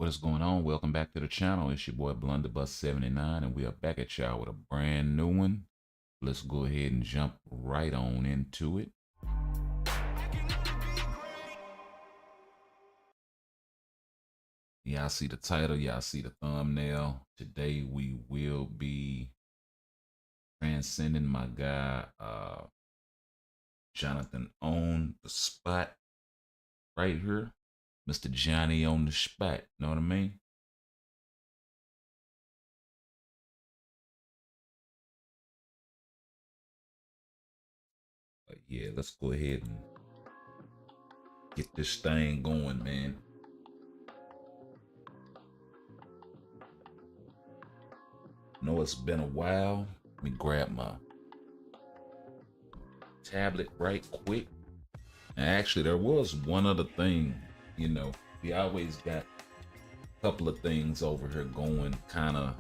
What is going on? Welcome back to the channel. It's your boy Blunderbuss79, and we are back at y'all with a brand new one. Let's go ahead and jump right on into it. Y'all see the title, y'all see the thumbnail. Today we will be transcending my guy, Johnathan on the spot right here. Mr. Johnny on the spot, know what I mean? But yeah, let's go ahead and get this thing going, man. Know it's been a while. Let me grab my tablet right quick. And actually, there was one other thing. You know, we always got a couple of things over here going kind of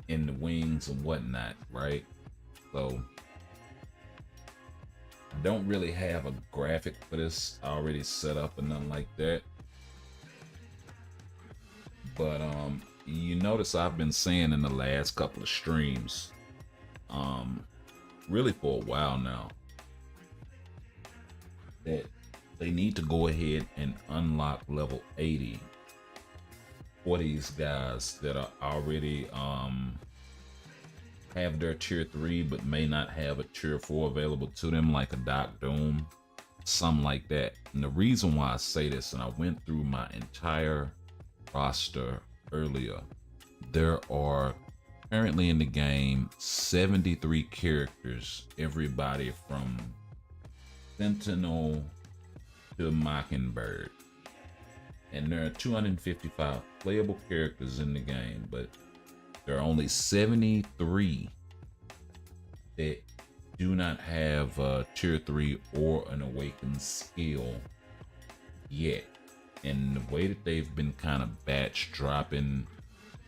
in the wings and whatnot, right? So I don't really have a graphic for this already set up and nothing like that. But you notice I've been saying in the last couple of streams, really for a while now, that they need to go ahead and unlock level 80 for these guys that are already have their tier 3 but may not have a tier 4 available to them, like a Doc Doom, something like that. And the reason why I say this, and I went through my entire roster earlier, there are currently in the game 73 characters, everybody from Sentinel to Mockingbird, and there are 255 playable characters in the game, but there are only 73 that do not have a tier 3 or an awakened skill yet. And the way that they've been kind of batch dropping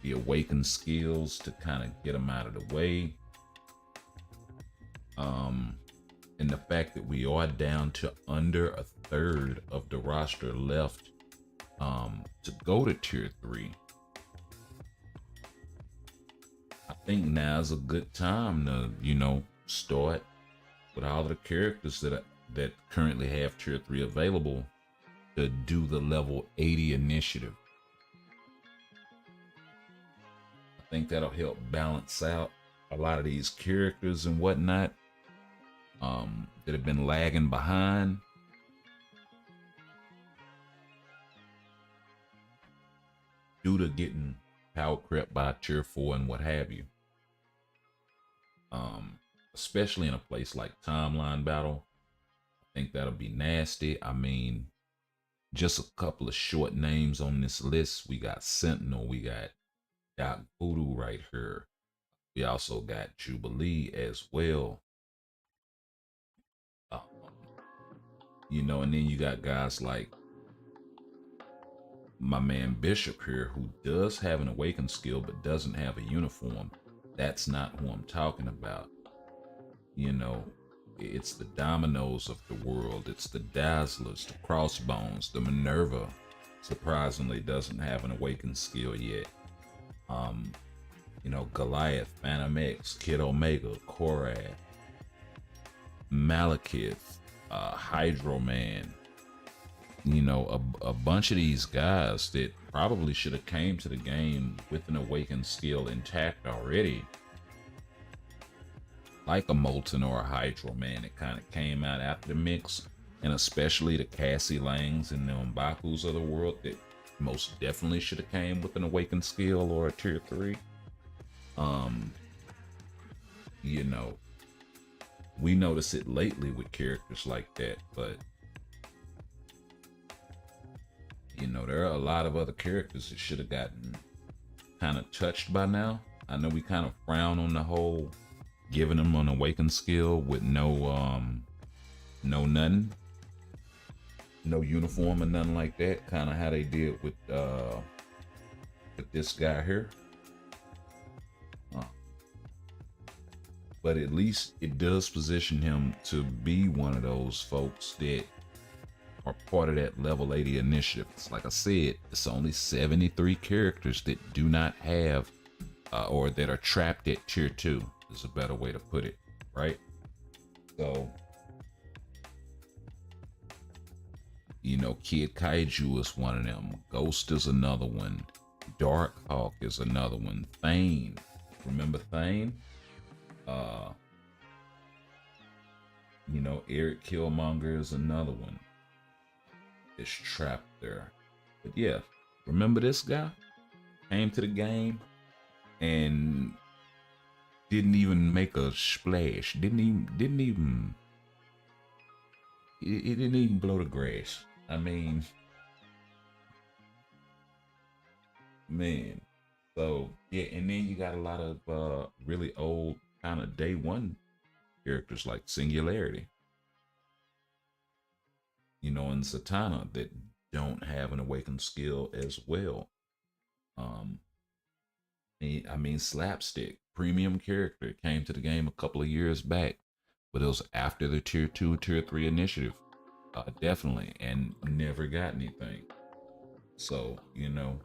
the awakened skills to kind of get them out of the way, and the fact that we are down to under a third of the roster left to go to tier 3, I think now's a good time to, you know, start with all of the characters that currently have tier 3 available to do the level 80 initiative. I think that'll help balance out a lot of these characters and whatnot that have been lagging behind. Due to getting power crept by tier 4 and what have you. Especially in a place like Timeline Battle, I think that'll be nasty. I mean, just a couple of short names on this list. We got Sentinel, we got Doc Voodoo right here. We also got Jubilee as well. You know, and then you got guys like my man Bishop here, who does have an awakened skill but doesn't have a uniform. That's not who I'm talking about. You know, it's the Dominoes of the world. It's the Dazzlers, the Crossbones, the Minerva. Surprisingly, doesn't have an awakened skill yet. You know, Goliath, Phantom X, Kid Omega, Korad, Malekith, Hydro Man. You know, a bunch of these guys that probably should have came to the game with an awakened skill intact already, like a Molten or a Hydro Man that kind of came out after the mix, and especially the Cassie Langs and the M'Bakus of the world that most definitely should have came with an awakened skill or a tier 3. You know, we notice it lately with characters like that, but you know, there are a lot of other characters that should have gotten kind of touched by now. I know we kind of frown on the whole giving them an awakened skill with no nothing, no uniform or nothing like that, kind of how they did with this guy here. But at least it does position him to be one of those folks that are part of that level 80 initiative. It's like I said, it's only 73 characters that do not have or that are trapped at tier 2 is a better way to put it, right? So, you know, Kid Kaiju is one of them. Ghost is another one. Darkhawk is another one. Thane, remember Thane? You know, Eric Killmonger is another one. Is trapped there. But yeah, remember this guy? Came to the game and didn't even make a splash. He didn't even blow the grass. I mean, man. So yeah, and then you got a lot of really old kind of day one characters like Singularity, you know, and Zatanna that don't have an awakened skill as well. Um, I mean, Slapstick, premium character, came to the game a couple of years back, but it was after the tier 2, tier 3 initiative, definitely, and never got anything. So, you know,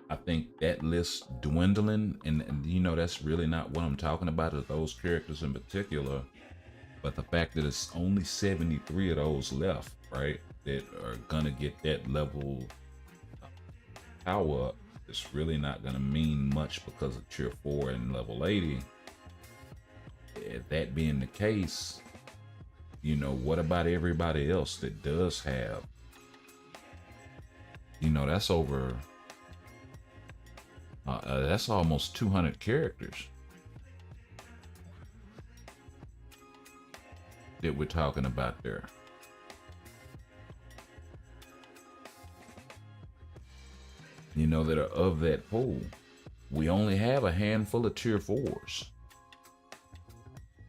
I think that list dwindling, and you know, that's really not what I'm talking about, is those characters in particular, but the fact that it's only 73 of those left, right, that are gonna get that level power up, it's really not gonna mean much because of tier 4 and level 80. If that being the case, you know, what about everybody else that does have, you know, that's over that's almost 200 characters that we're talking about there. You know, that are of that pool. We only have a handful of tier 4s.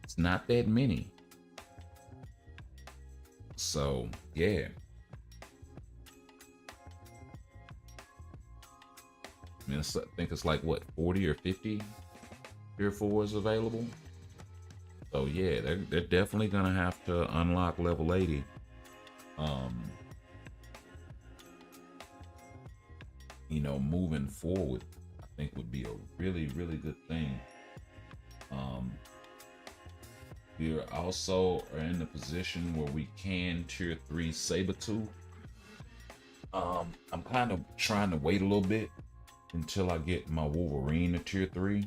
It's not that many. So, yeah. I mean, I think it's like, what, 40 or 50 tier 4s available? So, yeah, they're definitely going to have to unlock level 80. You know, moving forward, I think would be a really, really good thing. We are also in the position where we can tier 3 Sabretooth. I'm kind of trying to wait a little bit until I get my Wolverine to tier 3,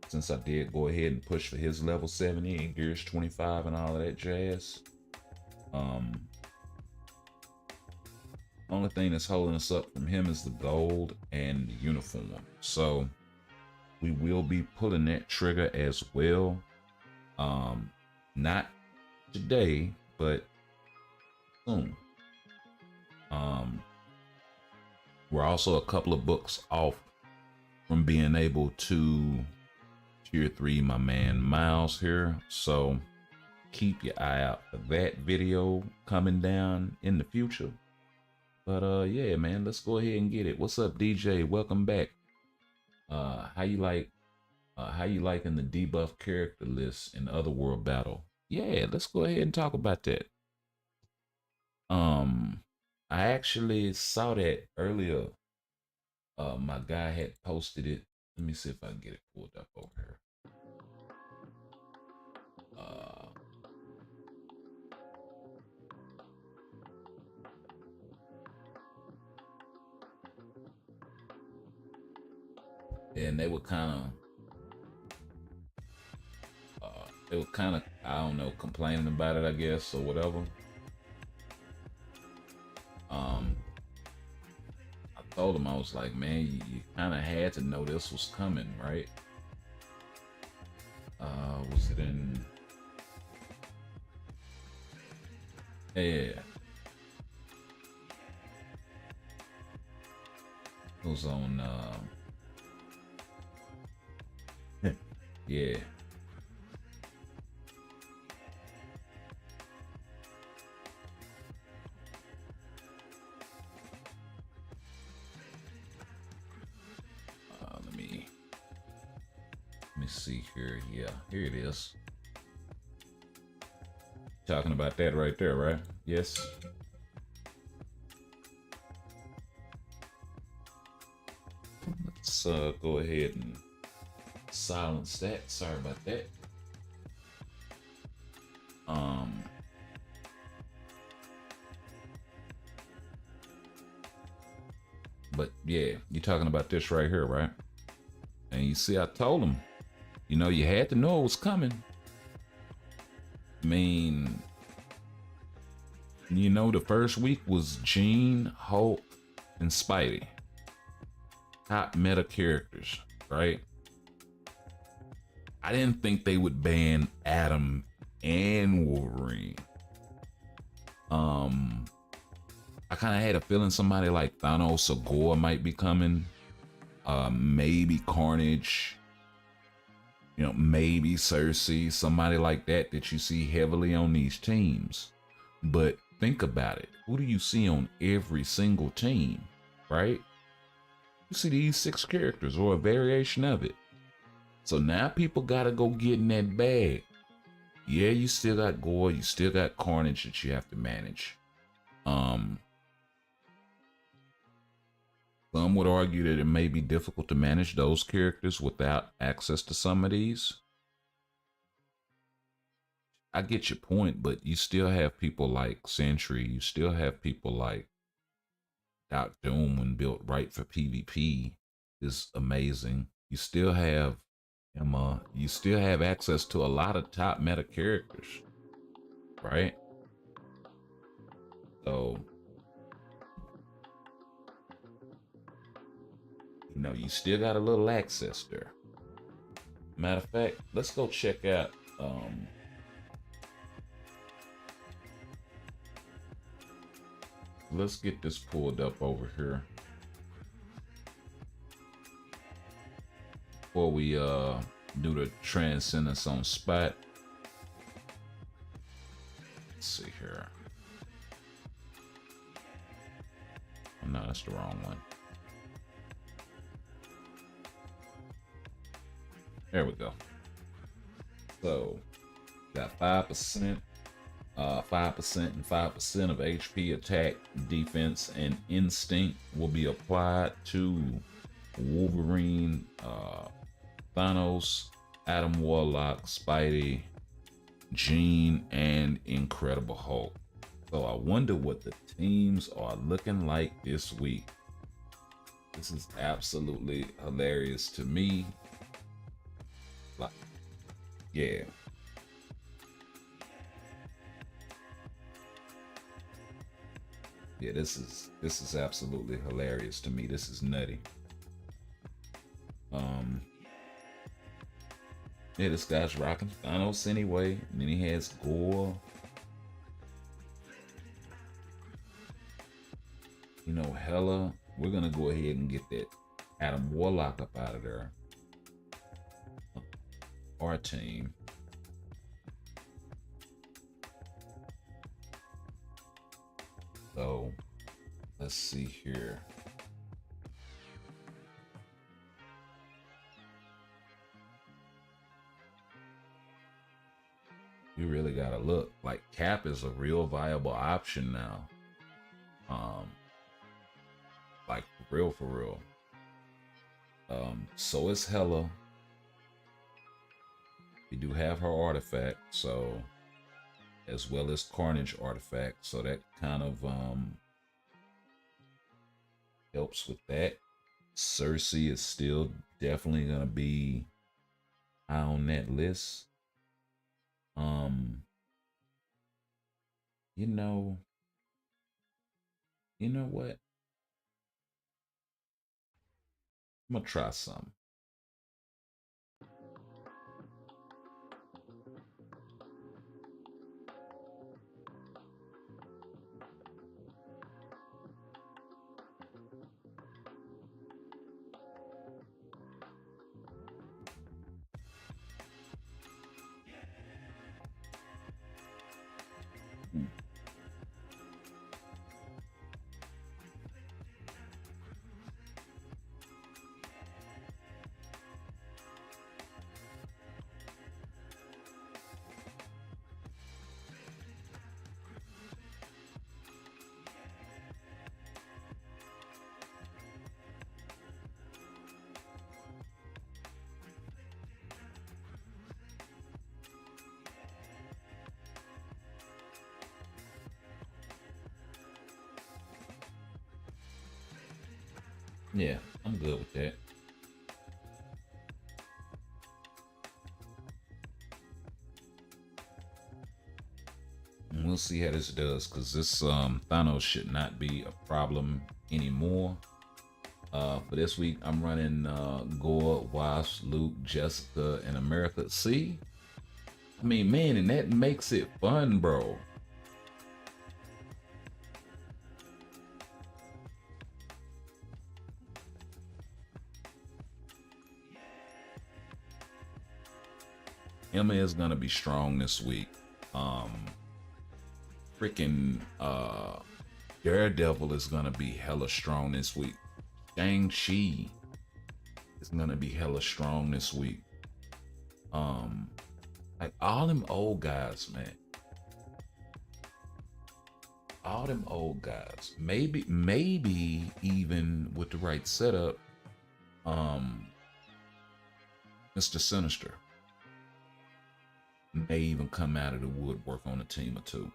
since I did go ahead and push for his level 70 and Gears 25 and all of that jazz. Only thing that's holding us up from him is the gold and the uniform. So we will be pulling that trigger as well. Not today, but soon. We're also a couple of books off from being able to tier 3 my man Miles here. So keep your eye out for that video coming down in the future. But yeah, man, let's go ahead and get it. What's up, DJ? Welcome back. How you liking the debuff character list in Otherworld Battle? Yeah, let's go ahead and talk about that. I actually saw that earlier. My guy had posted it. Let me see if I can get it pulled up over here. And they were kind of, I don't know, complaining about it, I guess, or whatever. I told him, I was like, man, you kind of had to know this was coming, right? Was it in? Yeah. It was on, yeah. Let me see here. Yeah, here it is. Talking about that right there, right? Yes. Let's go ahead and silence that. Sorry about that. But yeah, you're talking about this right here, right? And you see, I told him, you know, you had to know it was coming. I mean, you know, the first week was Jean, Hulk, and Spidey. Top meta characters, right? I didn't think they would ban Adam and Wolverine. I kind of had a feeling somebody like Thanos or Gore might be coming. Maybe Carnage. You know, maybe Cersei, somebody like that you see heavily on these teams. But think about it. Who do you see on every single team, right? You see these 6 characters or a variation of it. So now people gotta go get in that bag. Yeah, you still got Gore, you still got Carnage that you have to manage. Some would argue that it may be difficult to manage those characters without access to some of these. I get your point, but you still have people like Sentry. You still have people like Doc Doom when built right for PvP is amazing. You still have Emma. You still have access to a lot of top meta characters, right? So, you know, you still got a little access there. Matter of fact, let's go check out let's get this pulled up over here before we do the transcendence on spot. Let's see here. Oh, no, that's the wrong one. There we go. So got 5%, 5% and 5% of HP, attack, defense, and instinct will be applied to Wolverine, Thanos, Adam Warlock, Spidey, Jean, and Incredible Hulk. So I wonder what the teams are looking like this week. This is absolutely hilarious to me. Like, yeah. Yeah, this is absolutely hilarious to me. This is nutty. Yeah, this guy's rocking Thanos anyway, and then he has Gore. You know, Hella. We're gonna go ahead and get that Adam Warlock up out of there. Our team. So let's see here. You really gotta look. Like Cap is a real viable option now. Like for real. So is Hella. We do have her artifact, so as well as Carnage artifact, so that kind of helps with that. Cersei is still definitely gonna be high on that list. You know what? I'm gonna try some. Yeah, I'm good with that. And we'll see how this does, because this Thanos should not be a problem anymore. For this week, I'm running Gore, Wasp, Luke, Jessica, and America. See? I mean, man, and that makes it fun, bro. Emma is gonna be strong this week. Um, freaking Daredevil is gonna be hella strong this week. Shang-Chi is gonna be hella strong this week. Like all them old guys, man. All them old guys. Maybe even with the right setup, um, Mr. Sinister may even come out of the woodwork on a team or two.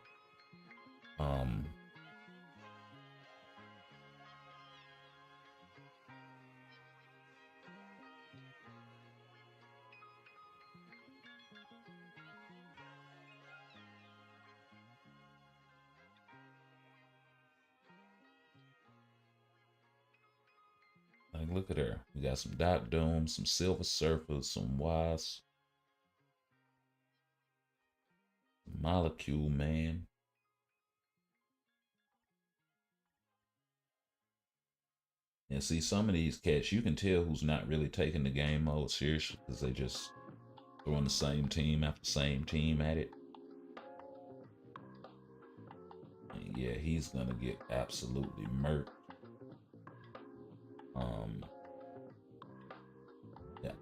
Like, look at her. We got some Dot Doom, some Silver Surfers, some Wasp, Molecule Man. And see, some of these cats, you can tell who's not really taking the game mode seriously because they just throwing the same team after same team at it. And yeah, he's gonna get absolutely murked. Yeah,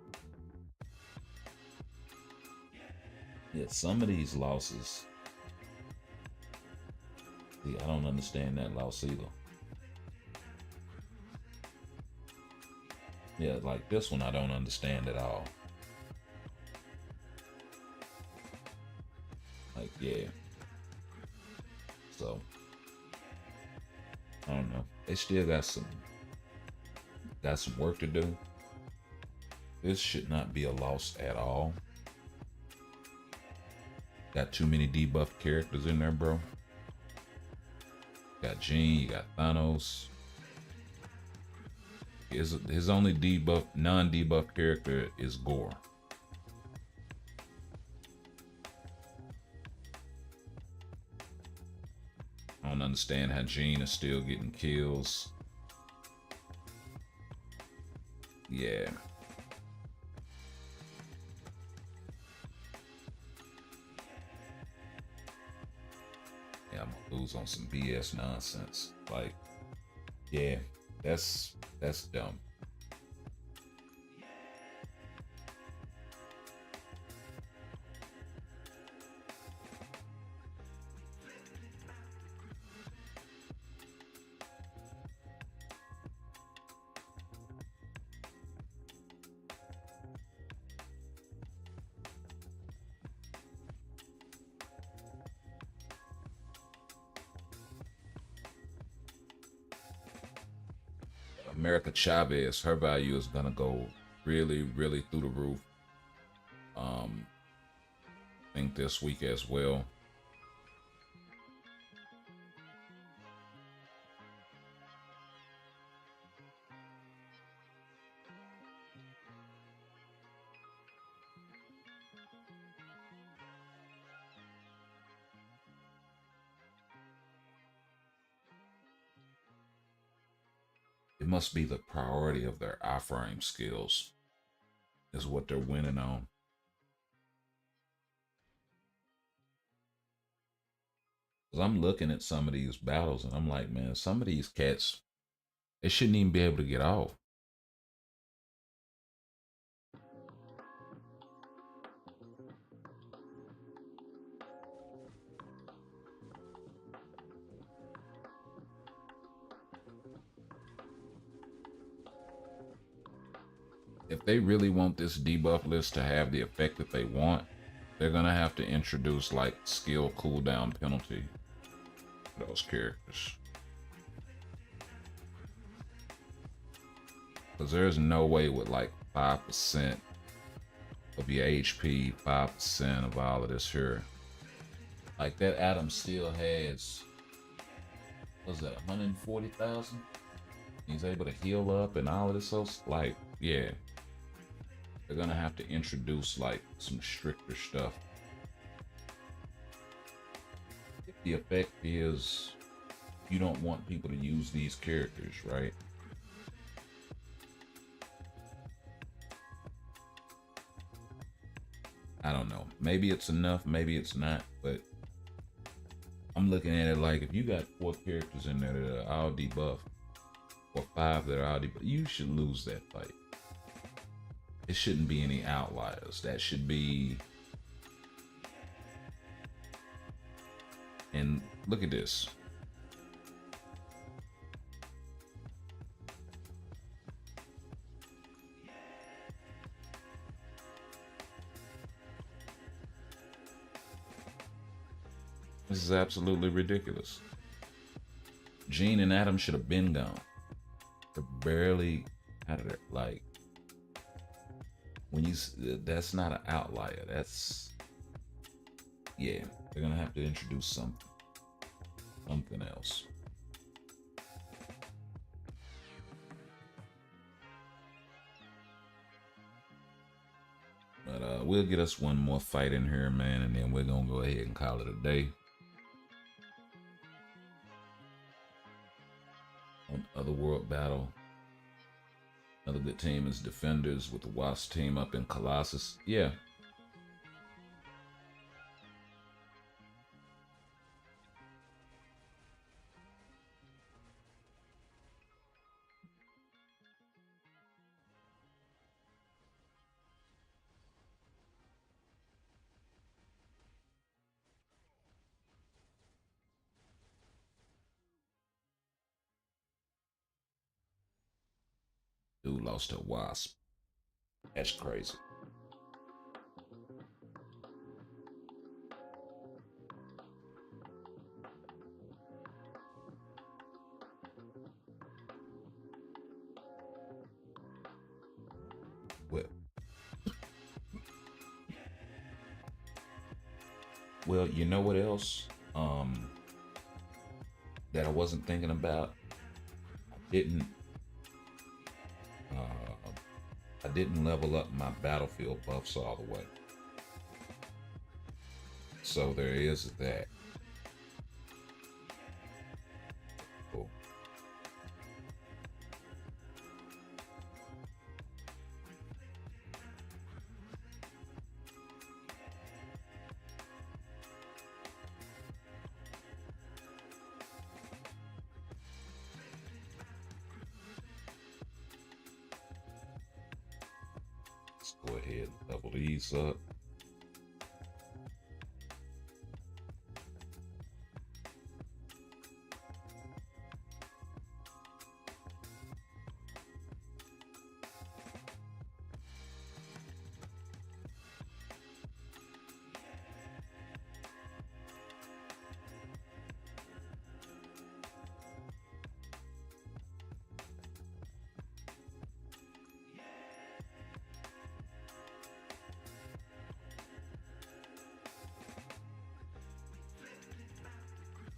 yeah. Some of these losses, see, I don't understand that loss either. Yeah, like this one, I don't understand at all. Like, yeah. So, I don't know. They still got some work to do. This should not be a loss at all. Got too many debuffed characters in there, bro. Got Jean, you got Thanos. His only non-debuff character is Gore. I don't understand how Jean is still getting kills. Yeah. Yeah, I'm gonna lose on some BS nonsense. Like, yeah, that's dumb. America Chavez, her value is gonna go really, really through the roof. I think this week as well. It must be the priority of their iframe skills is what they're winning on. Because I'm looking at some of these battles and I'm like, man, some of these cats, they shouldn't even be able to get off. If they really want this debuff list to have the effect that they want, they're gonna have to introduce like skill cooldown penalty for those characters. Because there's no way with like 5% of your HP, 5% of all of this here. Like that Adam still has, what's that, 140,000? He's able to heal up and all of this. So, like, yeah. They're gonna have to introduce like some stricter stuff. If the effect is you don't want people to use these characters, right? I don't know. Maybe it's enough, maybe it's not, but I'm looking at it like if you got 4 characters in there that are all debuffed, or 5 that are all debuffed, you should lose that fight. It shouldn't be any outliers. That should be. And look at this. This is absolutely ridiculous. Gene and Adam should have been gone. They're barely out of there. Like, when you, that's not an outlier. That's, yeah, they're gonna have to introduce something else. But we'll get us one more fight in here, man, and then we're gonna go ahead and call it a day. On Otherworld Battle, another good team is Defenders with the Wasp team up in Colossus. Yeah. Dude lost to Wasp. That's crazy. Well, well, you know what else? That I wasn't thinking about. I didn't level up my battlefield buffs all the way. So there is that. Cool. Let's go ahead and level these up.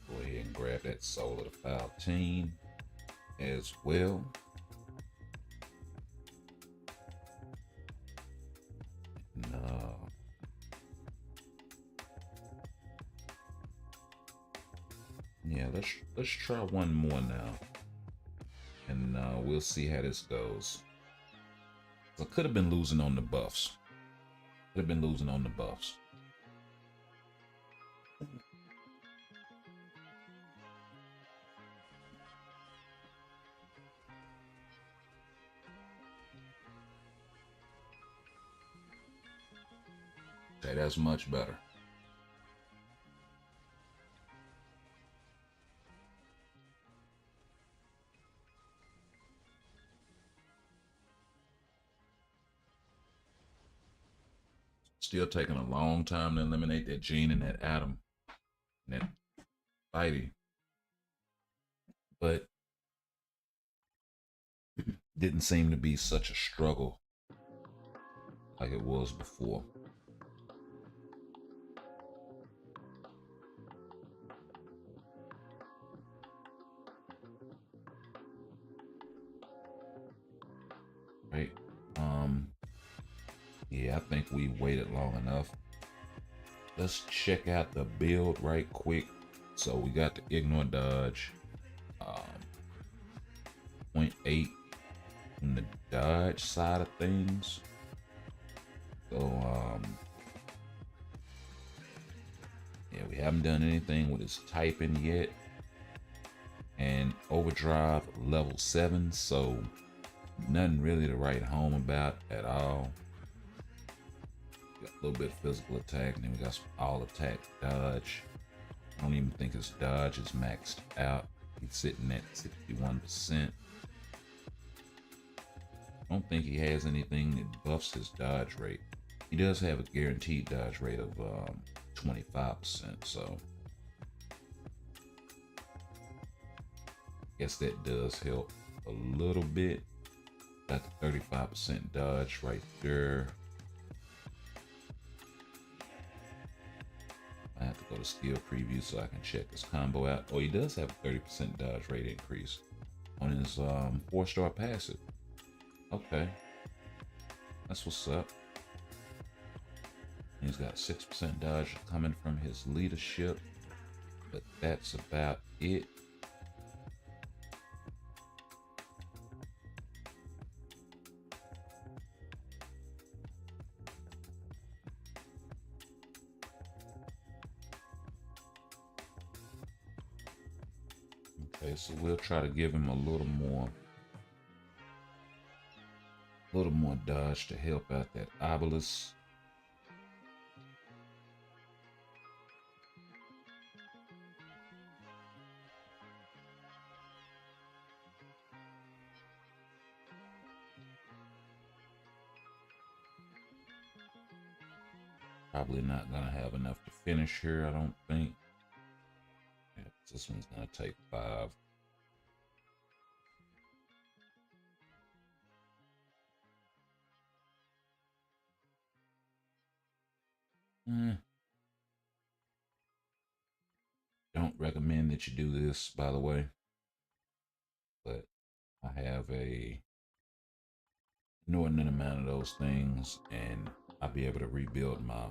Go ahead and grab that Soul of the Foul team as well. No. Yeah, let's try one more now, and we'll see how this goes. I could have been losing on the buffs. Could have been losing on the buffs. Okay, that's much better. Still taking a long time to eliminate that Gene and that Adam and that Spidey. But didn't seem to be such a struggle like it was before. Right. Um, yeah, I think we waited long enough. Let's check out the build right quick. So we got the ignore dodge, um, 0.8 in the dodge side of things. So yeah, we haven't done anything with his typing yet. And overdrive level 7, so nothing really to write home about at all. Got a little bit of physical attack, and then we got some all attack dodge. I don't even think his dodge is maxed out. He's sitting at 61%. I don't think he has anything that buffs his dodge rate. He does have a guaranteed dodge rate of 25%, so I guess that does help a little bit. Got the 35% dodge right there. I have to go to skill preview so I can check his combo out. Oh, he does have a 30% dodge rate increase on his 4-star passive. Okay, that's what's up. He's got 6% dodge coming from his leadership, but that's about it. Okay, so we'll try to give him a little more dodge to help out that obelisk. Probably not gonna have enough to finish here, I don't think. Yeah, this one's gonna take 5. Don't recommend that you do this, by the way, but I have a inordinate amount of those things, and I'll be able to rebuild my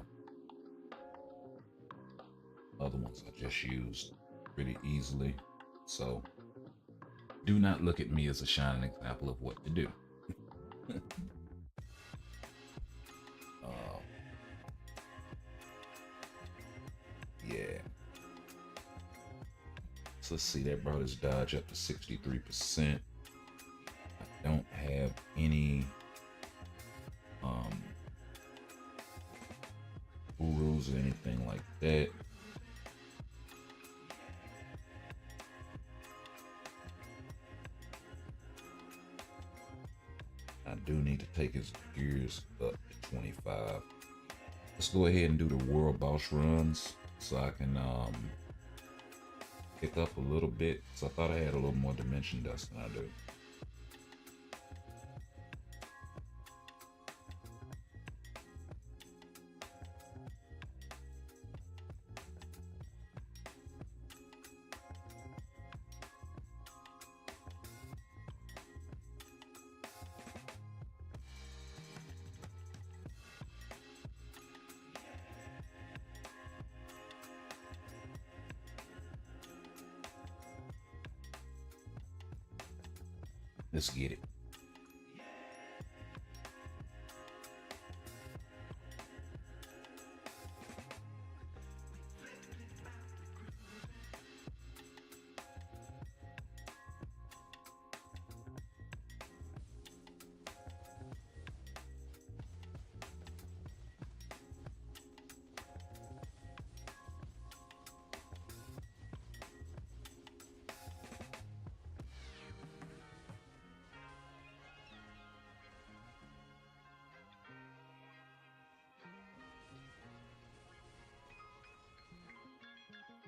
other ones I just used pretty easily. So do not look at me as a shining example of what to do. uh, yeah. So let's see, that brought his dodge up to 63%. I don't have any rules or anything like that. I do need to take his gears up to 25. Let's go ahead and do the world boss runs so I can pick up a little bit. So I thought I had a little more dimension dust than I do. Let's get it.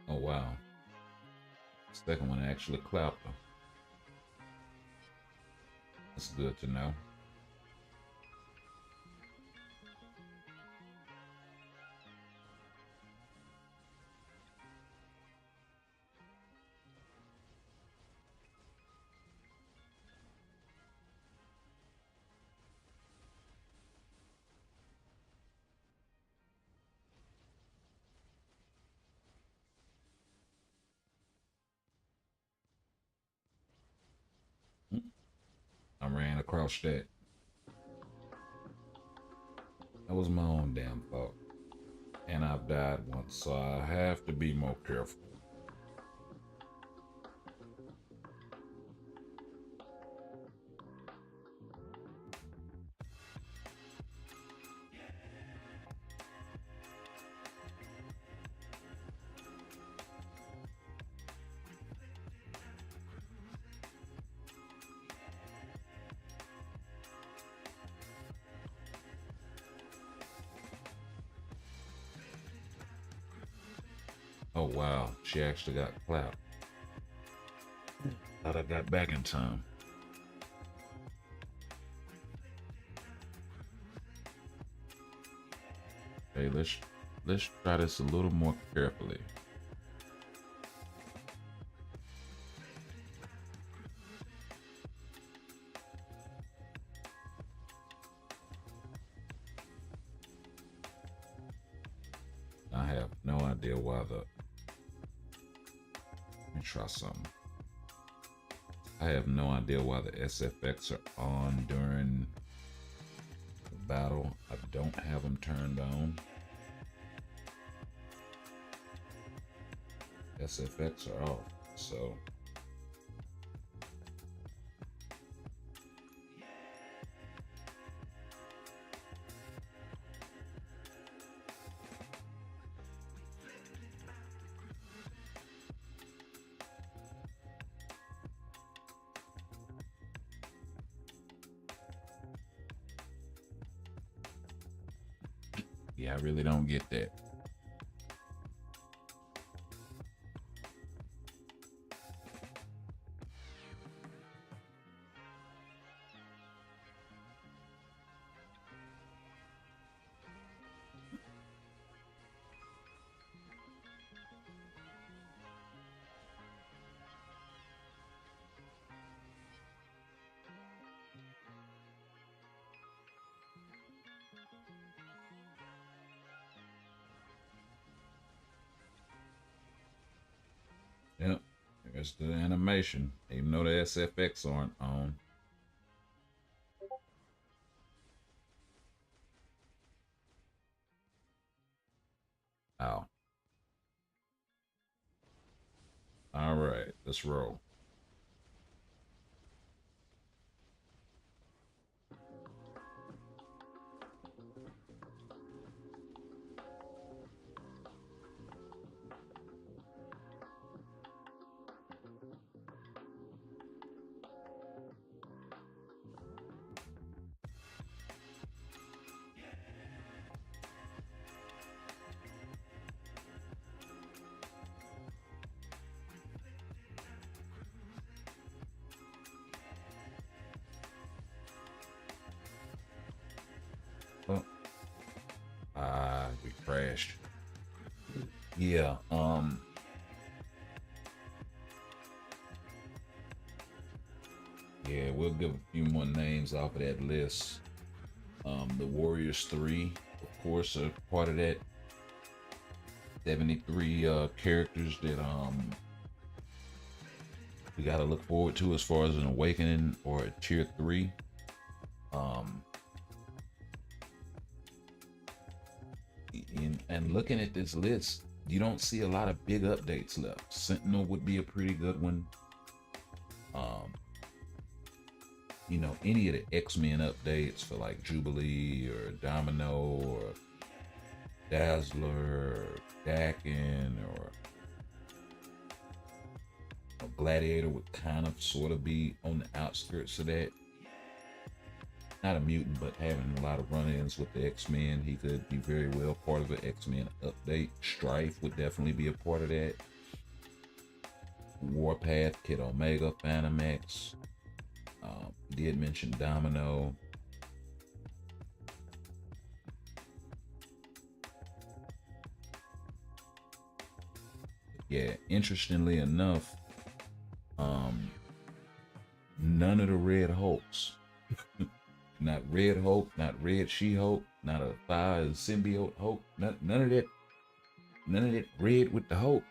Oh wow. Second one actually clapped her. That's good to know. I ran across that. That was my own damn fault. And I've died once, so I have to be more careful. Oh wow, she actually got clout. Thought I got back in time. Hey, let's try this a little more carefully. I have no idea why the. Let me try something. I have no idea why the SFX are on during the battle. I don't have them turned on. SFX are off, so. Yeah, I really don't get that. Yep, there's the animation, even though the SFX aren't on. Oh. All right, let's roll. Oh, we crashed. Yeah, yeah, we'll give a few more names off of that list. The Warriors 3, of course, are part of that. 73 characters that we got to look forward to as far as an awakening or a tier 3. Um, and looking at this list, you don't see a lot of big updates left. Sentinel would be a pretty good one. You know, any of the X-Men updates for like Jubilee or Domino or Dazzler or Dakin or Gladiator would kind of sort of be on the outskirts of that. Not a mutant, but having a lot of run-ins with the X-Men, he could be very well part of an X-Men update. Strife would definitely be a part of that. Warpath, Kid Omega, Phantom X. Did mention Domino. Yeah, interestingly enough, um, none of the Red Hulks, not Red Hulk, not Red She-Hulk, not a Fire Symbiote Hulk, none of that, none of that red with the Hulk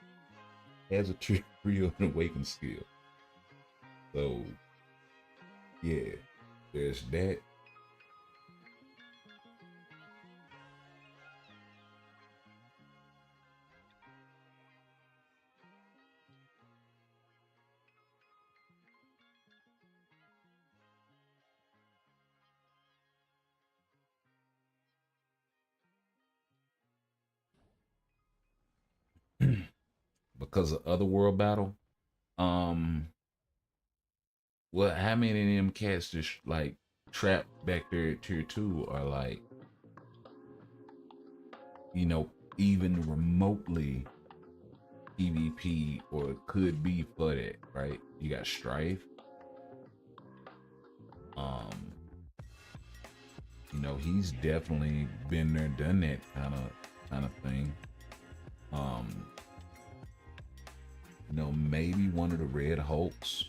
has a tier 3 of an awakened skill. So yeah, there's that. Because of Otherworld Battle. Um, well, how many of them cats just like trapped back there at tier 2 are like, you know, even remotely PvP or could be for that, right? You got Strife. Um, he's definitely been there, done that kind of thing. Um, maybe one of the Red Hulks.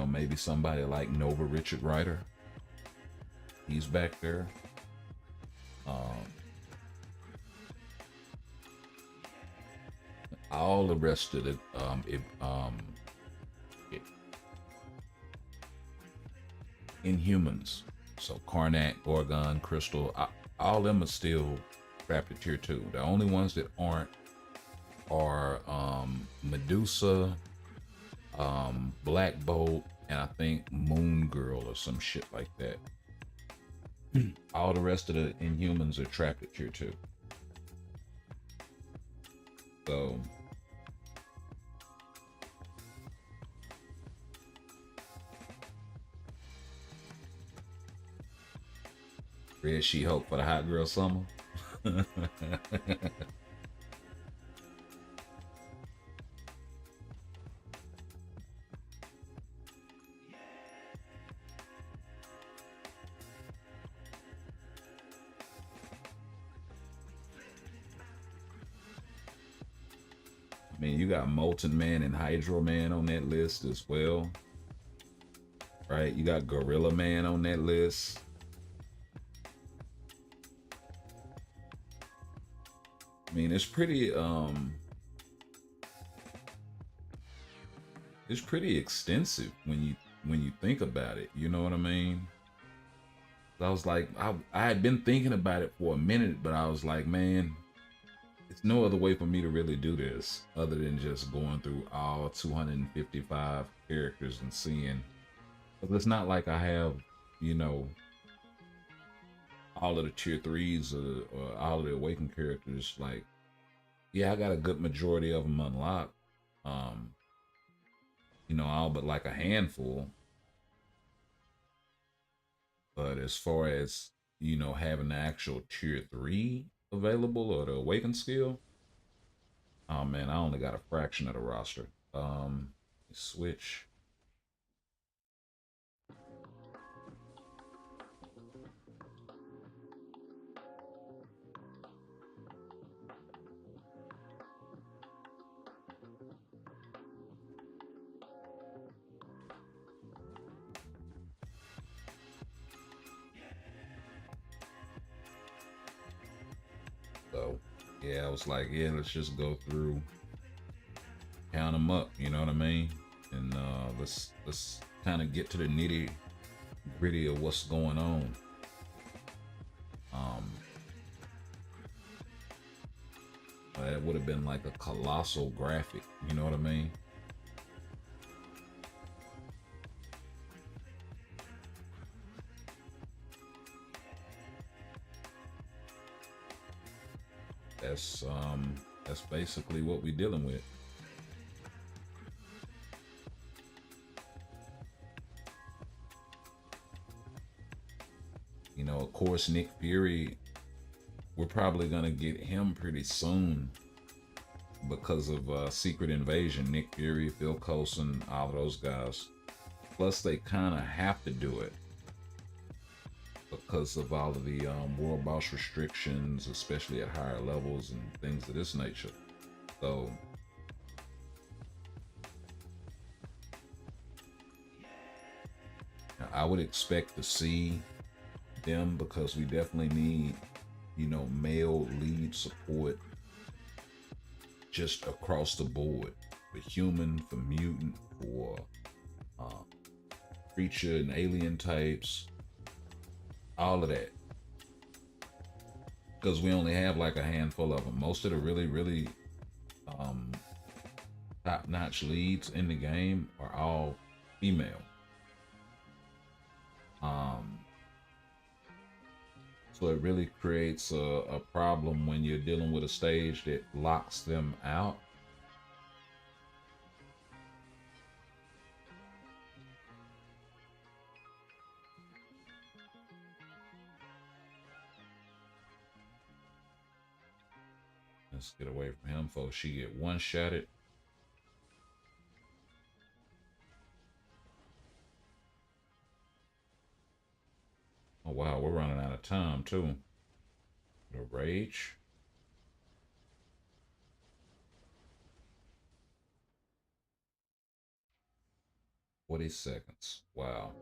Maybe somebody like Nova Richard Ryder. He's back there. Um, all the rest of the Inhumans. So Karnak, Gorgon, Crystal, all of them are still trapped at tier 2. The only ones that aren't are Medusa, Black Bolt, and I think Moon Girl or some shit like that. All the rest of the Inhumans are trapped at tier 2. So Red She-Hulk for the hot girl summer. I mean, you got Molten Man and Hydro Man on that list as well. Right? You got Gorilla Man on that list. I mean, it's pretty extensive when you think about it. You know what I mean? I was like, I had been thinking about it for a minute, but I was like, man, it's no other way for me to really do this other than just going through all 255 characters and seeing. But it's not like I have, all of the tier 3s or all of the awakened characters. Like, yeah, I got a good majority of them unlocked. All but like a handful. But as far as, having the actual tier 3 available or the awakened skill, oh man, I only got a fraction of the roster. Switch. So yeah, I was like, yeah, let's just go through, count them up. You know what I mean? And let's kind of get to the nitty gritty of what's going on. That would have been like a colossal graphic. You know what I mean? That's basically what we're dealing with. Of course, Nick Fury, we're probably gonna get him pretty soon because of Secret Invasion. Nick Fury, Phil Coulson, all of those guys. Plus, they kind of have to do it because of all of the world boss restrictions, especially at higher levels and things of this nature. So I would expect to see them, because we definitely need, male lead support just across the board, for human, for mutant, for creature and alien types, all of that. Because we only have like a handful of them. Most of the really, really top-notch leads in the game are all female. So it really creates a problem when you're dealing with a stage that locks them out. Let's get away from him before she get one-shotted. Oh wow, we're running out of time too. The rage. 40 seconds. Wow.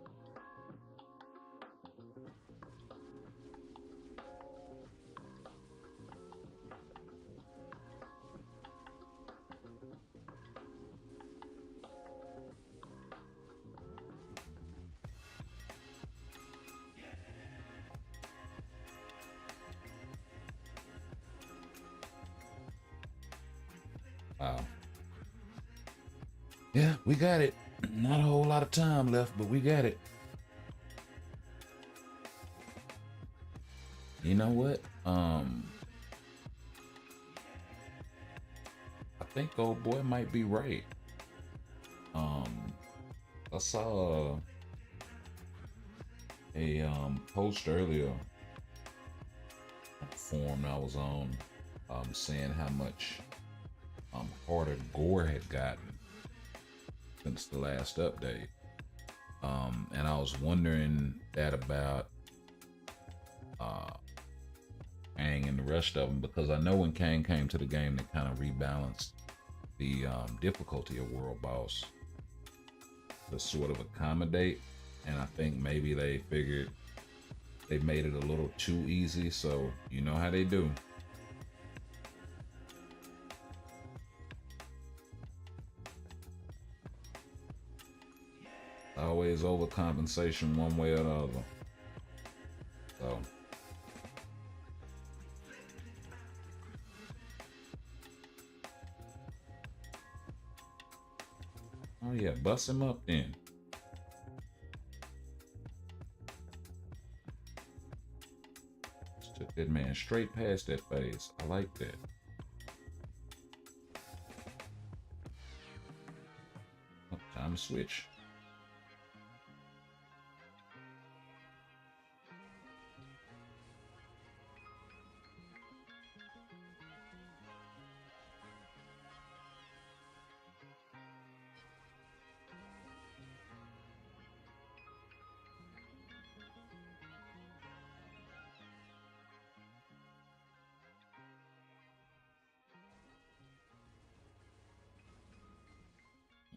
Wow. Yeah, we got it. Not a whole lot of time left, but we got it. You know what? I think old boy might be right. I saw a post earlier on the forum I was on, saying how much harder gore had gotten since the last update. And I was wondering that about Kang and the rest of them, because I know when Kang came to the game, they kind of rebalanced the difficulty of World Boss to sort of accommodate, and I think maybe they figured they made it a little too easy, so you know how they do. Always overcompensation one way or the other. So oh yeah, bust him up then. Just took that man straight past that phase. I like that. Oh, time to switch.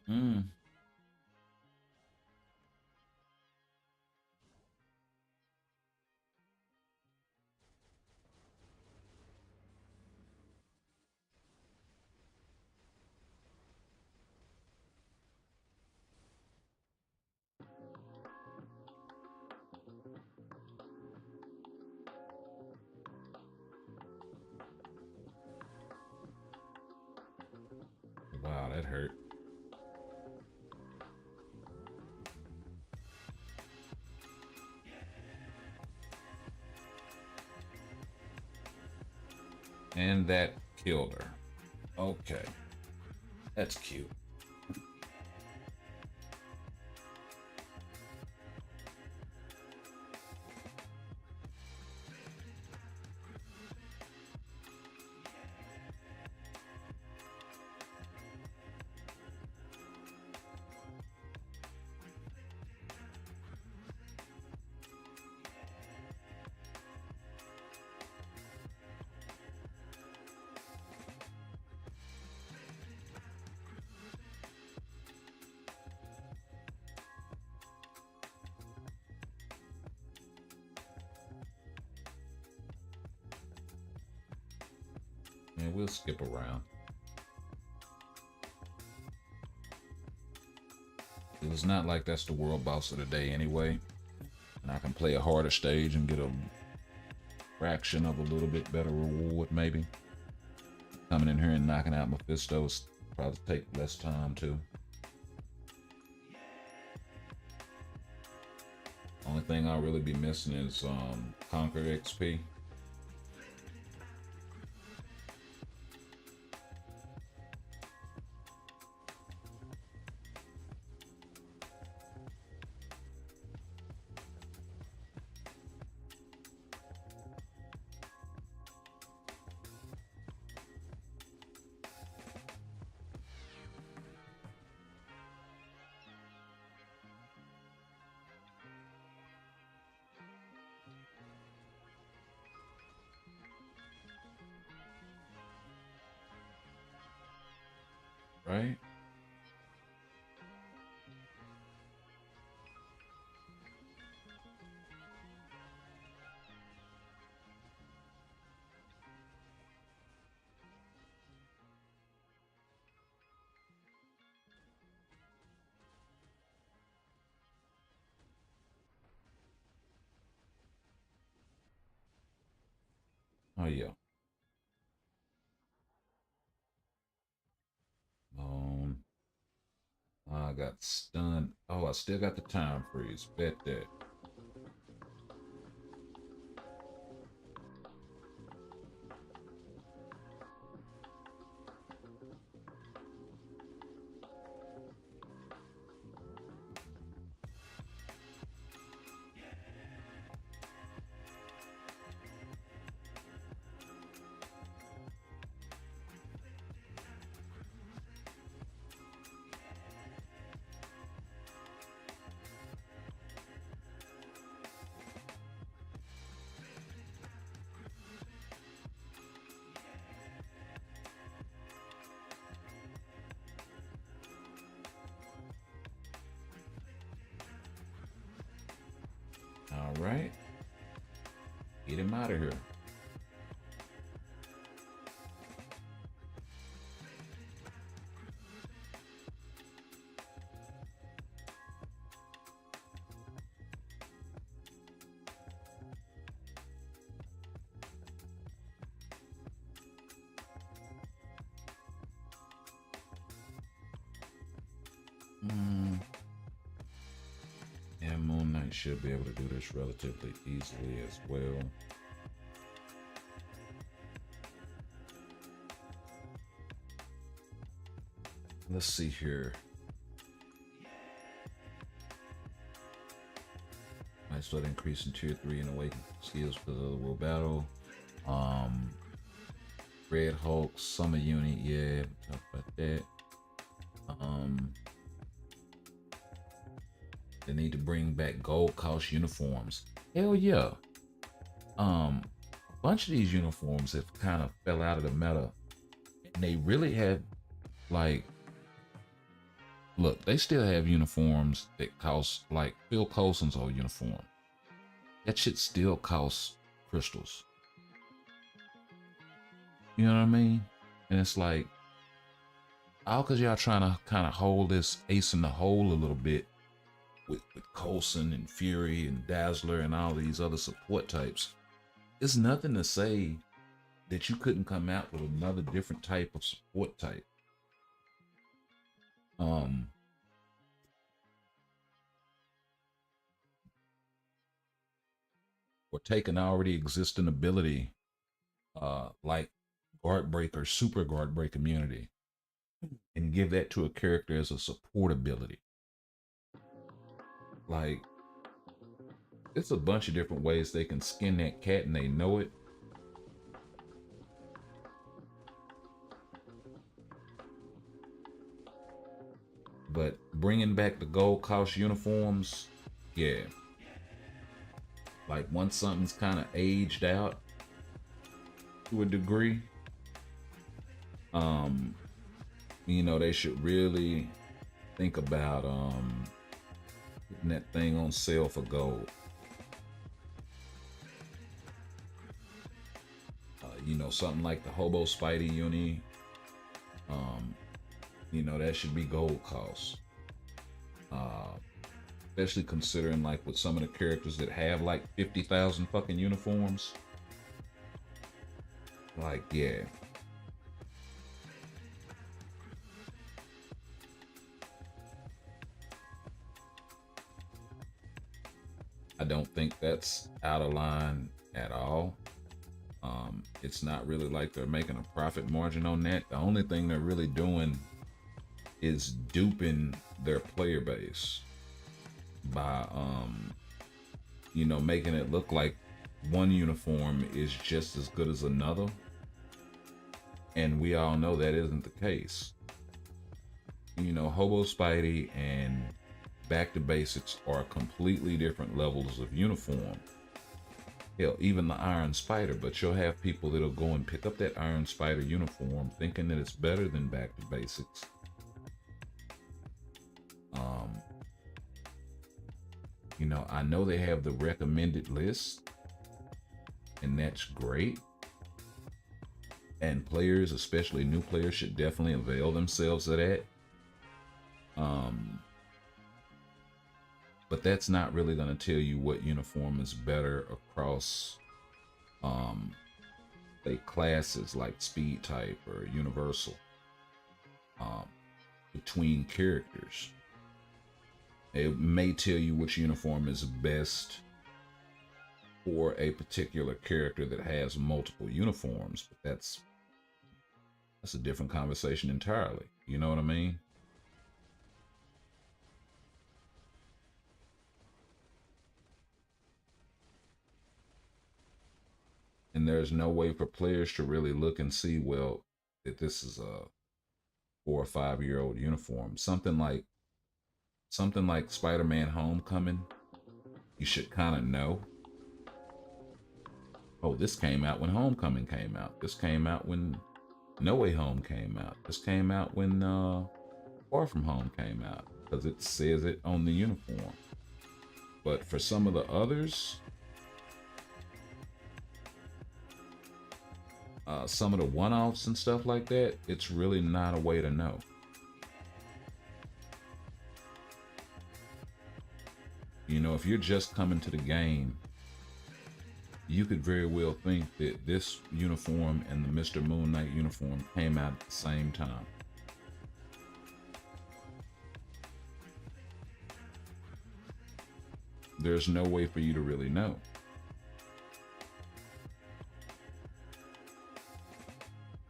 Mm. Wow, that hurt. And that killed her. Okay. That's cute. And we'll skip around. It's not like that's the world boss of the day anyway. And I can play a harder stage and get a fraction of a little bit better reward, maybe. Coming in here and knocking out Mephisto's probably take less time too. Only thing I'll really be missing is Conquer XP. Right? Oh yeah. I got stunned. Oh, I still got the time freeze. Bet that. All right. Get him out of here. Yeah, Moon Knight should be able to do this relatively easily as well. Let's see here. Might start increasing tier 3 and awaken skills for the world battle. Red Hulk, Summer Unit, yeah, talk about that. They need to bring back gold cost uniforms. Hell yeah. A bunch of these uniforms have kind of fell out of the meta. And they really have, like, look, they still have uniforms that cost, like Phil Coulson's old uniform. That shit still costs crystals. You know what I mean? And it's like, all because y'all trying to kind of hold this ace in the hole a little bit with Coulson and Fury and Dazzler and all these other support types. It's nothing to say that you couldn't come out with another different type of support type. Or take an already existing ability, like Guard Breaker, Super Guard Break Immunity, and give that to a character as a support ability. Like, it's a bunch of different ways they can skin that cat and they know it. But bringing back the gold cost uniforms, yeah. Like, once something's kind of aged out to a degree, you know, they should really think about putting that thing on sale for gold. Something like the Hobo Spidey uni. Um, that should be gold cost. Uh, Especially considering like with some of the characters that have like 50,000 fucking uniforms. Like, yeah. I don't think that's out of line at all. It's not really like they're making a profit margin on that. The only thing they're really doing is duping their player base by making it look like one uniform is just as good as another. And we all know that isn't the case. Hobo Spidey and Back to Basics are completely different levels of uniform. Hell, even the Iron Spider, but you'll have people that'll go and pick up that Iron Spider uniform thinking that it's better than Back to Basics. I know they have the recommended list, and that's great. And players, especially new players, should definitely avail themselves of that. But that's not really going to tell you what uniform is better across say classes like speed type or universal, between characters. It may tell you which uniform is best for a particular character that has multiple uniforms, but that's a different conversation entirely. You know what I mean? And there's no way for players to really look and see, well, that this is a 4 or 5 year old uniform. Something like Spider-Man Homecoming, you should kind of know. Oh, this came out when Homecoming came out. This came out when No Way Home came out. This came out when Far From Home came out, because it says it on the uniform. But for some of the others, some of the one-offs and stuff like that, it's really not a way to know. If you're just coming to the game, you could very well think that this uniform and the Mr. Moon Knight uniform came out at the same time. There's no way for you to really know.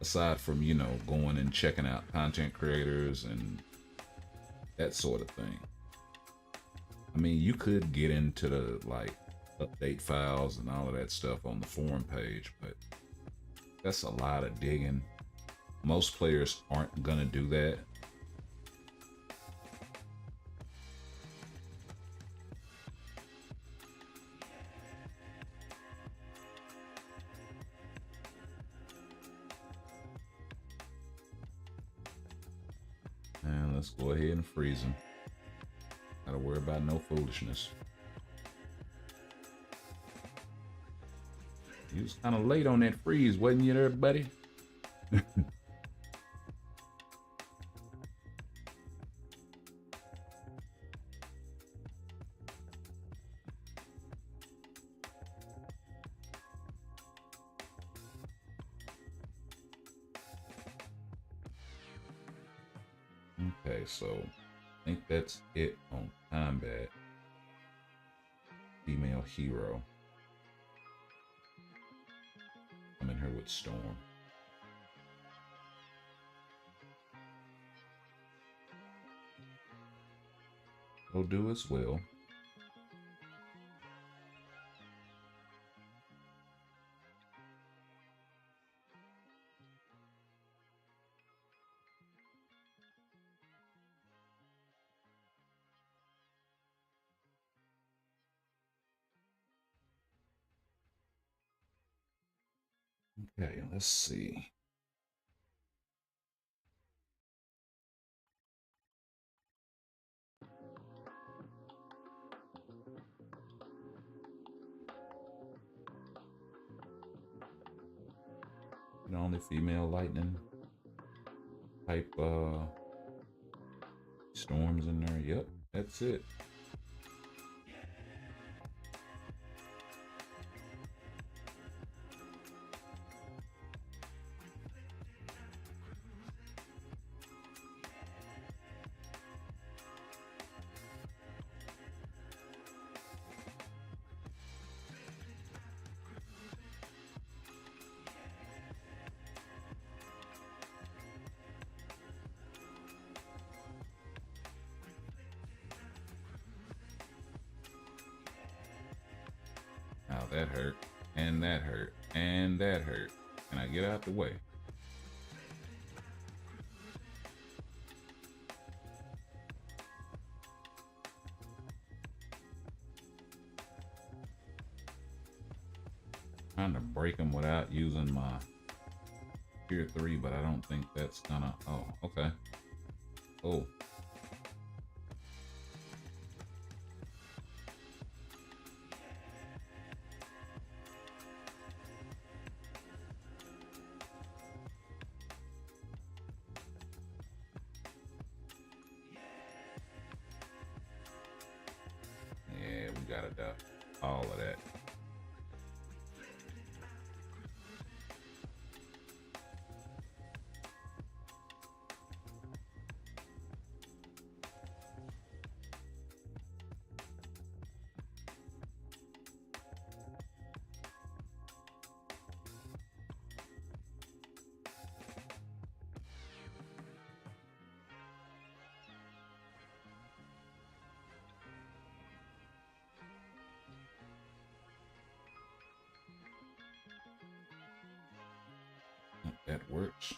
Aside from, going and checking out content creators and that sort of thing. I mean, you could get into the like update files and all of that stuff on the forum page, but that's a lot of digging. Most players aren't gonna do that. And let's go ahead and freeze them. Gotta worry about no foolishness. You was kind of late on that freeze, wasn't you there, buddy? Okay, so I think that's it on combat. Female hero. I'm in here with Storm. Will do as well. Okay, let's see. The only female lightning type storms in there. Yep, that's it. Now that hurt, and that hurt, and that hurt. Can I get out the way? Trying to break them without using my tier 3, but I don't think that's gonna. Oh, okay. Oh. Yeah, we gotta do all of that. That works.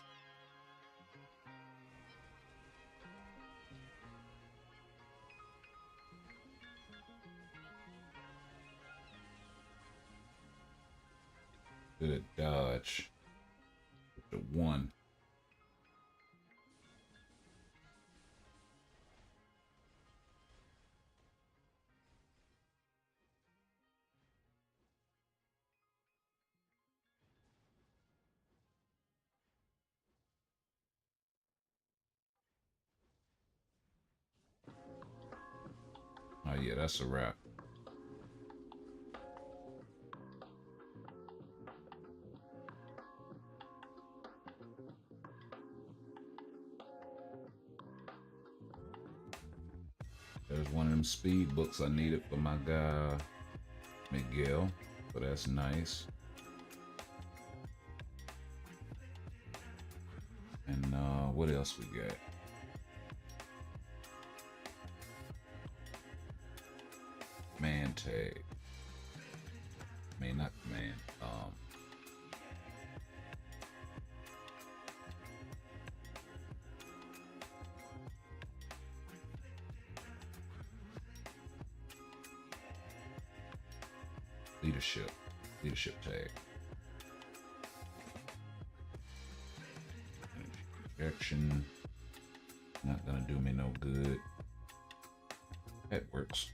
Good dodge. The 1. Oh yeah, that's a wrap. There's one of them speed books I needed for my guy Miguel, so that's nice. And what else we got? Man tag. I mean, not man. Leadership tag. Projection. Not gonna do me no good. That works.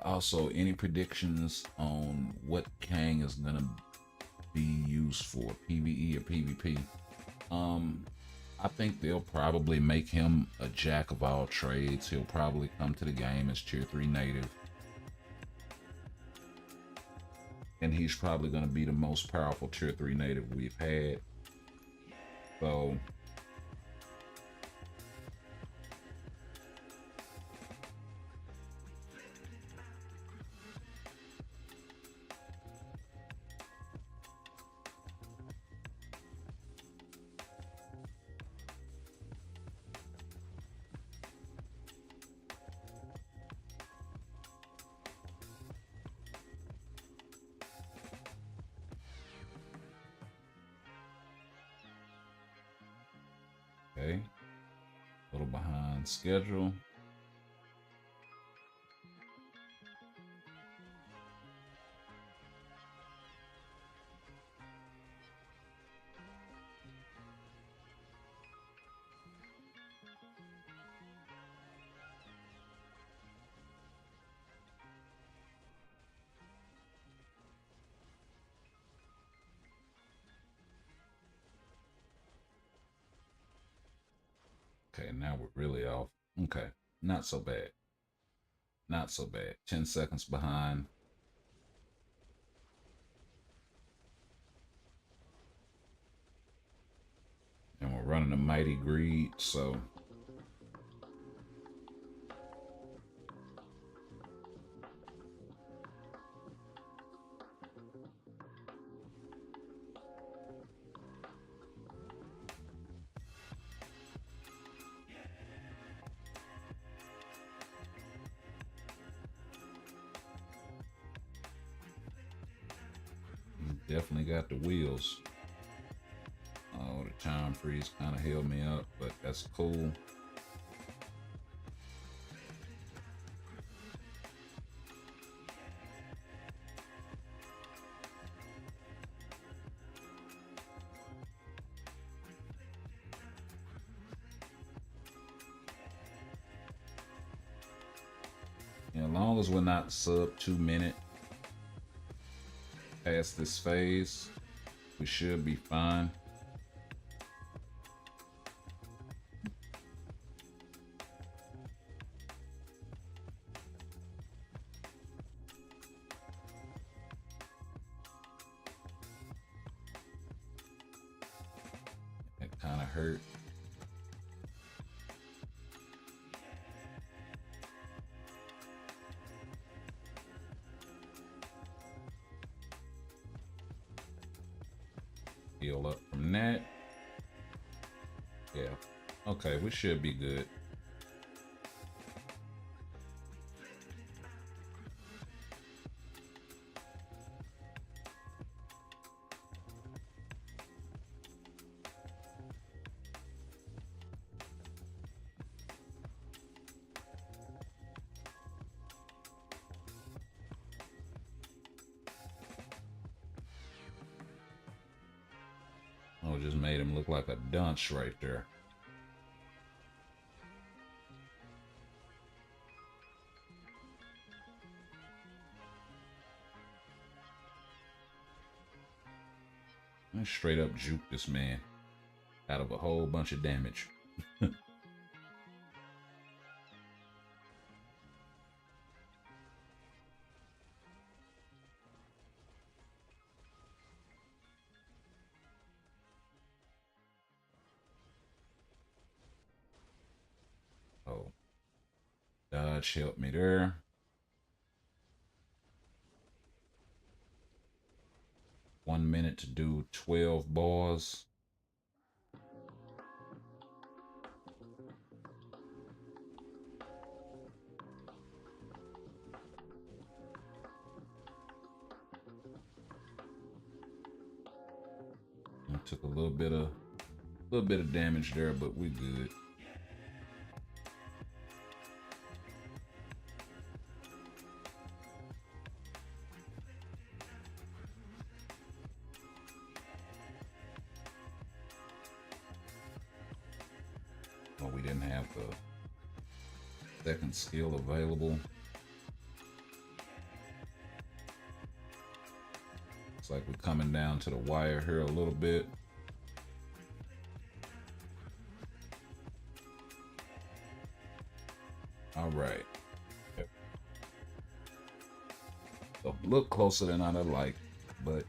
Also, any predictions on what Kang is gonna be used for, PvE or PvP? I think they'll probably make him a jack of all trades. He'll probably come to the game as tier 3 native. And he's probably going to be the most powerful tier 3 native we've had. So okay, a little behind schedule. Okay, now we're really off. Okay, not so bad. Not so bad. 10 seconds behind. And we're running a mighty greed, so definitely got the wheels. Oh, the time freeze kind of held me up, but that's cool. And as long as we're not sub 2 minute past this phase, we should be fine. It kind of hurt. Heal up from that. Yeah. Okay, we should be good. Oh, just made him look like a dunce right there. I straight up juke this man out of a whole bunch of damage. Oh, dodge helped me there. One minute to do 12 bars. I took a little bit of damage there, but we good. Well, we didn't have the second skill available. Looks like we're coming down to the wire here a little bit. All right. So a little closer than I'd like, but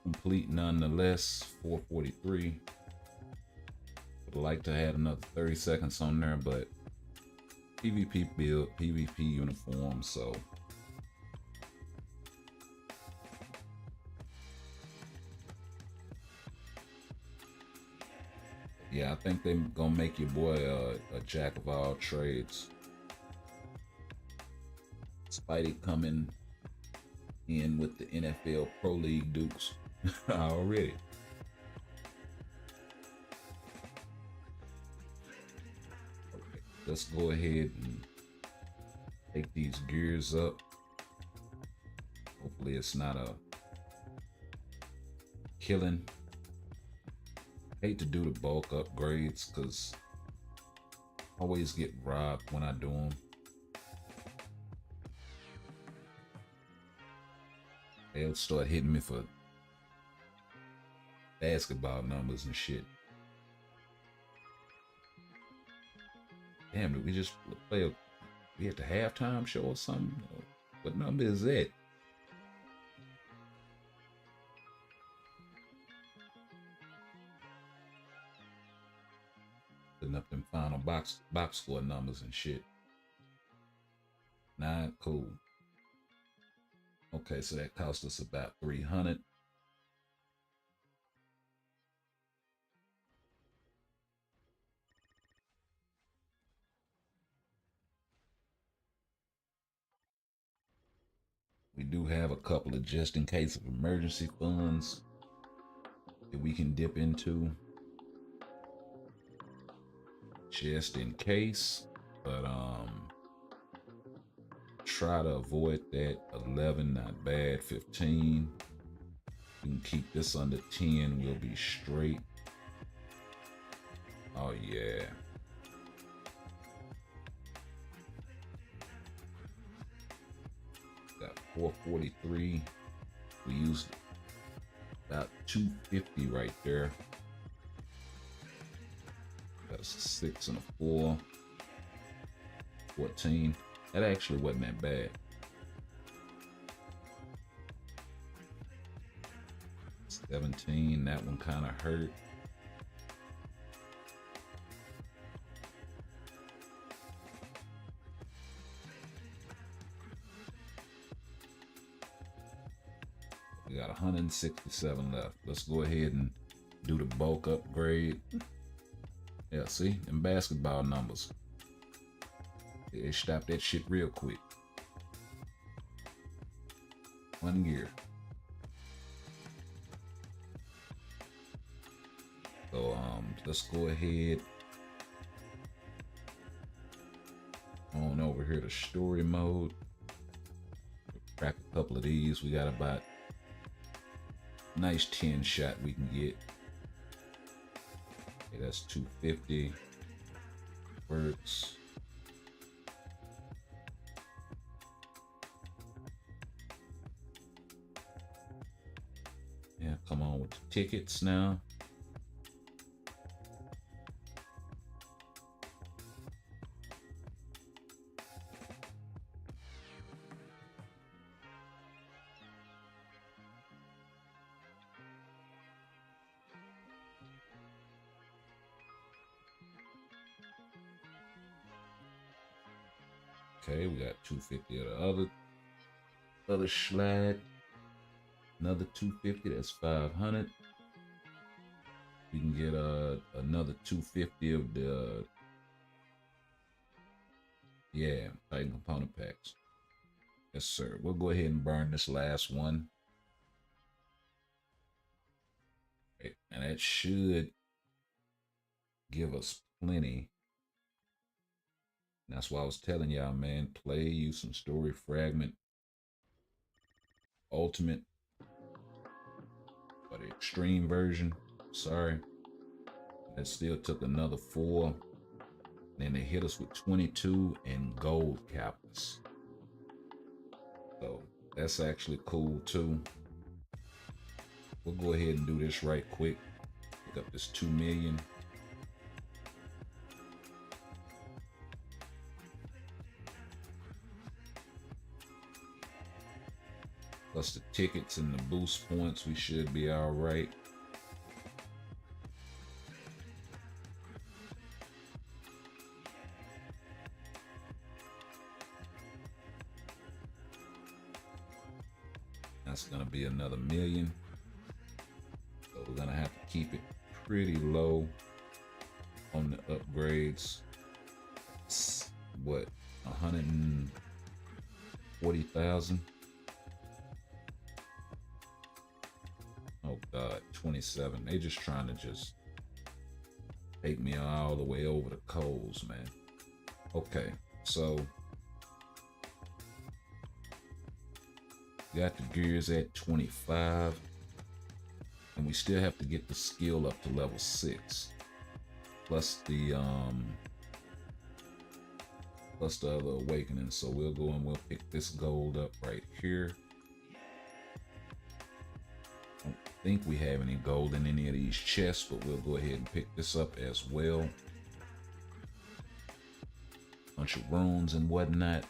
complete nonetheless. 443. Would like to add another 30 seconds on there, but PvP build, PvP uniform, so yeah, I think they gonna make your boy a jack of all trades. Spidey coming in with the NFL Pro League Dukes already. Okay, let's go ahead and take these gears up. Hopefully it's not a killing. Hate to do the bulk upgrades because I always get robbed when I do them. They'll start hitting me for basketball numbers and shit. Damn, did we just we at the halftime show or something? What number is that? Putting up them final box score numbers and shit. Nah, cool. Okay, so that cost us about 300. We do have a couple of just in case of emergency funds that we can dip into. Just in case, but try to avoid that. 11, not bad. 15. We can keep this under 10. We'll be straight. Oh yeah. Got 443. We used about 250 right there. That's a 6 and a 4. 14. That actually wasn't that bad. 17. That one kind of hurt. We got 167 left. Let's go ahead and do the bulk upgrade. Yeah, see, them basketball numbers. They stopped that shit real quick. 1 year. So let's go ahead on over here to story mode. Crack a couple of these. We got about nice 10 shot we can get. Okay, that's 250. Works. Yeah, come on with the tickets now. Okay, we got 250 of the other slide. Another 250, that's 500. We can get another 250 of the Titan component packs. Yes, sir. We'll go ahead and burn this last one. Okay, and that should give us plenty. And that's why I was telling y'all, man, use some story fragment, ultimate, or the extreme version. Sorry. That still took another 4. Then they hit us with 22 and gold captors. So that's actually cool too. We'll go ahead and do this right quick. Pick up this 2 million. Plus the tickets and the boost points, we should be all right. That's gonna be another 1 million. So we're gonna have to keep it pretty low on the upgrades. What, 140,000? Oh God, 27. They just trying to take me all the way over the coals, man. Okay, so got the gears at 25, and we still have to get the skill up to level 6, plus the other awakening. So we'll go and we'll pick this gold up right here. think we have any gold in any of these chests, but we'll go ahead and pick this up as well. Bunch of runes and whatnot.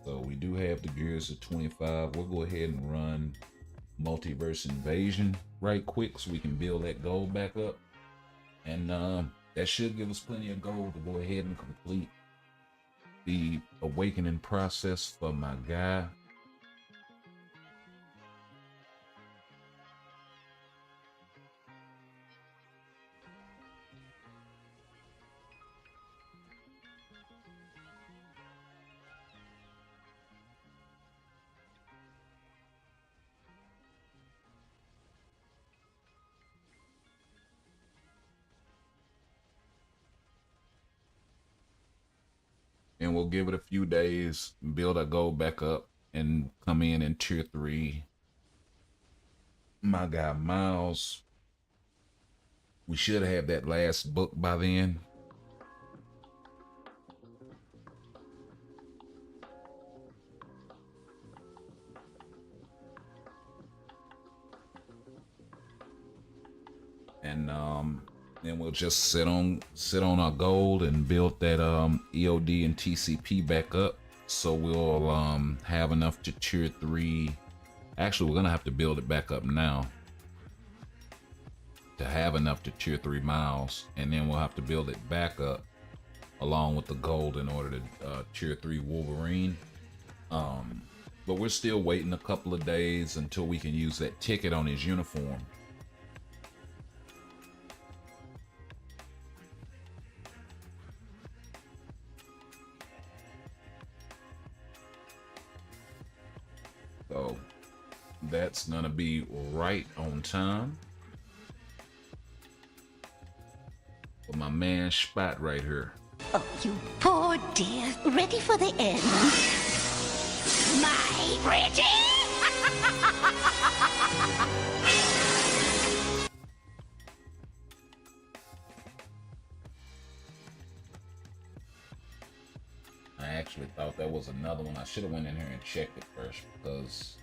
So we do have the gears of 25. We'll go ahead and run multiverse invasion right quick so we can build that gold back up. And that should give us plenty of gold to go ahead and complete the awakening process for my guy. And we'll give it a few days, build our gold back up, and come in tier 3. My guy Miles, we should have that last book by then. And then we'll just sit on our gold and build that EOD and TCP back up, so we'll have enough to tier 3. Actually, we're gonna have to build it back up now to have enough to tier 3 Miles, and then we'll have to build it back up along with the gold in order to tier 3 Wolverine. But we're still waiting a couple of days until we can use that ticket on his uniform. So that's gonna be right on time for my man Spot right here. Oh, you poor dear. Ready for the end. My pretty! I actually thought that was another one. I should have went in here and checked it first, because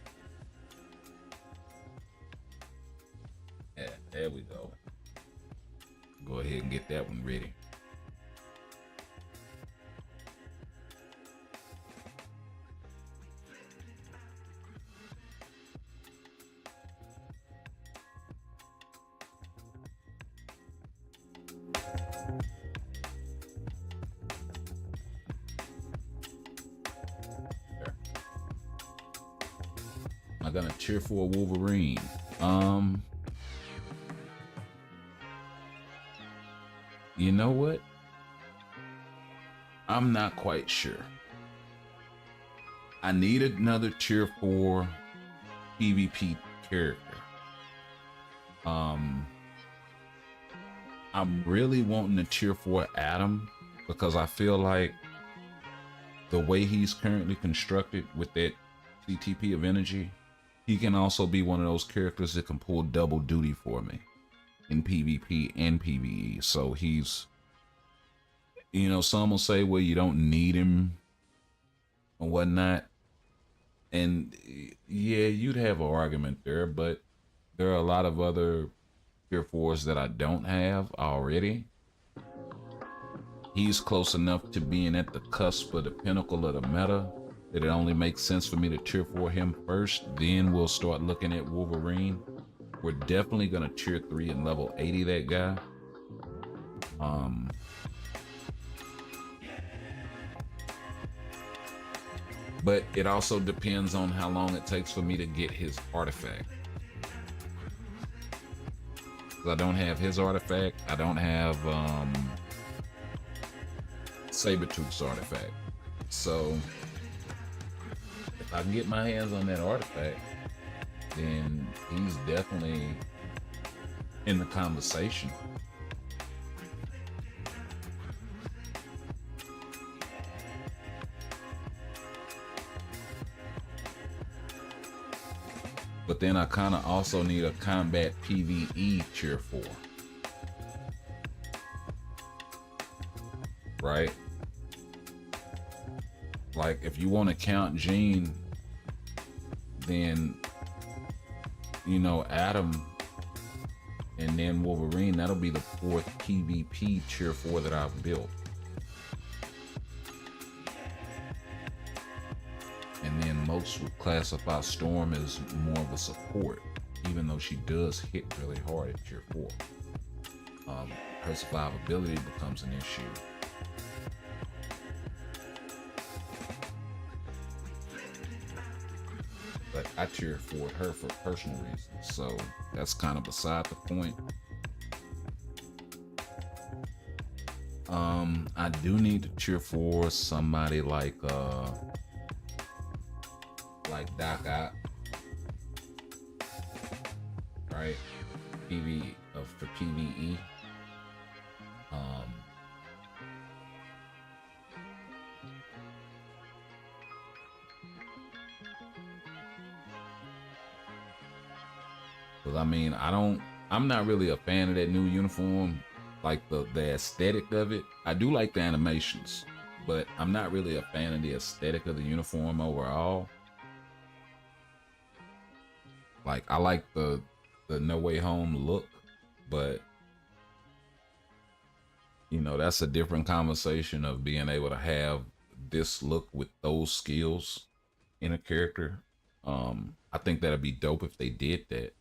yeah, there we go. Go ahead and get that one ready. I'm gonna cheer for a Wolverine. You know what? I'm not quite sure. I need another tier 4 PvP character. I'm really wanting a tier 4 Adam, because I feel like the way he's currently constructed with that CTP of energy, he can also be one of those characters that can pull double duty for me in PvP and PvE. So he's, you know, some will say, well, you don't need him or whatnot. And yeah, you'd have an argument there, but there are a lot of other tier 4s that I don't have already. He's close enough to being at the cusp of the pinnacle of the meta that it only makes sense for me to tier 4 him first. Then we'll start looking at Wolverine. We're definitely gonna tier 3 and level 80 that guy. But it also depends on how long it takes for me to get his artifact. I don't have his artifact. I don't have Sabretooth's artifact. So if I can get my hands on that artifact, then he's definitely in the conversation. But then I kind of also need a combat PvE tier 4. Right? like if you want to count Jean, then you know Adam and then Wolverine, that'll be the 4th PvP tier 4 that I've built. And then most would classify Storm as more of a support, even though she does hit really hard at tier 4. Her survivability becomes an issue. But I tier 4'd her for personal reasons, so that's kind of beside the point. I do need to cheer for somebody like Doc Ock, right? For PvE. Because I mean, I'm not really a fan of that new uniform, like the aesthetic of it. I do like the animations, but I'm not really a fan of the aesthetic of the uniform overall. Like I like the No Way Home look, but you know, that's a different conversation of being able to have this look with those skills in a character. I think that'd be dope if they did that.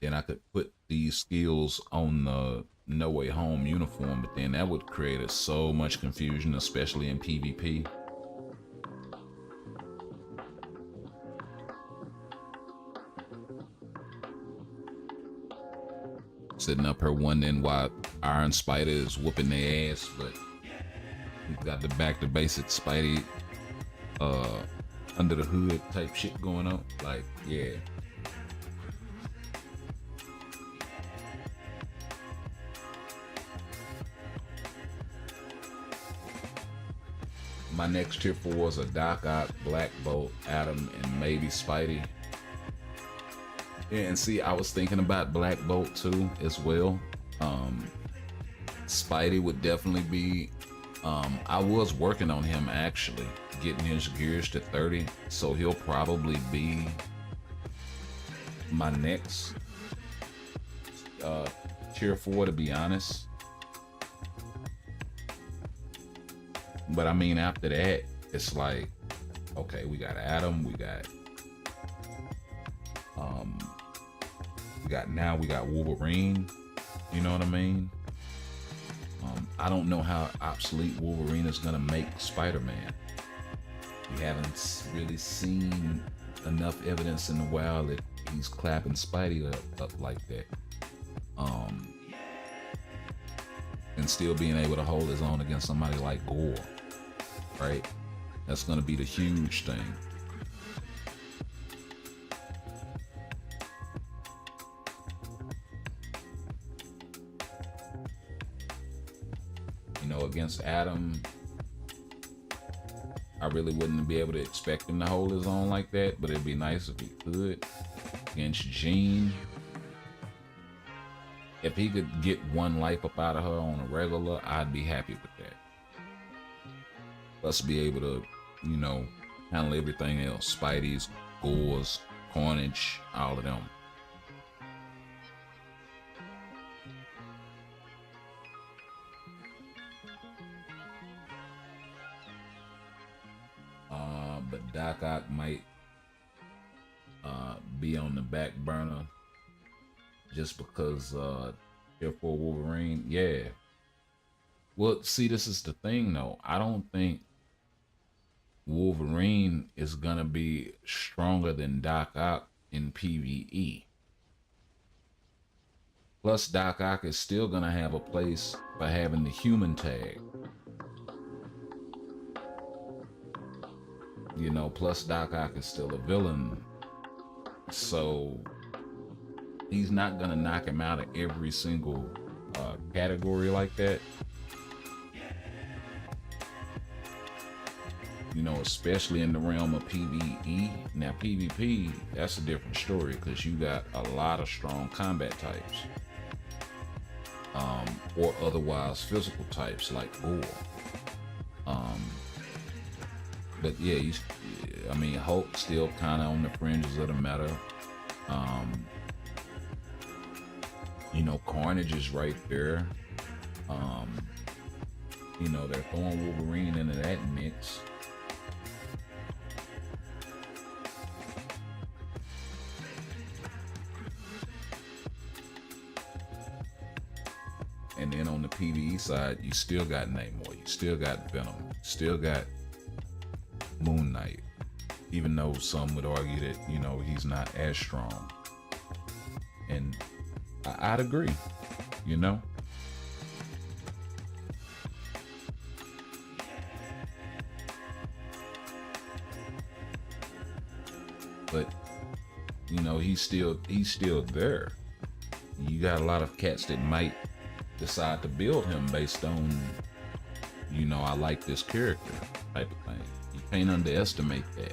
Then I could put these skills on the No Way Home uniform, but then that would create so much confusion, especially in PvP. Sitting up here wondering why Iron Spider is whooping their ass, but he's got the back to basic Spidey under the hood type shit going on. Like, yeah. My next tier 4s are Doc Ock, Black Bolt, Adam, and maybe Spidey. Yeah, and see, I was thinking about Black Bolt too as well. Spidey would definitely be. I was working on him actually, getting his gears to 30, so he'll probably be my next tier 4, to be honest. But I mean, after that, it's like, okay, we got Adam, we got Wolverine. You know what I mean? I don't know how obsolete Wolverine is gonna make Spider-Man. We haven't really seen enough evidence in a while that he's clapping Spidey up like that. And still being able to hold his own against somebody like Gore, right? That's gonna be the huge thing. You know, against Adam, I really wouldn't be able to expect him to hold his own like that, but it'd be nice if he could. Against Jean, if he could get one life up out of her on a regular, I'd be happy with that. Let's be able to, you know, handle everything else. Spidey's, Gore's, Carnage, all of them. But Doc Ock might be on the back burner just because tier 4 Wolverine, yeah. Well, see, this is the thing though. I don't think Wolverine is gonna be stronger than Doc Ock in PvE. Plus, Doc Ock is still gonna have a place for having the human tag. You know, plus Doc Ock is still a villain. So he's not gonna knock him out of every single category like that. You know, especially in the realm of PvE. Now PvP, that's a different story because you got a lot of strong combat types. Or otherwise physical types like Gore. But yeah, I mean, Hulk still kind of on the fringes of the meta. You know, Carnage is right there. You know, they're throwing Wolverine into that mix. And then on the PvE side, you still got Namor, you still got Venom, still got Moon Knight, even though some would argue that, you know, he's not as strong. And I'd agree, you know. But, you know, he's still there. You got a lot of cats that might decide to build him based on, you know, I like this character type of thing. You can't underestimate that.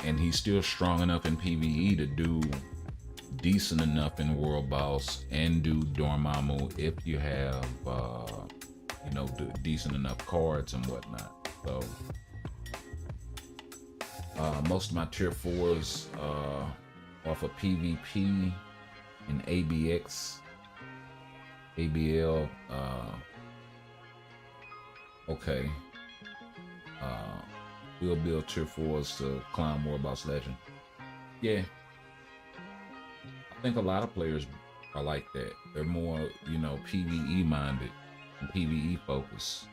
And he's still strong enough in PvE to do decent enough in World Boss and do Dormammu if you have, you know, decent enough cards and whatnot. So, most of my tier 4s off of PvP and ABX, ABL, okay. We'll build tier 4s to climb World Boss Legend. Yeah. I think a lot of players are like that. They're more, you know, PvE minded and PvE focused.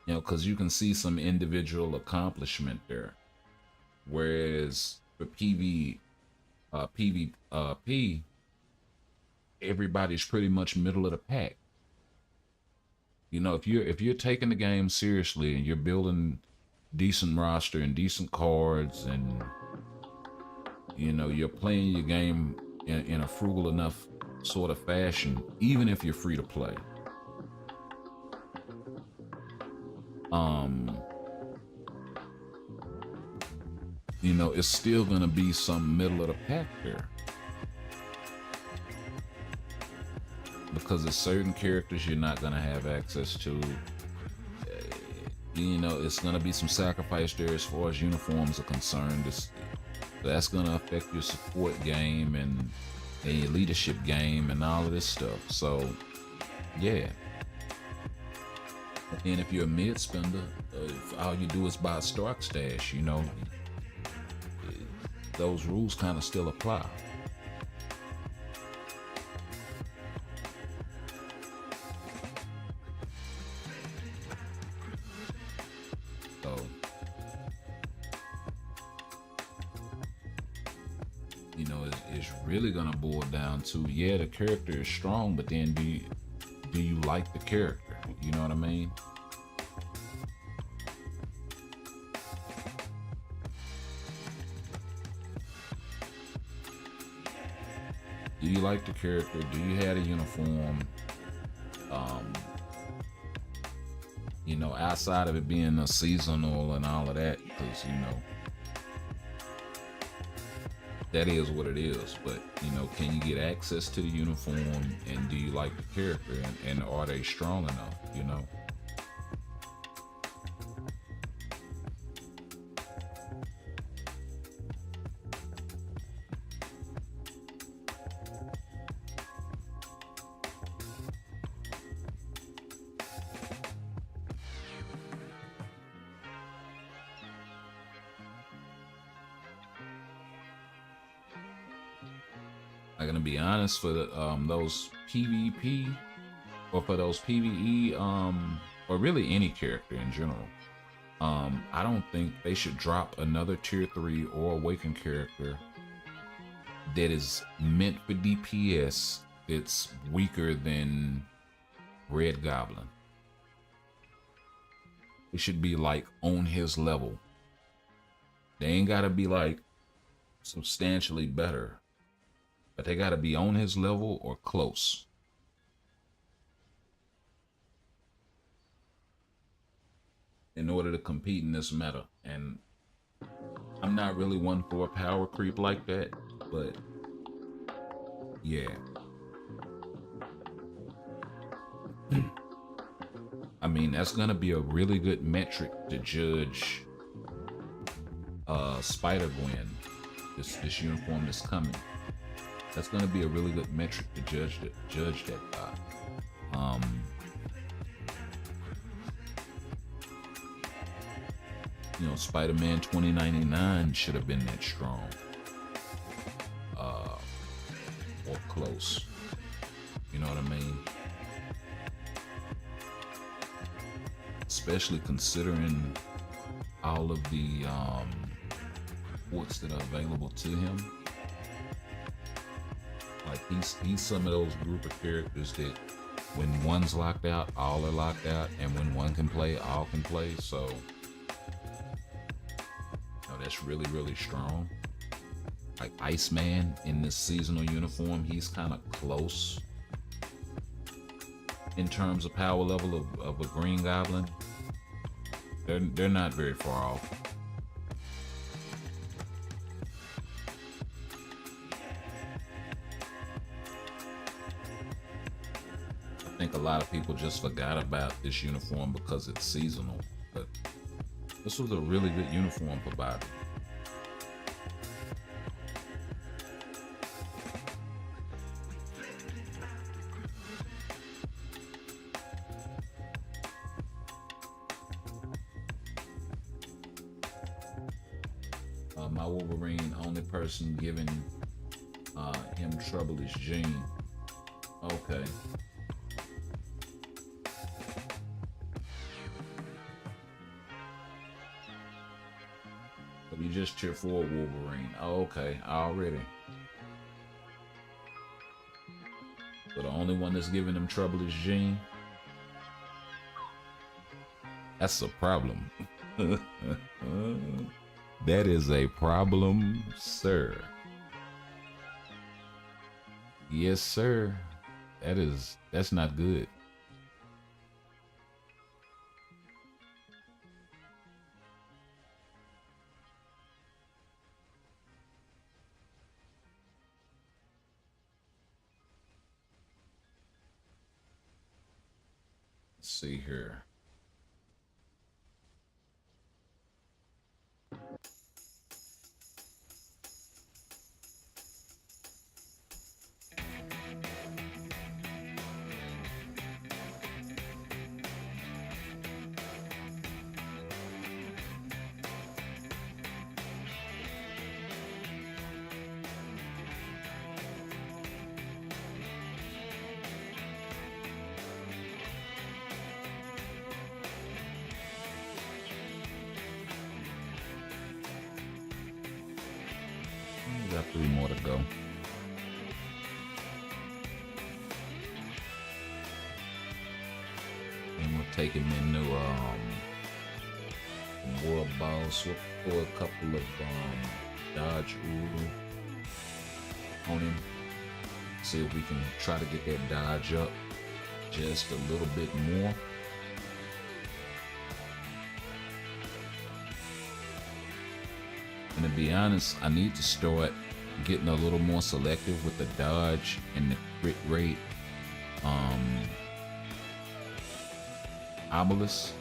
You know, because you can see some individual accomplishment there. Whereas for PvP, everybody's pretty much middle of the pack. You know, if you're taking the game seriously and you're building decent roster and decent cards, and you know you're playing your game in a frugal enough sort of fashion, even if you're free to play, you know, it's still gonna be some middle of the pack there. Because there's certain characters you're not gonna have access to. You know, it's gonna be some sacrifice there as far as uniforms are concerned. That's gonna affect your support game and your leadership game and all of this stuff. So, yeah. And if you're a mid spender, if all you do is buy a Stark stash, you know, those rules kind of still apply. So, you know, it's really gonna boil down to, yeah, the character is strong, but then do you like the character? You know what I mean? Do you like the character? Do you have a uniform? You know, outside of it being a seasonal and all of that, because, you know, that is what it is. But, you know, can you get access to the uniform, and do you like the character, and are they strong enough, you know? I'm gonna be honest, for those PvP or for those PvE, or really any character in general, I don't think they should drop another tier 3 or awakened character that is meant for DPS that's weaker than Red Goblin. It should be like on his level. They ain't gotta be like substantially better, but they gotta be on his level or close. In order to compete in this meta. And I'm not really one for a power creep like that, but yeah. mean, that's gonna be a really good metric to judge Spider-Gwen, this uniform that's coming. That's gonna be a really good metric to judge that by. You know, Spider-Man 2099 should have been that strong. Or close. You know what I mean? Especially considering all of the ports that are available to him. Like he's some of those group of characters that when one's locked out, all are locked out, and when one can play, all can play. So you know, that's really, really strong. Like Iceman in this seasonal uniform, he's kind of close in terms of power level of a Green Goblin. They're not very far off. I think a lot of people just forgot about this uniform because it's seasonal, but this was a really good uniform for Bobby. My Wolverine, only person giving him trouble is Jean. Okay. But you just cheer for Wolverine. Oh, okay, already. So the only one that's giving him trouble is Jean. That's a problem. That is a problem, sir. Yes, sir. That's not good. Let's see here. We got 3 more to go. And we'll take him into World Boss. We'll pull a couple of Dodge Uru on him. See if we can try to get that dodge up just a little bit more. And to be honest, I need to start getting a little more selective with the dodge and the crit rate obelisk.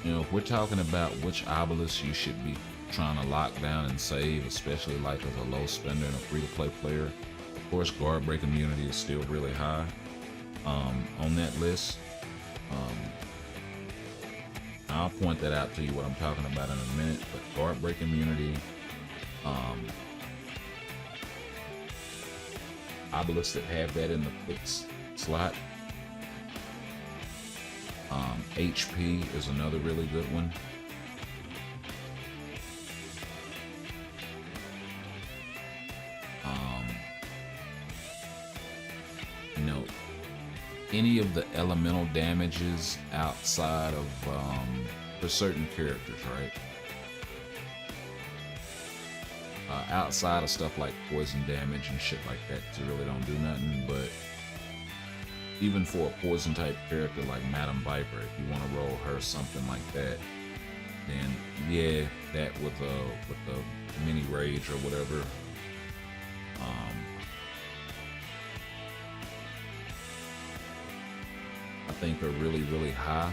You know, if we're talking about which obelisk you should be trying to lock down and save, especially like as a low spender and a free-to-play player, of course guard break immunity is still really high on that list. I'll point that out to you what I'm talking about in a minute, but guard break immunity, obelisks that have that in the fix slot. HP is another really good one. You know, any of the elemental damages outside of for certain characters, right? Outside of stuff like poison damage and shit like that, you really don't do nothing. But even for a poison type character like Madam Viper, if you want to roll her something like that, then yeah, that with the mini rage or whatever. think are really, really high,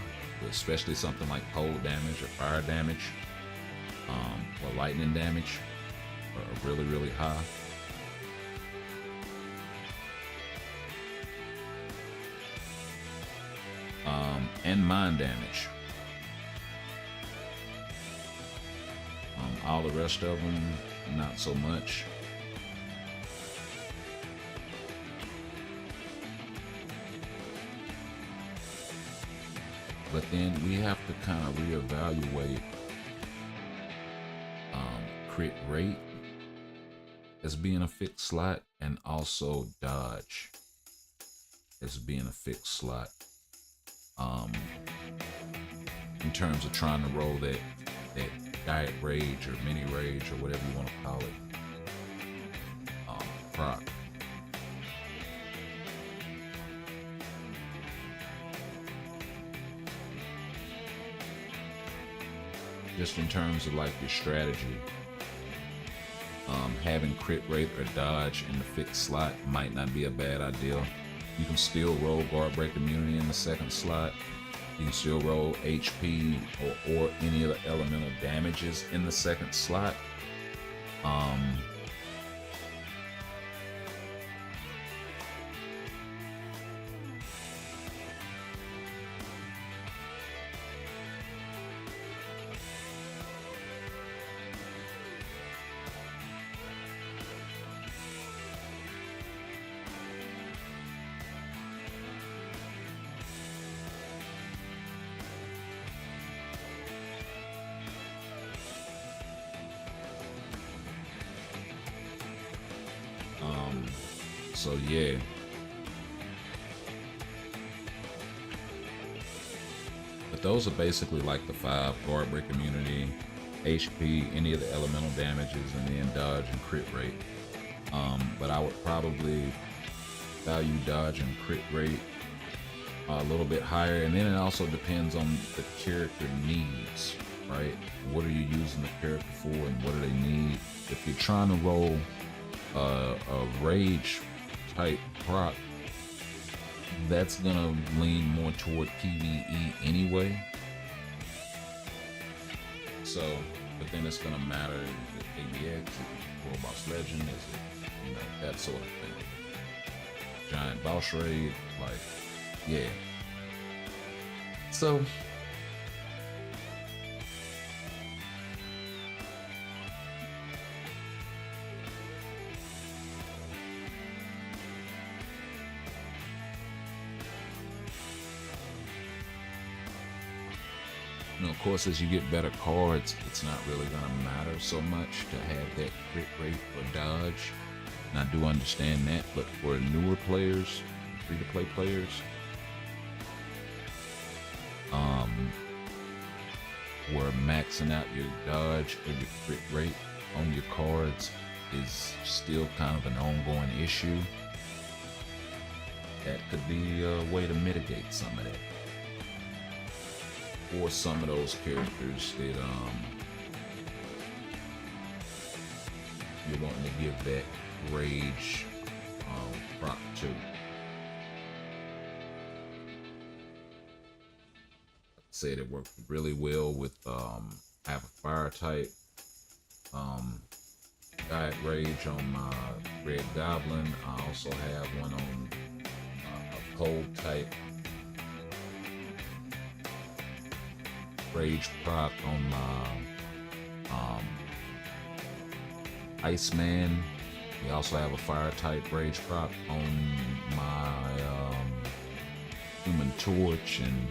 especially something like cold damage or fire damage, or lightning damage are really, really high. And mind damage. All the rest of them, not so much. But then we have to kind of reevaluate crit rate as being a fixed slot, and also dodge as being a fixed slot. In terms of trying to roll that diet rage or mini rage or whatever you want to call it, proc. Just in terms of like your strategy, having crit rate or dodge in the fixed slot might not be a bad idea. You can still roll guard break immunity in the second slot. You can still roll HP or any of the elemental damages in the second slot. So yeah. But those are basically like the 5: guard break immunity, HP, any of the elemental damages, and then dodge and crit rate. But I would probably value dodge and crit rate a little bit higher, and then it also depends on the character needs, right? What are you using the character for, and what do they need? If you're trying to roll a rage type proc, that's gonna lean more toward PvE anyway. So, but then it's gonna matter, is it ABX, is it World Boss Legend, is it, that sort of thing. Giant boss raid, like, yeah. So, of course, as you get better cards, it's not really going to matter so much to have that crit rate or dodge. And I do understand that, but for newer players, free-to-play players, where maxing out your dodge or your crit rate on your cards is still kind of an ongoing issue, that could be a way to mitigate some of that. Or some of those characters that you're wanting to give that rage proc to. I'd say it worked really well with I have a fire type diet rage on my red goblin. I also have one on a cold type rage proc on my Iceman. We also have a fire type rage proc on my Human Torch, and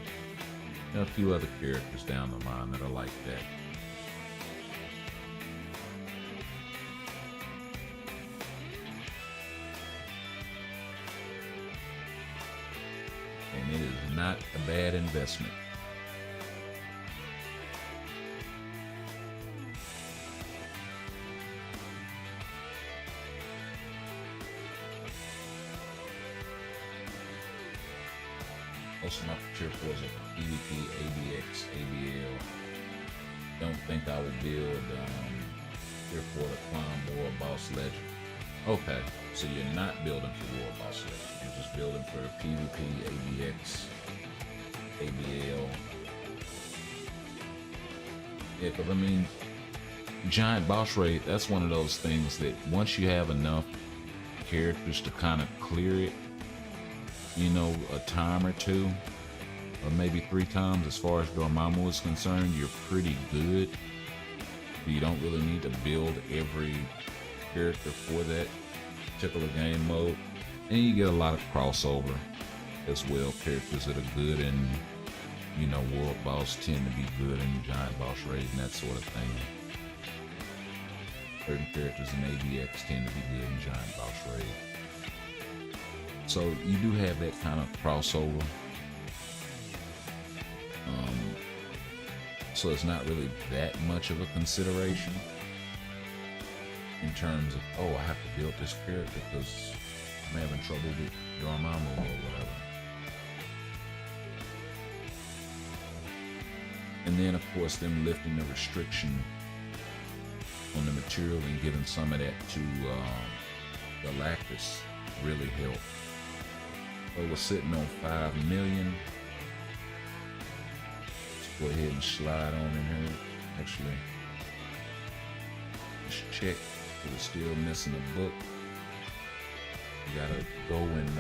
a few other characters down the line that are like that. And it is not a bad investment. Most of my tier 4s are PvP, ABX, ABL. Don't think I would build tier 4 to climb World Boss Legend. Okay, so you're not building for World Boss Legend. You're just building for PvP, ABX, ABL. Yeah, because I mean, giant boss raid, that's one of those things that once you have enough characters to kind of clear it, you know, a time or two, or maybe 3 times as far as Dormammu is concerned, you're pretty good. You don't really need to build every character for that particular game mode. And you get a lot of crossover as well. Characters that are good in, you know, World Boss tend to be good in Giant Boss Raid and that sort of thing. Certain characters in ABX tend to be good in Giant Boss Raid. So you do have that kind of crossover. So it's not really that much of a consideration in terms of, oh, I have to build this character because I'm having trouble with Dormammu or whatever. And then, of course, them lifting the restriction on the material and giving some of that to Galactus really helped. So we're sitting on 5 million. Go ahead and slide on in here. Actually, just check. We're still missing a book. You gotta go and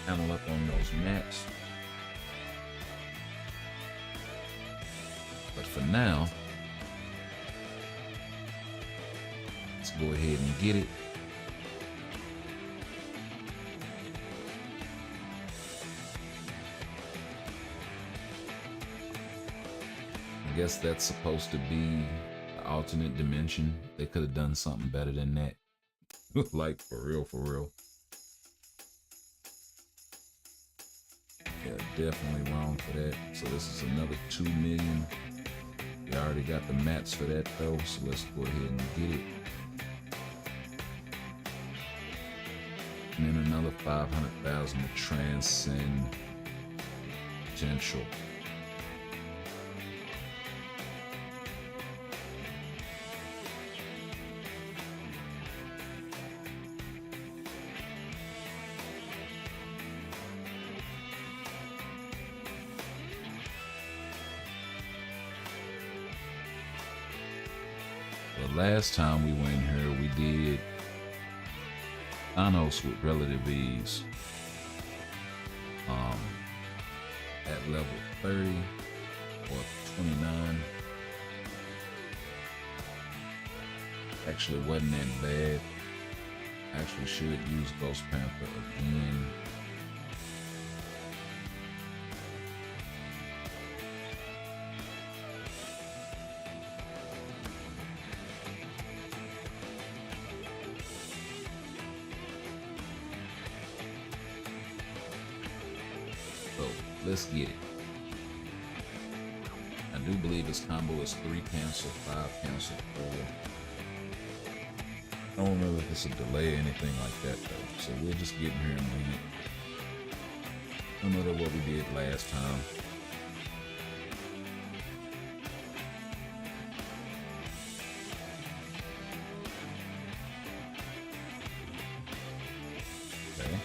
panel up on those mats. But for now, let's go ahead and get it. I guess that's supposed to be the alternate dimension. They could have done something better than that. Like, for real, for real. Yeah, definitely wrong for that. So this is another 2 million. We already got the mats for that though, so let's go ahead and get it. And then another 500,000 to transcend potential. The last time we went here, we did Thanos with relative ease. At level 30 or 29. Actually wasn't that bad. Actually should use Ghost Panther again. So let's get it. I do believe this combo is 3 cancel, 5 cancel, 4. I don't remember if it's a delay or anything like that though. So we'll just get in here and wing it. Similar to what we did last time. Okay.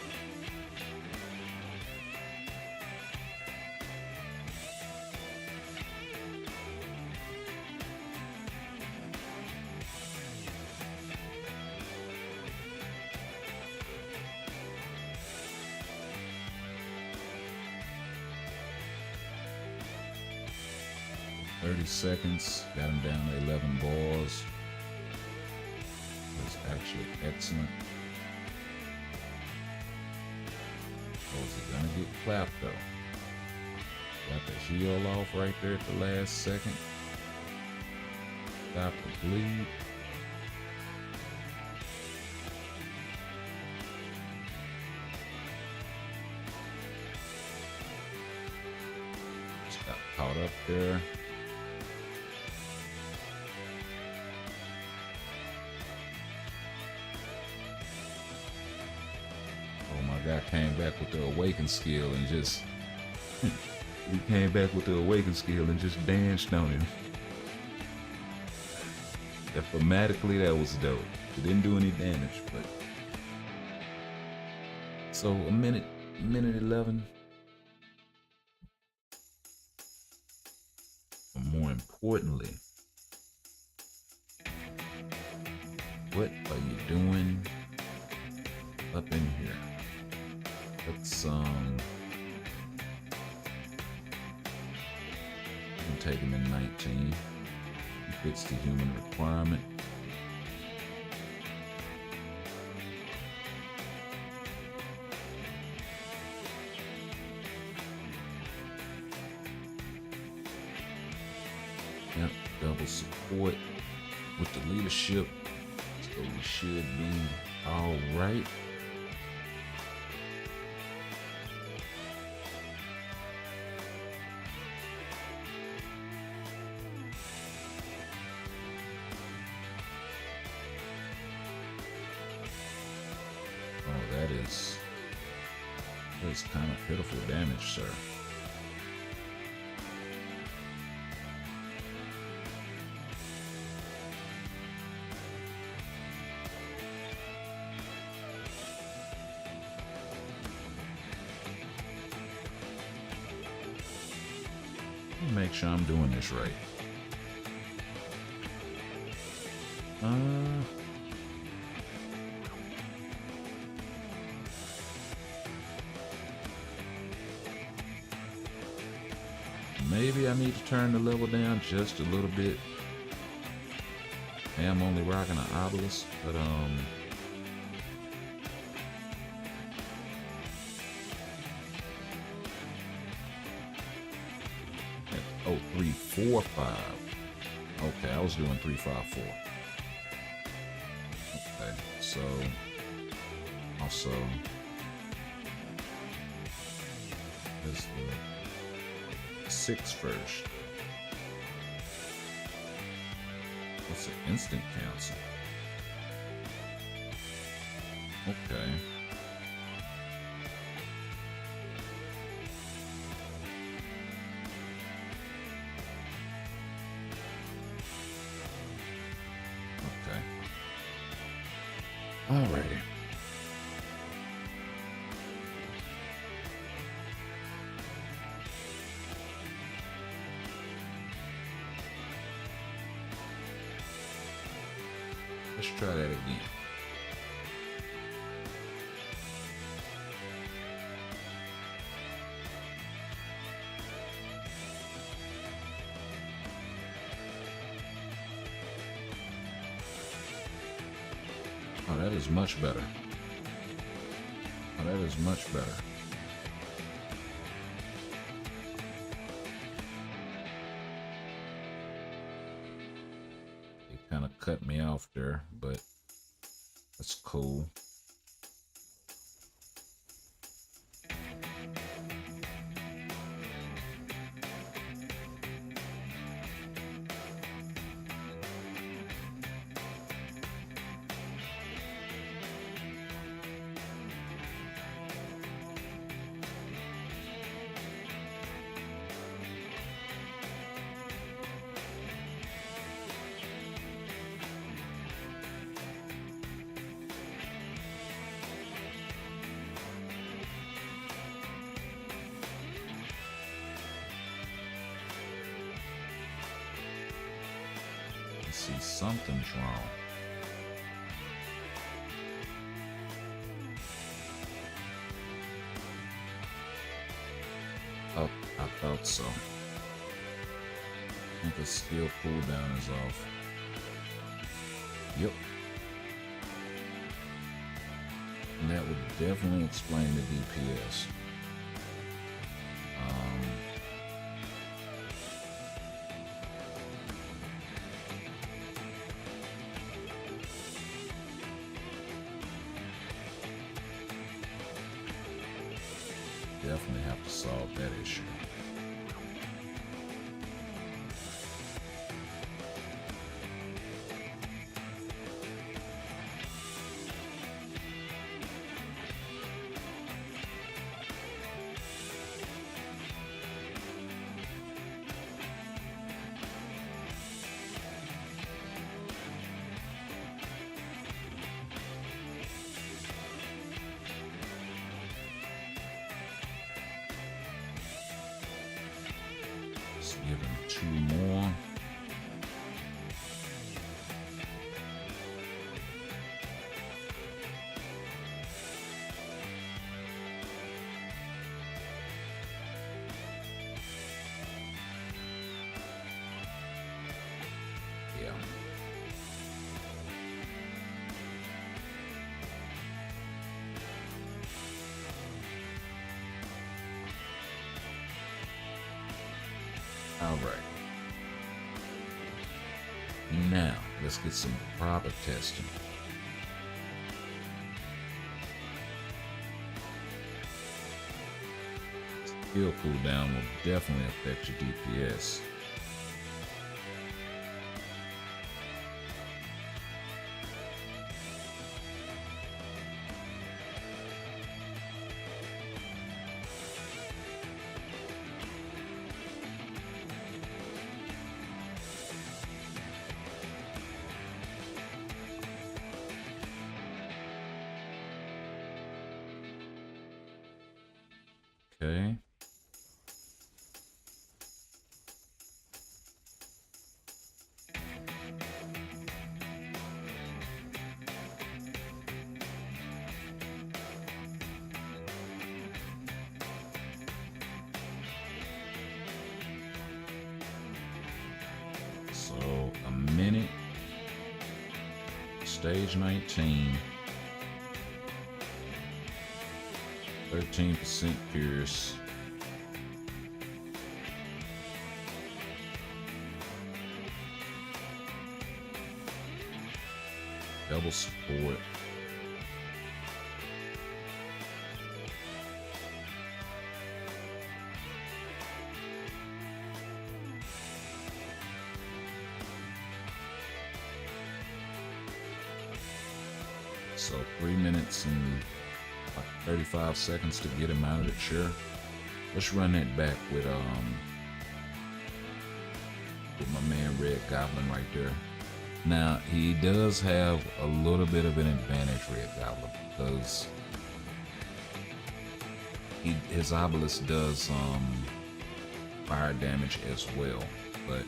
$30 seconds, got him down to 11 balls. That's actually excellent. Oh, is he gonna get clapped though? Got the heel off right there at the last second. Stop the bleed. Just got caught up there. Guy came back with the awaken skill and just he came back with the awaken skill and just danced on him. Thematically, that was dope. It didn't do any damage, but so a minute 11. importantly, what are you doing up in here? Let's you can take him in 19. He fits the human requirement. Yep, double support with the leadership, so we should be all right. Oh, that is kind of pitiful damage, sir. Make sure I'm doing this right. Maybe I need to turn the level down just a little bit. I am only rocking an obelisk, but oh, 3, 4, 5. Okay, I was doing 3, 5, 4. Okay, so also there's the 6 first. What's an instant cancel? Okay. Alrighty. Let's try that again. Oh, that is much better. Oh, that is much better. It kind of cut me off there, but that's cool. See, something's wrong. Oh, I thought so. I think the skill cooldown is off. Yep. And that would definitely explain the DPS. Definitely have to solve that issue. Yeah. All right. Now, let's get some proper testing. Skill cooldown will definitely affect your DPS. Okay. So a minute, stage 19, 13% pierce. Double support. So 3 minutes and like 35 seconds to get him out of the chair. Let's run that back with my man Red Goblin right there. Now he does have a little bit of an advantage, Red Goblin, because his obelisk does fire damage as well, but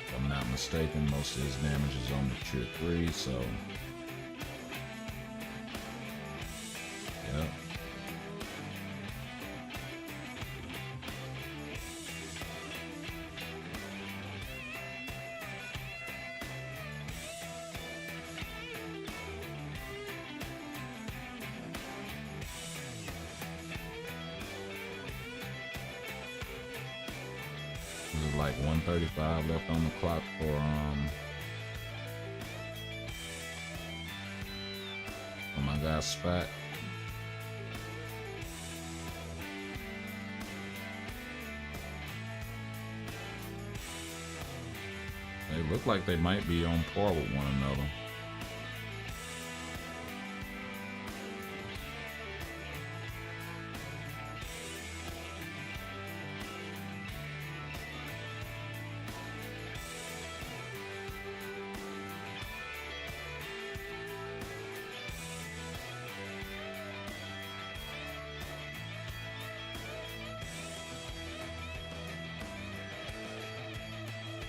if I'm not mistaken, most of his damage is on the tier 3, so yep. There's like 135 left on the clock for my guy Spot. They look like they might be on par with one another.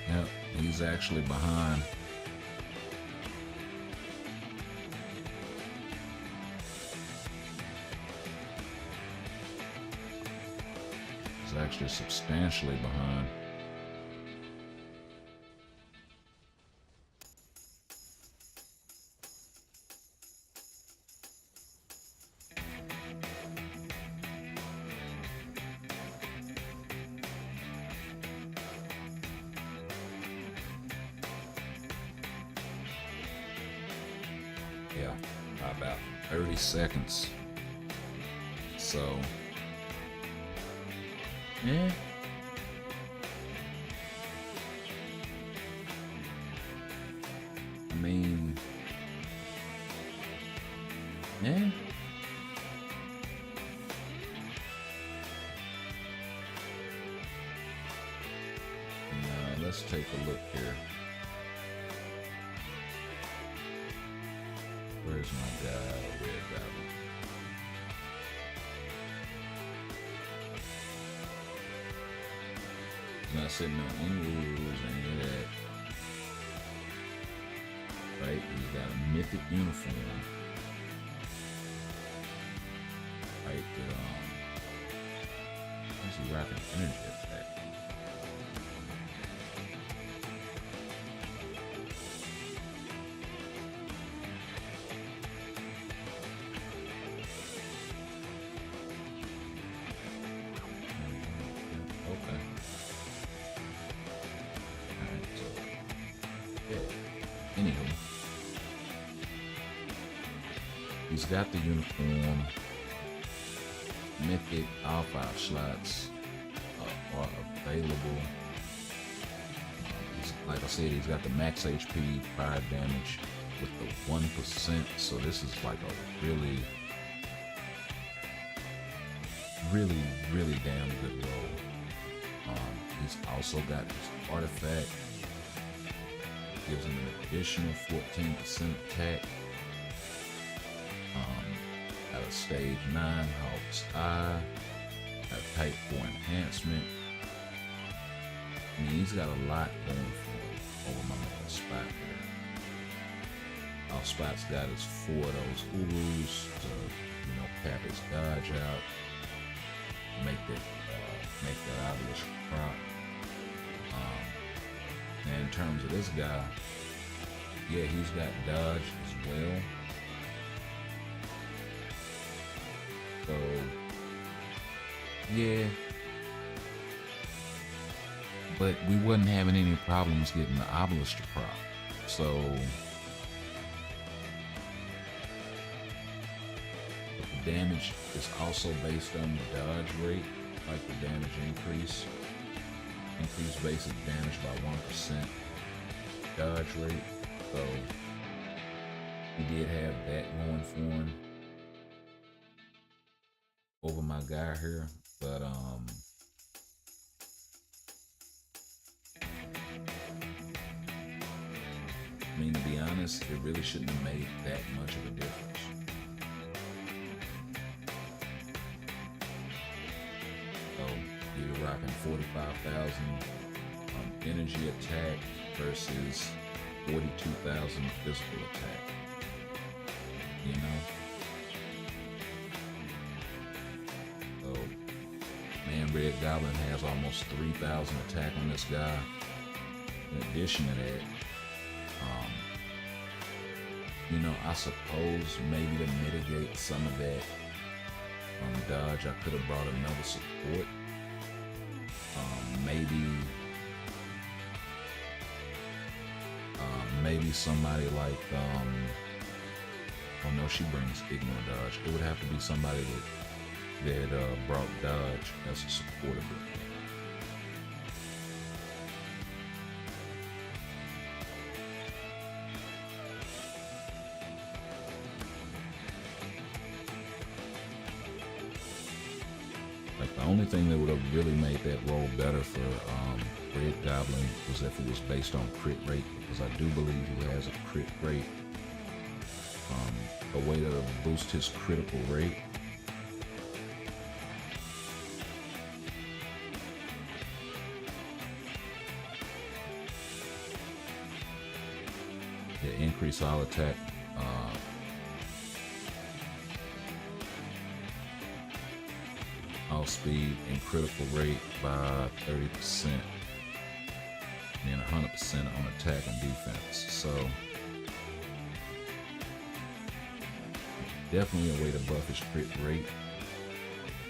Yep, he's actually behind. He's actually substantially behind. Yeah, about 30 seconds. So, yeah. I mean, yeah. Now, let's take a look here. Where's my guy, Red Goblin? He's not sitting on any rules, any of that. got a mythic uniform. Right with is he rocking energy attack? Okay. Alright, so yeah. Anywho. He's got the uniform. Mythic, all 5 slots are available. Like I said, he's got the max HP, fire damage with the 1%. So this is like a really damn good roll. He's also got his artifact. Gives him an additional 14% attack. At a stage 9, Hawk's Eye, at type 4 enhancement. I mean, he's got a lot going for him over my man Spot here. All Spot's got is 4 of those Urus to, cap his dodge out, make that obelisk prop. And in terms of this guy, yeah, he's got dodge as well. So, yeah, but we wasn't having any problems getting the obelisk to prop. So, the damage is also based on the dodge rate, like the damage increase. Increase basic damage by 1%. Dodge rate. So, he did have that going for him over my guy here, but I mean, to be honest, it really shouldn't have made that much of a difference. So you're rocking 45,000 energy attack versus 42,000 physical attack. You know? So, man, Red Goblin has almost 3,000 attack on this guy. In addition to that, I suppose maybe to mitigate some of that dodge, I could have brought another support. Maybe somebody like, oh no, she brings ignore dodge. It would have to be somebody that brought dodge as a support ability. Like the only thing that would have really made that roll better for Red Goblin was if it was based on crit rate, because I do believe he has a crit rate, a way that'll boost his critical rate. Yeah, increase all attack. All speed and critical rate by 30%, and 100% on attack and defense. So definitely a way to buff his crit rate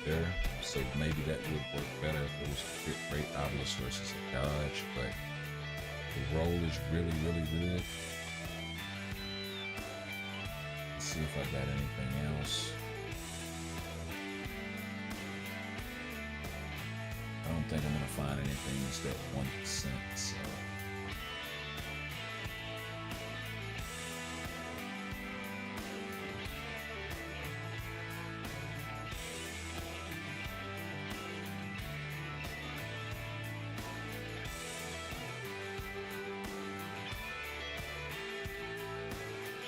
there. So maybe that would work better if it was a crit rate obelisk versus a dodge, but the roll is really, really good. Let's see if I got anything else. I don't think I'm gonna find anything that's that 1%, so.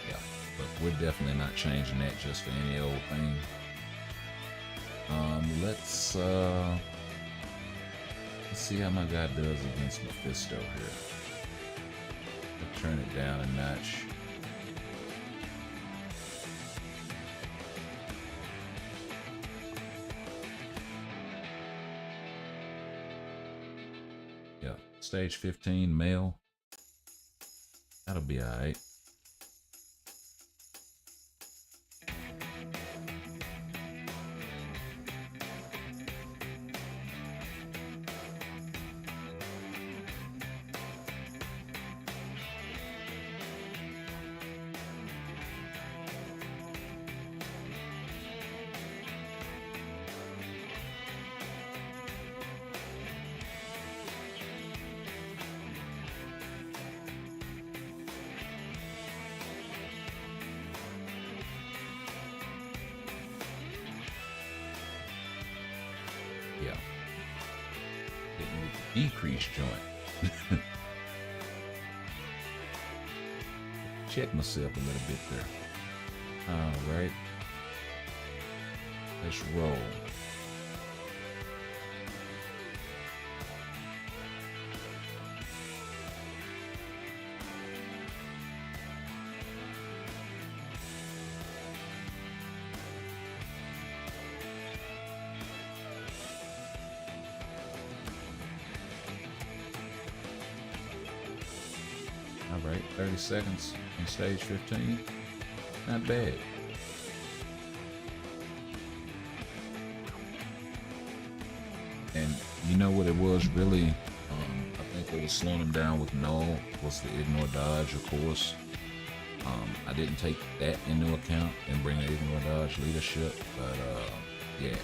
Yeah, but we're definitely not changing that just for any old thing. Let's see how my guy does against Mephisto here. I'll turn it down a notch. Stage 15 male. That'll be alright. Yeah. Hitting with the decrease joint. Check myself a little bit there. Alright. Let's roll. All right, 30 seconds on stage 15. Not bad. And you know what it was really? I think it was slowing him down with null was the ignore dodge, of course. I didn't take that into account and bring the ignore dodge leadership, but yeah.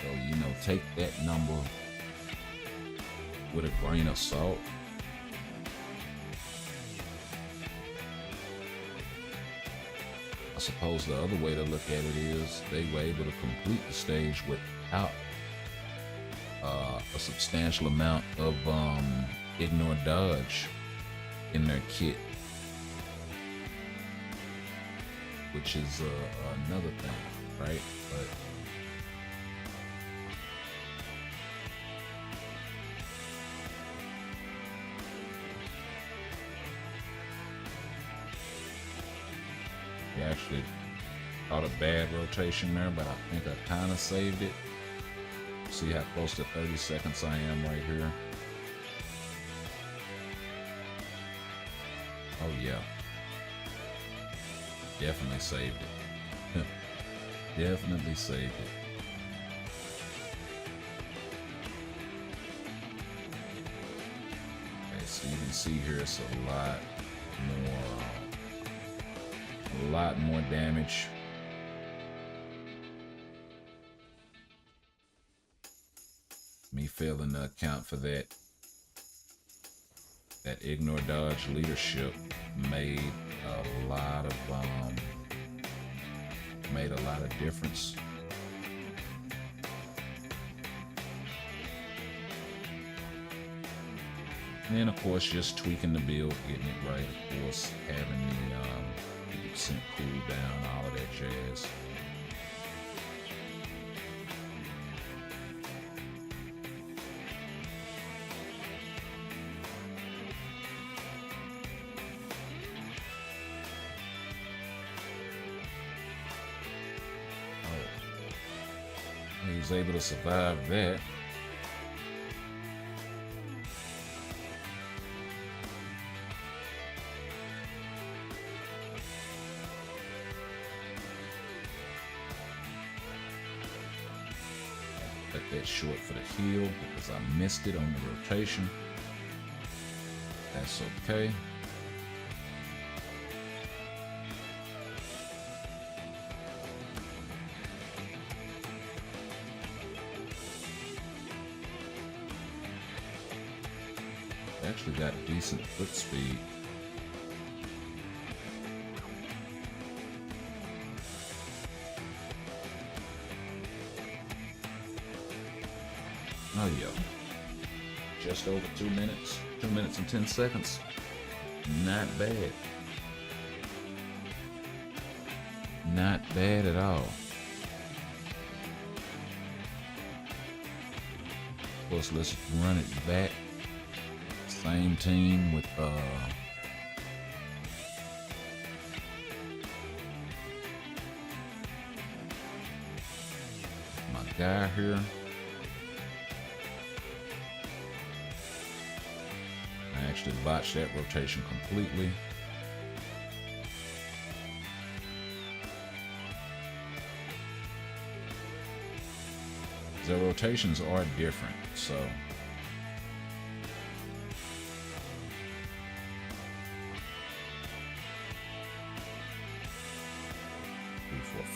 So, you know, take that number with a grain of salt. I suppose the other way to look at it is they were able to complete the stage without a substantial amount of ignore dodge in their kit, which is another thing, right? But we actually caught a bad rotation there, but I think I kind of saved it. See how close to 30 seconds I am right here. Oh yeah. Definitely saved it. Definitely saved it. Okay, so you can see here it's a lot more damage. Me failing to account for that ignore dodge leadership made a lot of difference. And then of course just tweaking the build, getting it right, of course, having the 50% cooldown, all of that jazz. He was able to survive that. Cut that short for the heal because I missed it on the rotation. That's okay. Actually got decent foot speed. Oh yeah, just over 2 minutes, 2 minutes and 10 seconds. Not bad. Not bad at all. Of course, let's run it back. Same team with guy here. I actually botched that rotation completely. The rotations are different, so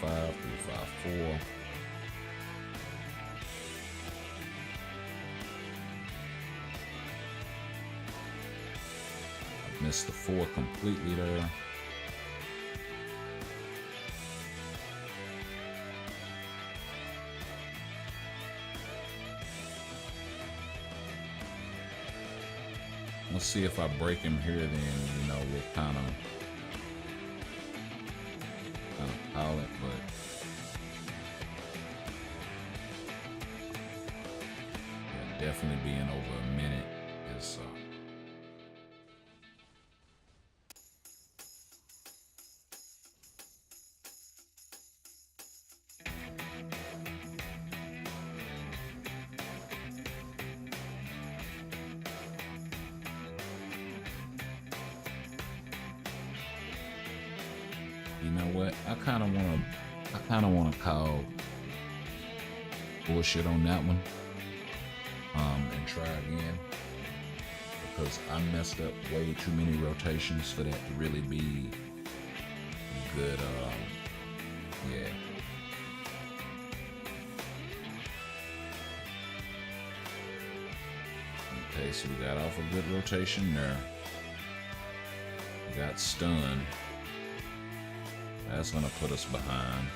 3-4-5, 3-5-4. I missed the 4 completely there. Let's see if I break him here, then, you know, we'll kind of call it, but yeah, definitely being over a minute is you know what? I kind of want to call bullshit on that one, and try again, because I messed up way too many rotations for that to really be good. Yeah. Okay, so we got off a good rotation there. We got stunned. That's gonna put us behind.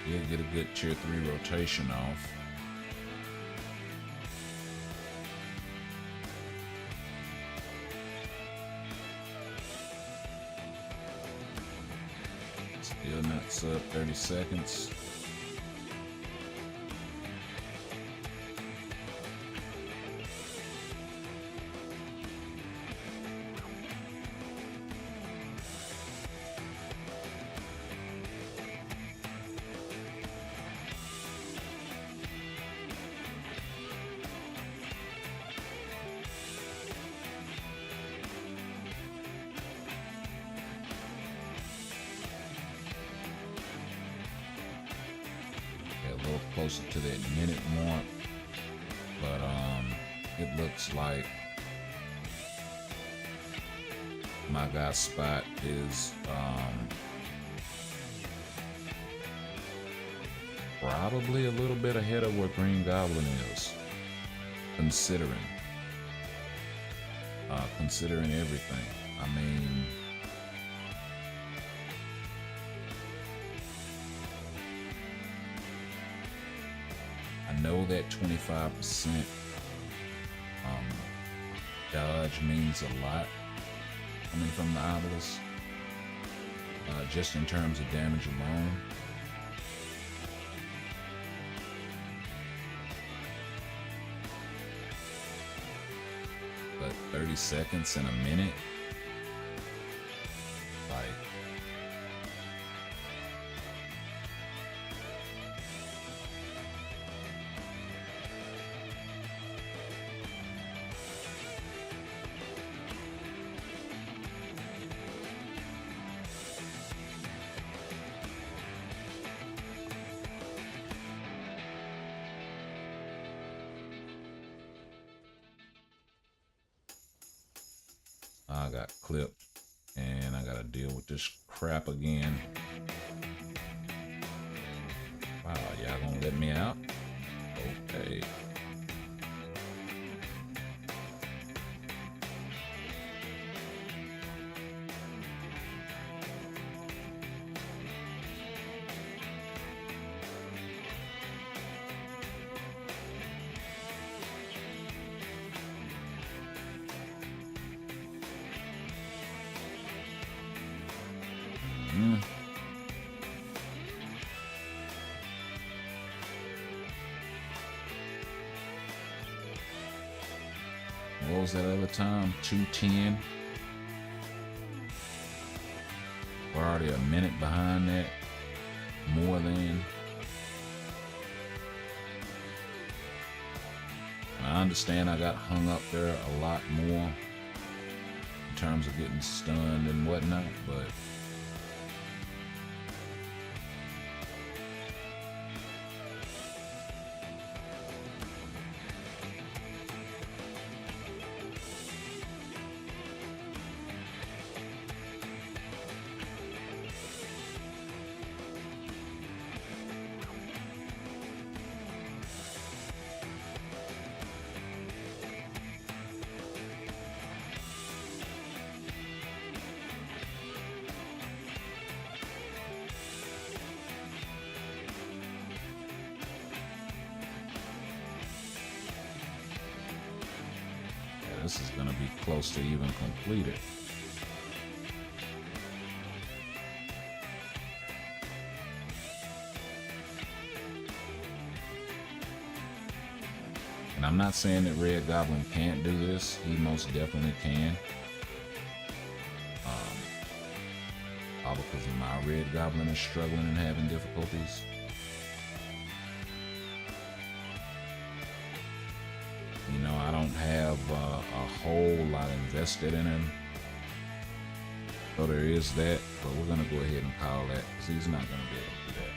You'll get a good tier 3 rotation off. Still not sub 30 seconds. Closer to that minute mark, but it looks like my guy's spot is probably a little bit ahead of where Green Goblin is, considering everything. I mean, I know that 25% dodge means a lot coming from the obelisk, just in terms of damage alone. But 30 seconds in a minute, like, I got clipped and I gotta deal with this crap again. Wow, y'all gonna let me out? Okay. What was that other time? 2:10. We're already a minute behind that. More than. And I understand I got hung up there a lot more in terms of getting stunned and whatnot, but this is going to be close to even completed. And I'm not saying that Red Goblin can't do this. He most definitely can. All because of my Red Goblin is struggling and having difficulties. You know, I don't have a whole lot invested in him. So there is that, but we're going to go ahead and call that because he's not going to be able to do that.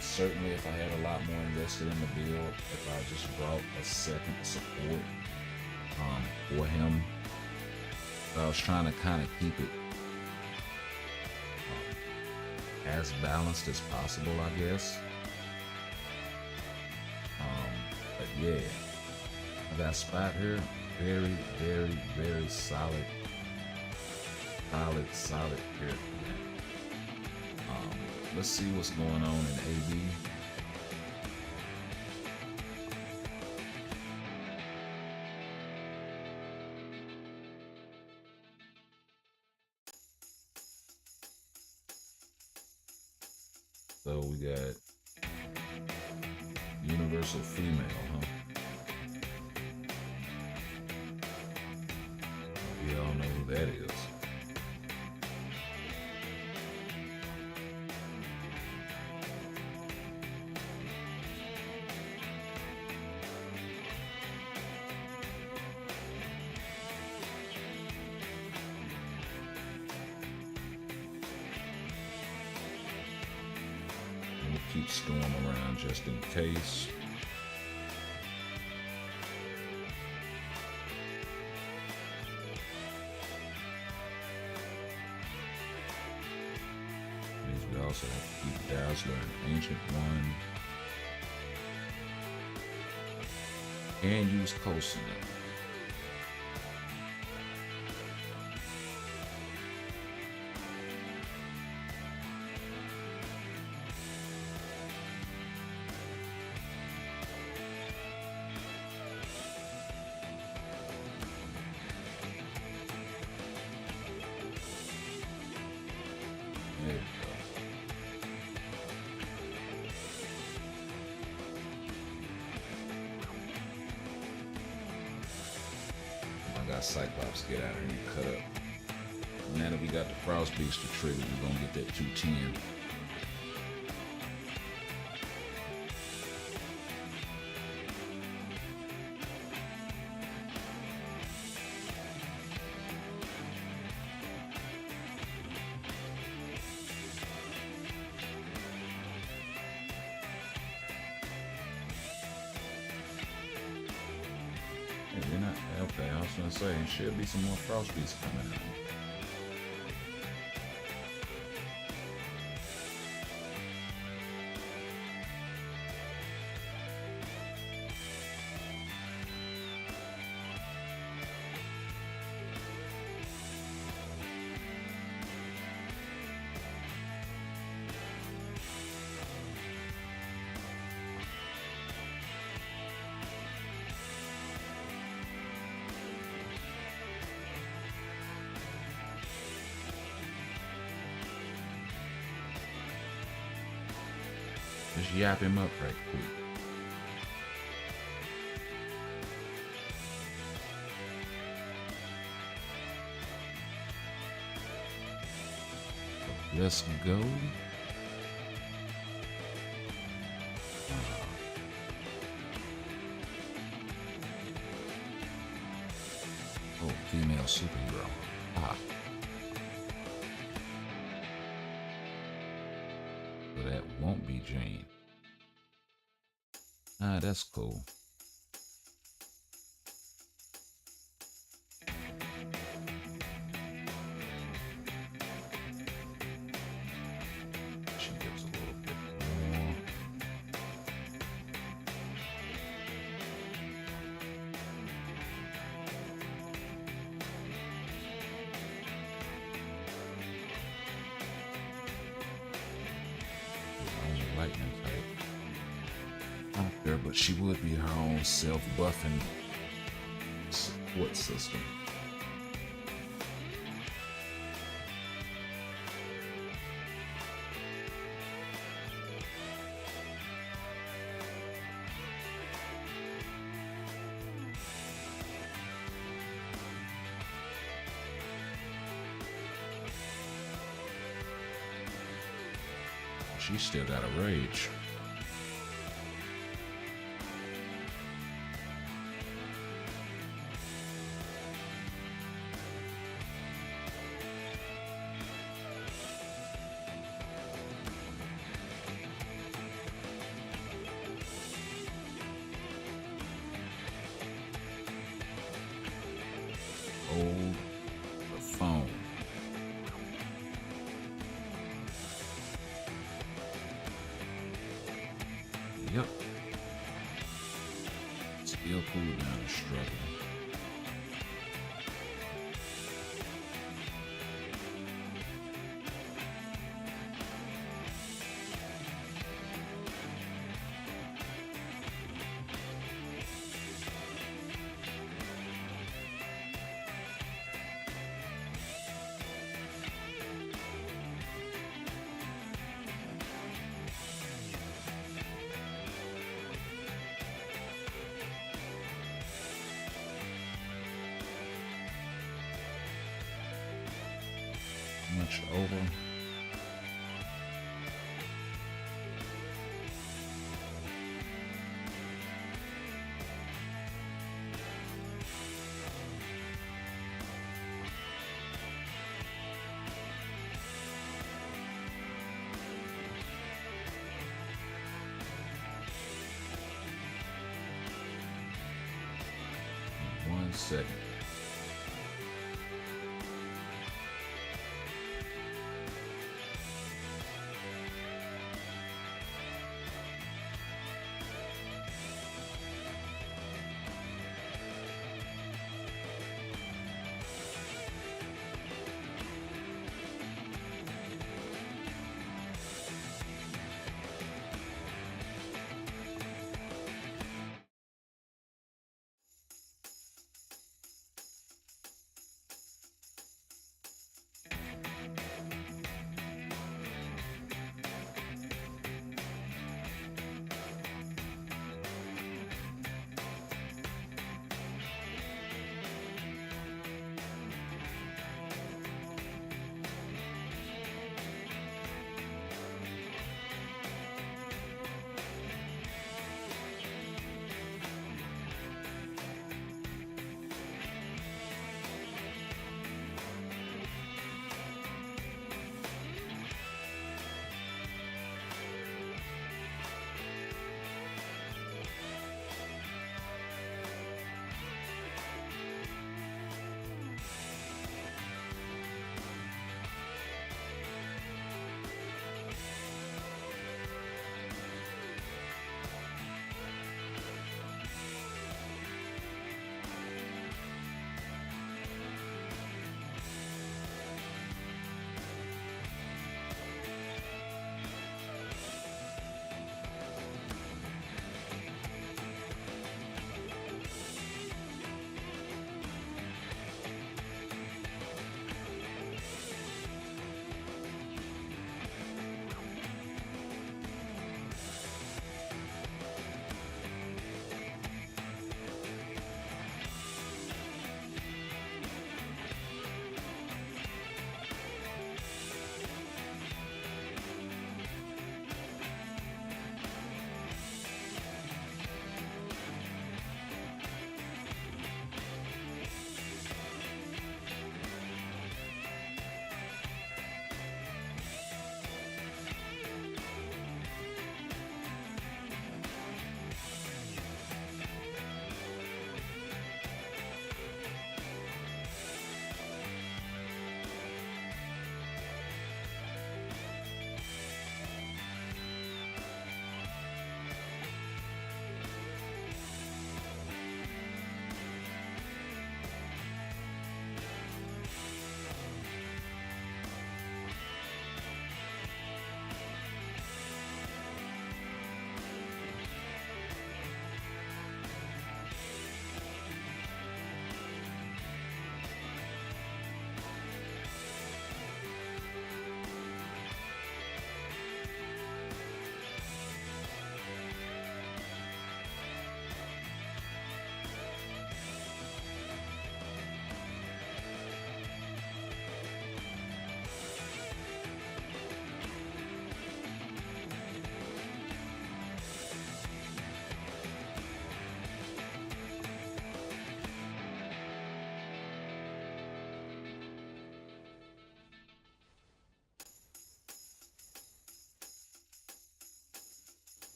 Certainly if I had a lot more invested in the build, if I just brought a second support for him, I was trying to kind of keep it as balanced as possible, I guess. But yeah, I got Spot here. Very, very, very solid character. Let's see what's going on in AB. So we got universal female, huh? We all know who that is. We'll keep Storm around just in case. We also have to keep Dazzler and Ancient One. And use Coulson. There we go. I got Cyclops get out here and cut up. Now that we got the Frost Beast to trigger, we're gonna get that 210. You're not okay. I was gonna say there should be some more Frost Beasts coming out. Just yap him up right quick. let's go. Oh, female superhero. Ah. So that won't be Jane. Ah, that's cool. She gets a little bit more. Only lightning type. Out there, but she would be her own self-buffing support system. She still got a rage. Hold the phone. Yep. Still cooldown is struggling. Much over. One second.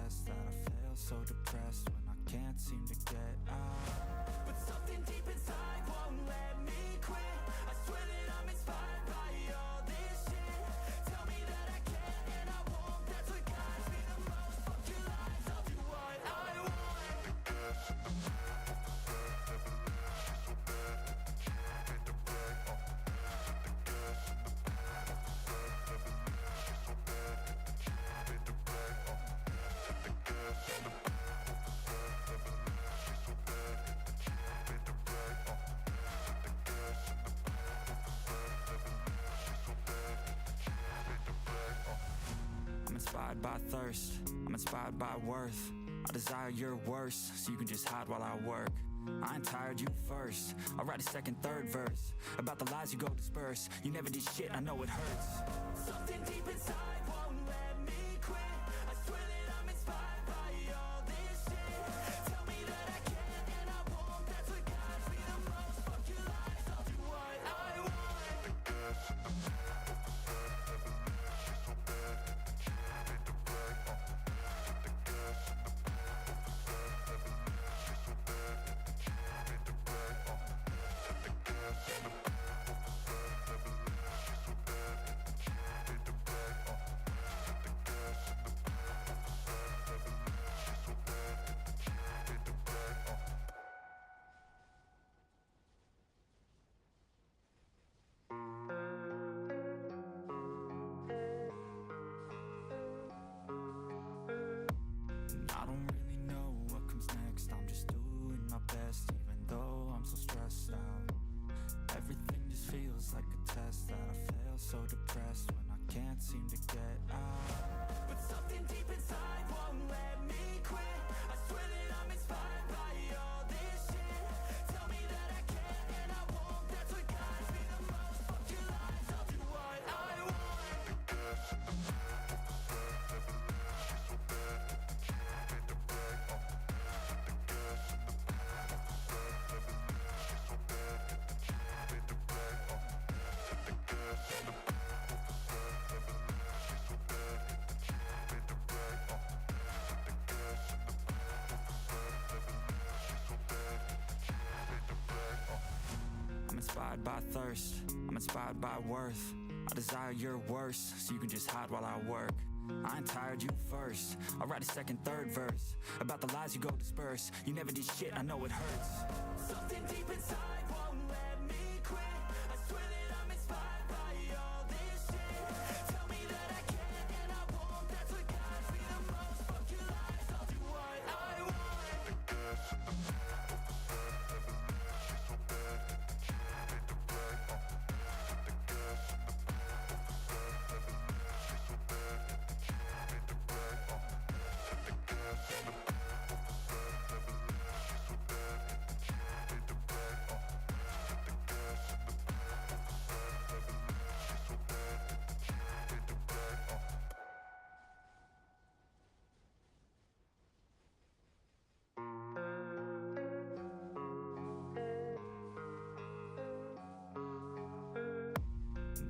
test that I fail, so depressed when I can't seem to get out. But something deep inside won't let me quit. I swear that I'm inspired by all this shit. Tell me that I can and I won't, that's what guides me the most. Fuck your lies, I'll do what I want. I'm inspired by thirst, I'm inspired by worth. I desire your worst, so you can just hide while I work. I ain't tired, you first. I'll write a second, third verse about the lies you go disperse. You never did shit, I know it hurts. Something deep inside won't let me quit. I swear that I'm inspired by all this shit. Tell me that I can and I won't, that's what guides me the most. Fuck your lies, I'll do what I want. I don't really know what comes next. I'm just doing my best, even though I'm so stressed out. Everything just feels like a test that I fail, so depressed when I can't seem to get out. But something deep inside won't let me quit. I swear that I'm inspired by all this shit. Tell me that I can and I won't, that's what guides me the most. Fuck your lies, I'll do what I want. I'm inspired by thirst, I'm inspired by worth. I desire your worst, so you can just hide while I work. I ain't tired, you first. I'll write a second, third verse about the lies you go disperse. You never did shit, I know it hurts. Something deep inside won't let me quit. I swear that I'm inspired by all this shit. Tell me that I can and I won't, that's what guides me the most. Fuck your lies, I'll do what I want.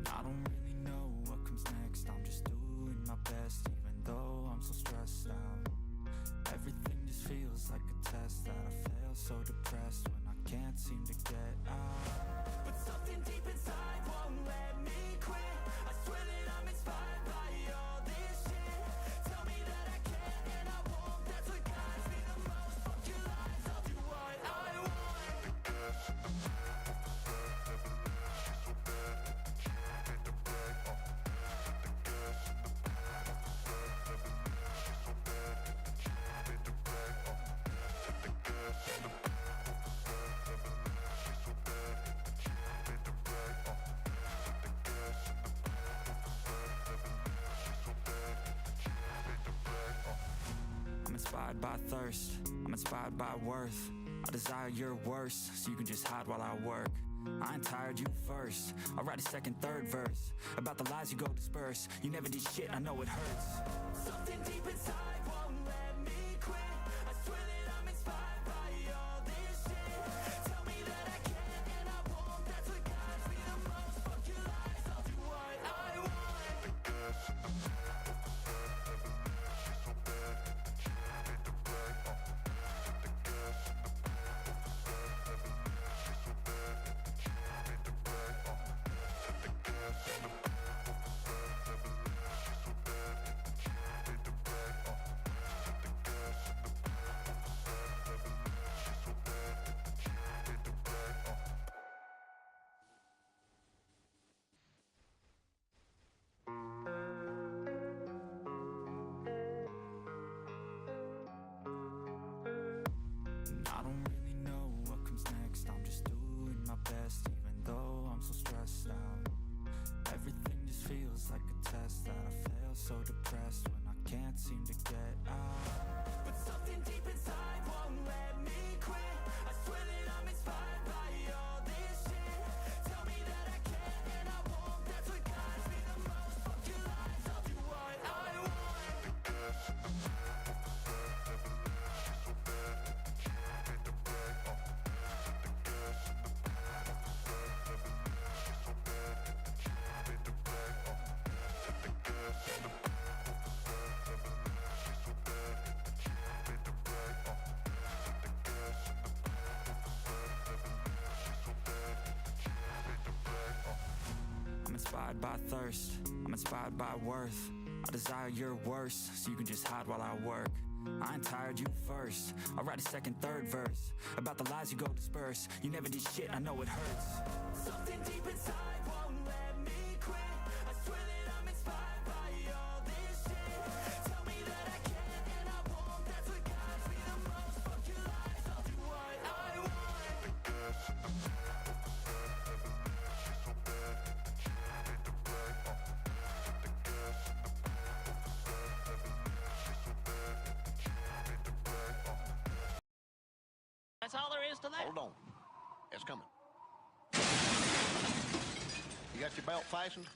I don't really know what comes next. I'm just doing my best, even though I'm so stressed out. Everything just feels like a test that I fail, so depressed when I can't seem to get out. But something deep inside won't let me quit. I swear that I'm inspired by all this shit. Tell me that I can and I won't, that's what guides me the most. Fuck your lies, I'll do what I want. I'm inspired by thirst, I'm inspired by worth. I desire your worst, so you can just hide while I work. I ain't tired, you first. I'll write a second, third verse about the lies you go disperse. You never did shit, I know it hurts. Something deep inside won't let me quit. I swear that I'm inspired by all this shit. Tell me that I can and I won't, that's what guides me the most. Fuck your lies, I'll do what I want. inspired by thirst, I'm inspired by worth. I desire your worst, so you can just hide while I work. I ain't tired, you first. I'll write a second, third verse about the lies you go disperse. You never did shit, I know it hurts. Something deep inside won't let me quit. I swear that I'm inspired by all this shit. Tell me that I can and I won't. That's what guides me the most. Fuck your lies, I'll do what I want. That's all there is to that. Hold on. It's coming. You got your belt fastened?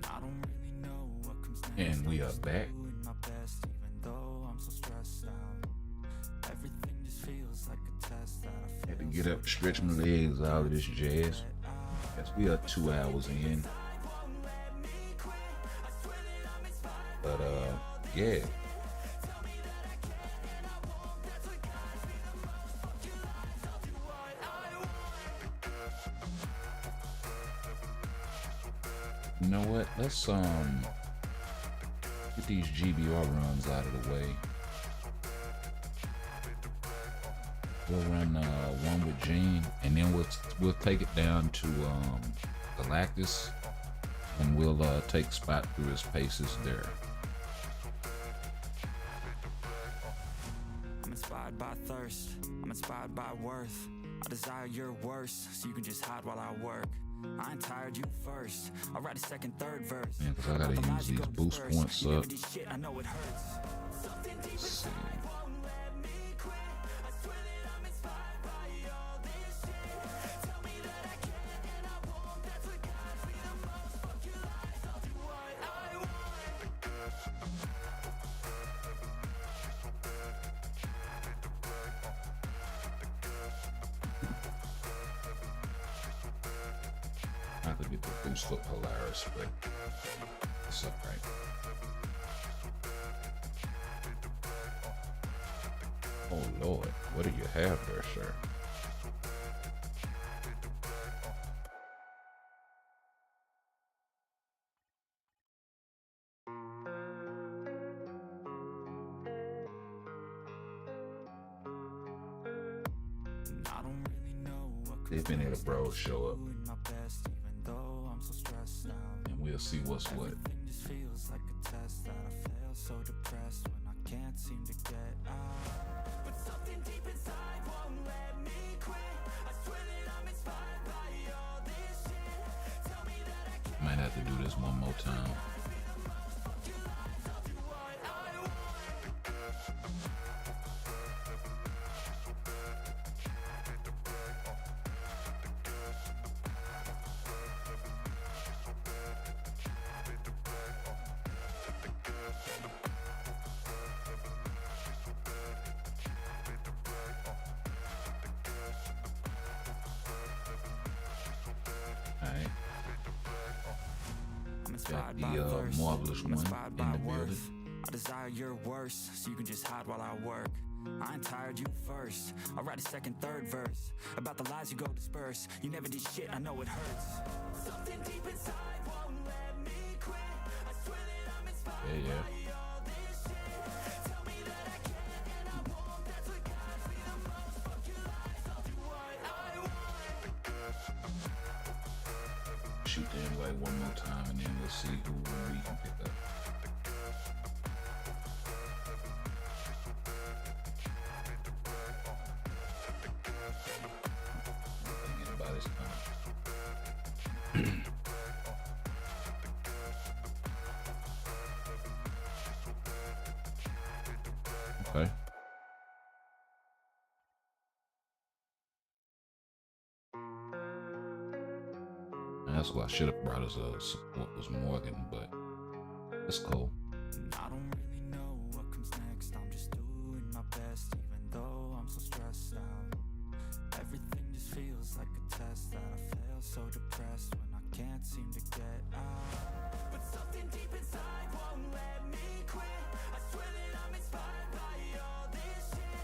I don't really know what comes next. And we are back. Doing my best, even though I'm so stressed out. Everything just feels like a test that I Had to get up, stretch my legs, all of this jazz. Guess we are 2 hours in. But yeah. You know what? Let's get these GBR runs out of the way. We'll run one with Gene, and then we'll take it down to Galactus, and we'll take Spot through his paces there. I'm inspired by thirst, I'm inspired by worth. I desire your worst, so you can just hide while I work. I ain't tired, you first. I'll write a second, third verse. Man, cause I gotta use these boost points up. Shit, I know it hurts. Let's see. Not to get the boost up Polaris, but it's alright. Oh Lord, what do you have there, sir? I don't really know what They've been here, bro. Show up, doing my best, even though I'm so stressed out. and we'll see what's what. Everything just feels like a test that I fail, so depressed when I can't seem to get out. But something deep inside won't let me quit. I swear that I'm inspired by all this shit. Tell me that I can. Might have to do this one more time. Alright. Got the marvelous one in the building. I desire your worst, so you can just hide while I work. I ain't tired, you first. I'll write a second, third verse about the lies you go disperse. You never did shit, I know it hurts. Something deep inside won't let me quit. I swear that I'm inspired by all this shit. Tell me that I can and I won't. That's what guides me the most. Fuck your lies, I'll do what I want. Shoot the invite one more time, and then we'll see who we can pick up. I think anybody's coming. Okay. That's why I should have brought us support was Morgan, but it's cool. I don't really know what comes next. I'm just doing my best, even though I'm so stressed out. Everything just feels like a test that I fail, so depressed when I can't seem to get out. But something deep inside won't let me quit. I swear that I'm inspired by all this shit.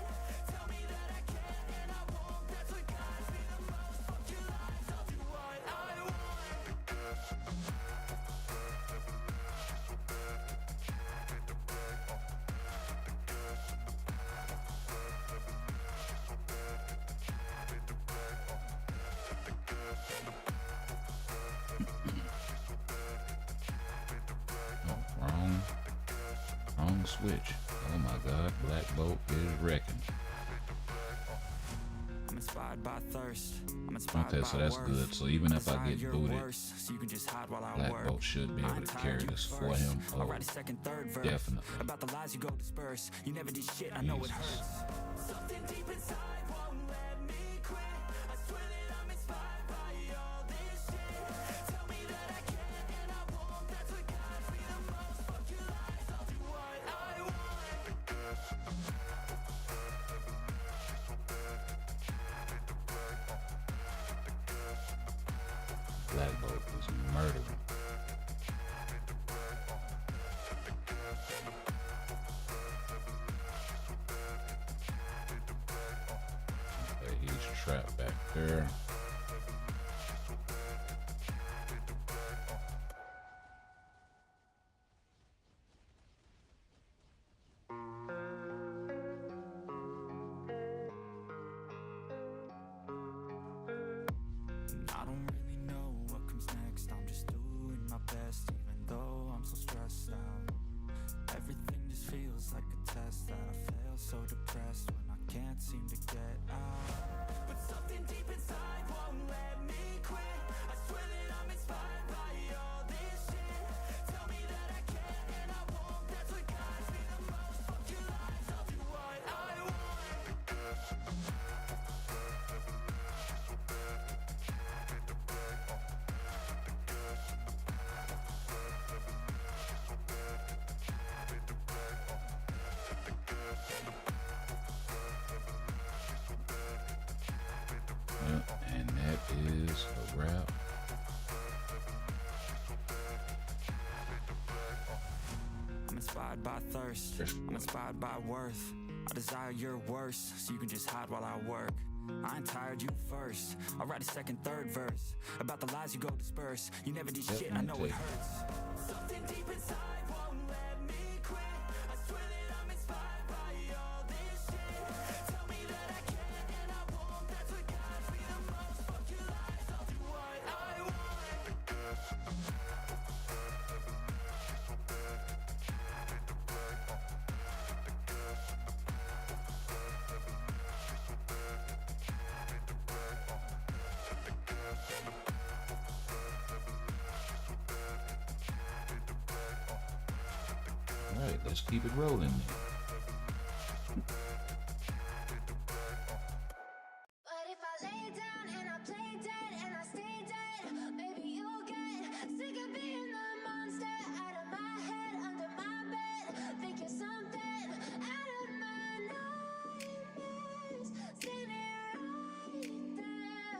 switch. Oh my god, Black Bolt is wrecking. I'm inspired by thirst. I'm inspired Okay, so by that's worth. good. So even if I Desire get your booted, worst, so you can just hide while I Black work. Bolt should be able to carry this for him. I'll Oh, write a second, third verse. definitely. About the lies you go disperse. You never did shit, I know it hurts. Something deep inside won't let me quit. I swear that I'm inspired by all this shit. Tell me that I can and I won't. That's what guides me the most. Fuck your lies, I'll do what I want. Black Bolt is murdering. Okay, he's trapped back there. I don't really know what comes next. I'm just doing my best, even though I'm so stressed out. Everything just feels like a test that I fail, so depressed when I can't seem to get out. But something deep inside won't let me quit. I swear that I'm inspired by all this shit. Tell me that I can and I won't. That's what guides me the most. Fuck your lies, I'll do what I want. Yep, and that is a wrap. I'm inspired by thirst. I'm inspired by worth. I desire your worst, so you can just hide while I work. I ain't tired, you first. I'll write a second, third verse about the lies you go disperse. You never did shit, I know it hurts. Something deep inside won't let me quit. I swear that I'm inspired by all this shit. Tell me that I can and I won't. That's what guides me the most. Fuck your lies, I'll do what I want. All right, let's keep it rolling then. But if I lay down and I play dead and I stay dead, maybe you'll get sick of being the monster out of my head, under my bed, thinking something out of my nightmares, standing right there.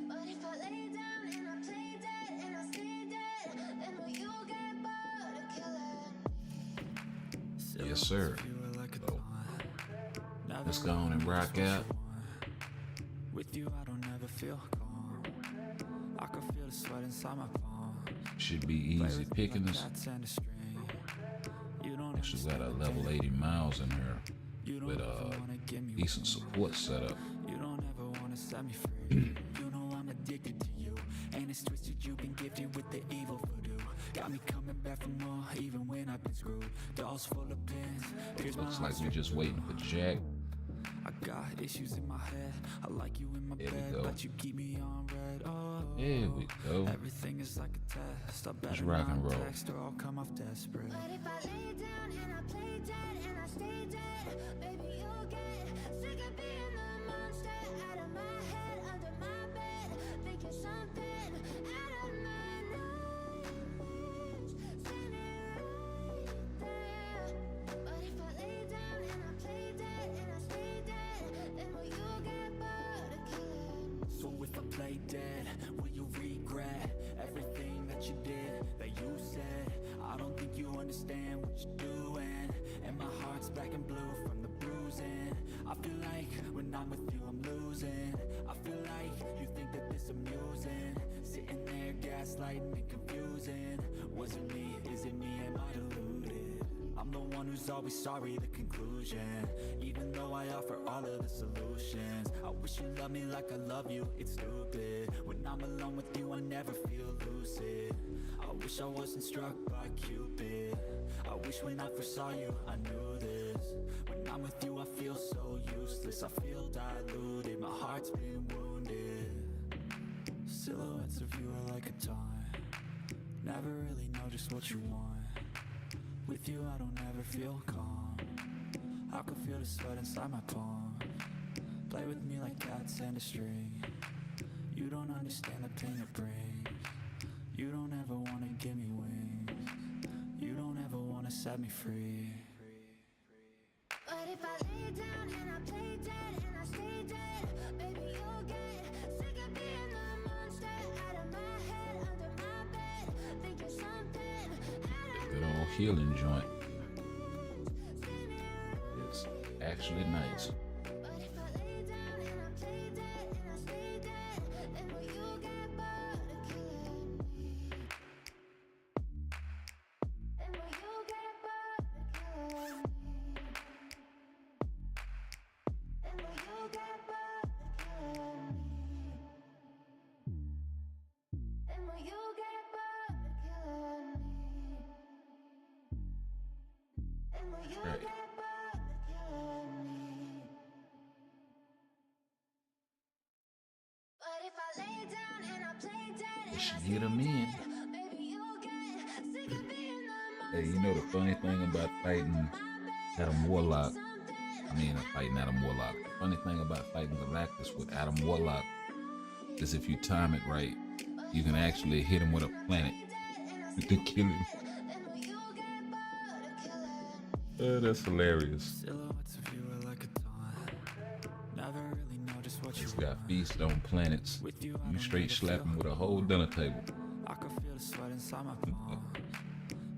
But if I lay down and I play dead and I stay dead, then will you get bored of killing? Yes, sir. So, let's go on and rock out. With you, I don't ever feel calm. I can feel the sweat inside my palm. Should be easy picking this. Actually got a level 80 miles in her with a decent support setup. You don't ever wanna set me free. You know I'm addicted to you, and it's twisted. You've been gifted with the evil voodoo. Got me coming back for more, even when I've been screwed. Dolls full of pins. Here's Looks like we're just waiting for Jack. I got issues in my head. I like you in my There we bed, go. but you keep me on red. Oh, There we go. everything is like a test. I better rock and not roll. text or I'll come off desperate. But if I lay down and I play dead and I stay dead, maybe you'll get sick of being the monster out of my head, under my bed, thinking something out of my nightmares, standing right there. But if I lay down and I play dead and I stay dead, then will you get bored of killing? So if I play dead, will you regret everything that you did, that you said? I don't think you understand what you're doing, and my heart's black and blue from the bruising. I feel like when I'm with you I'm losing. I feel like you think that this amusing, sitting there gaslighting and confusing. Was it me? Is it me? Am I deluded? I'm the one who's always sorry, the conclusion. Even though I offer all of the solutions, I wish you loved me like I love you, it's stupid. When I'm alone with you I never feel lucid. I wish I wasn't struck by Cupid. I wish when I first saw you I knew this. When I'm with you I feel so useless. I feel diluted, my heart's been wounded. Silhouettes of you are like a taunt. Never really know just what you want. With you I don't ever feel calm. I can feel the sweat inside my palm. Play with me like cats and a string. You don't understand the pain it brings. You don't ever wanna give me wings. You don't ever wanna set me free. But if I lay down and I play dead and I stay dead, baby you'll get sick of being the monster out of my head, under my bed, thinking something out of Good old healing joint. It's actually nice. But if I lay down and I play dead and I stay dead, then will you get bored of killing me? Then will you get bored of killing me? Then will you get bored of killing me? Then will you get bored of killing me? Then will you Right. get bored of killing me? But if I lay down and I play dead and She I hit him in. baby you'll get sick of being the Hey, you know the funny thing about fighting Adam Warlock? Fighting Adam Warlock. The funny thing about fighting Galactus with Adam Warlock is if you time it right, you can actually hit him with a planet to kill him. That's hilarious. Silhouettes of you are like a taunt. Never really know just what He's you got want. feast on planets. With you, I You don't straight ever slap him feel with a whole dinner table. I can feel the sweat inside my palm.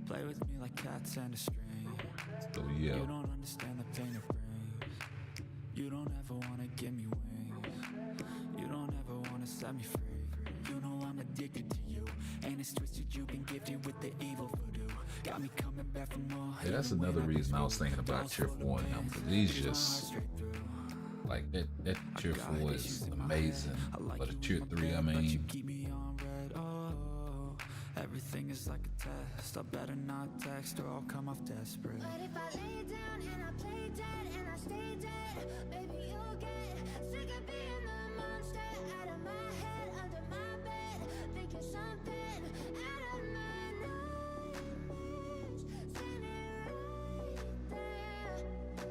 Play with me like cats and a string. So yeah, You don't understand the pain it brings. You don't ever wanna give me wings. You don't ever wanna set me free. You know I'm addicted to you, and it's twisted. You've been gifted with the evil voodoo. Got me coming back for more. yeah, that's another reason I was thinking about Tier 4 now, because he's just like that Tier 4 is amazing. But a Tier 3, I mean, Keep me on red, oh. Everything is like a test. I better not text or I'll come off desperate. But if I lay down and I play dead and I stay dead, baby you'll get sick of being the monster out of my head, under my bed, thinking something out of my nose. Seen it right there.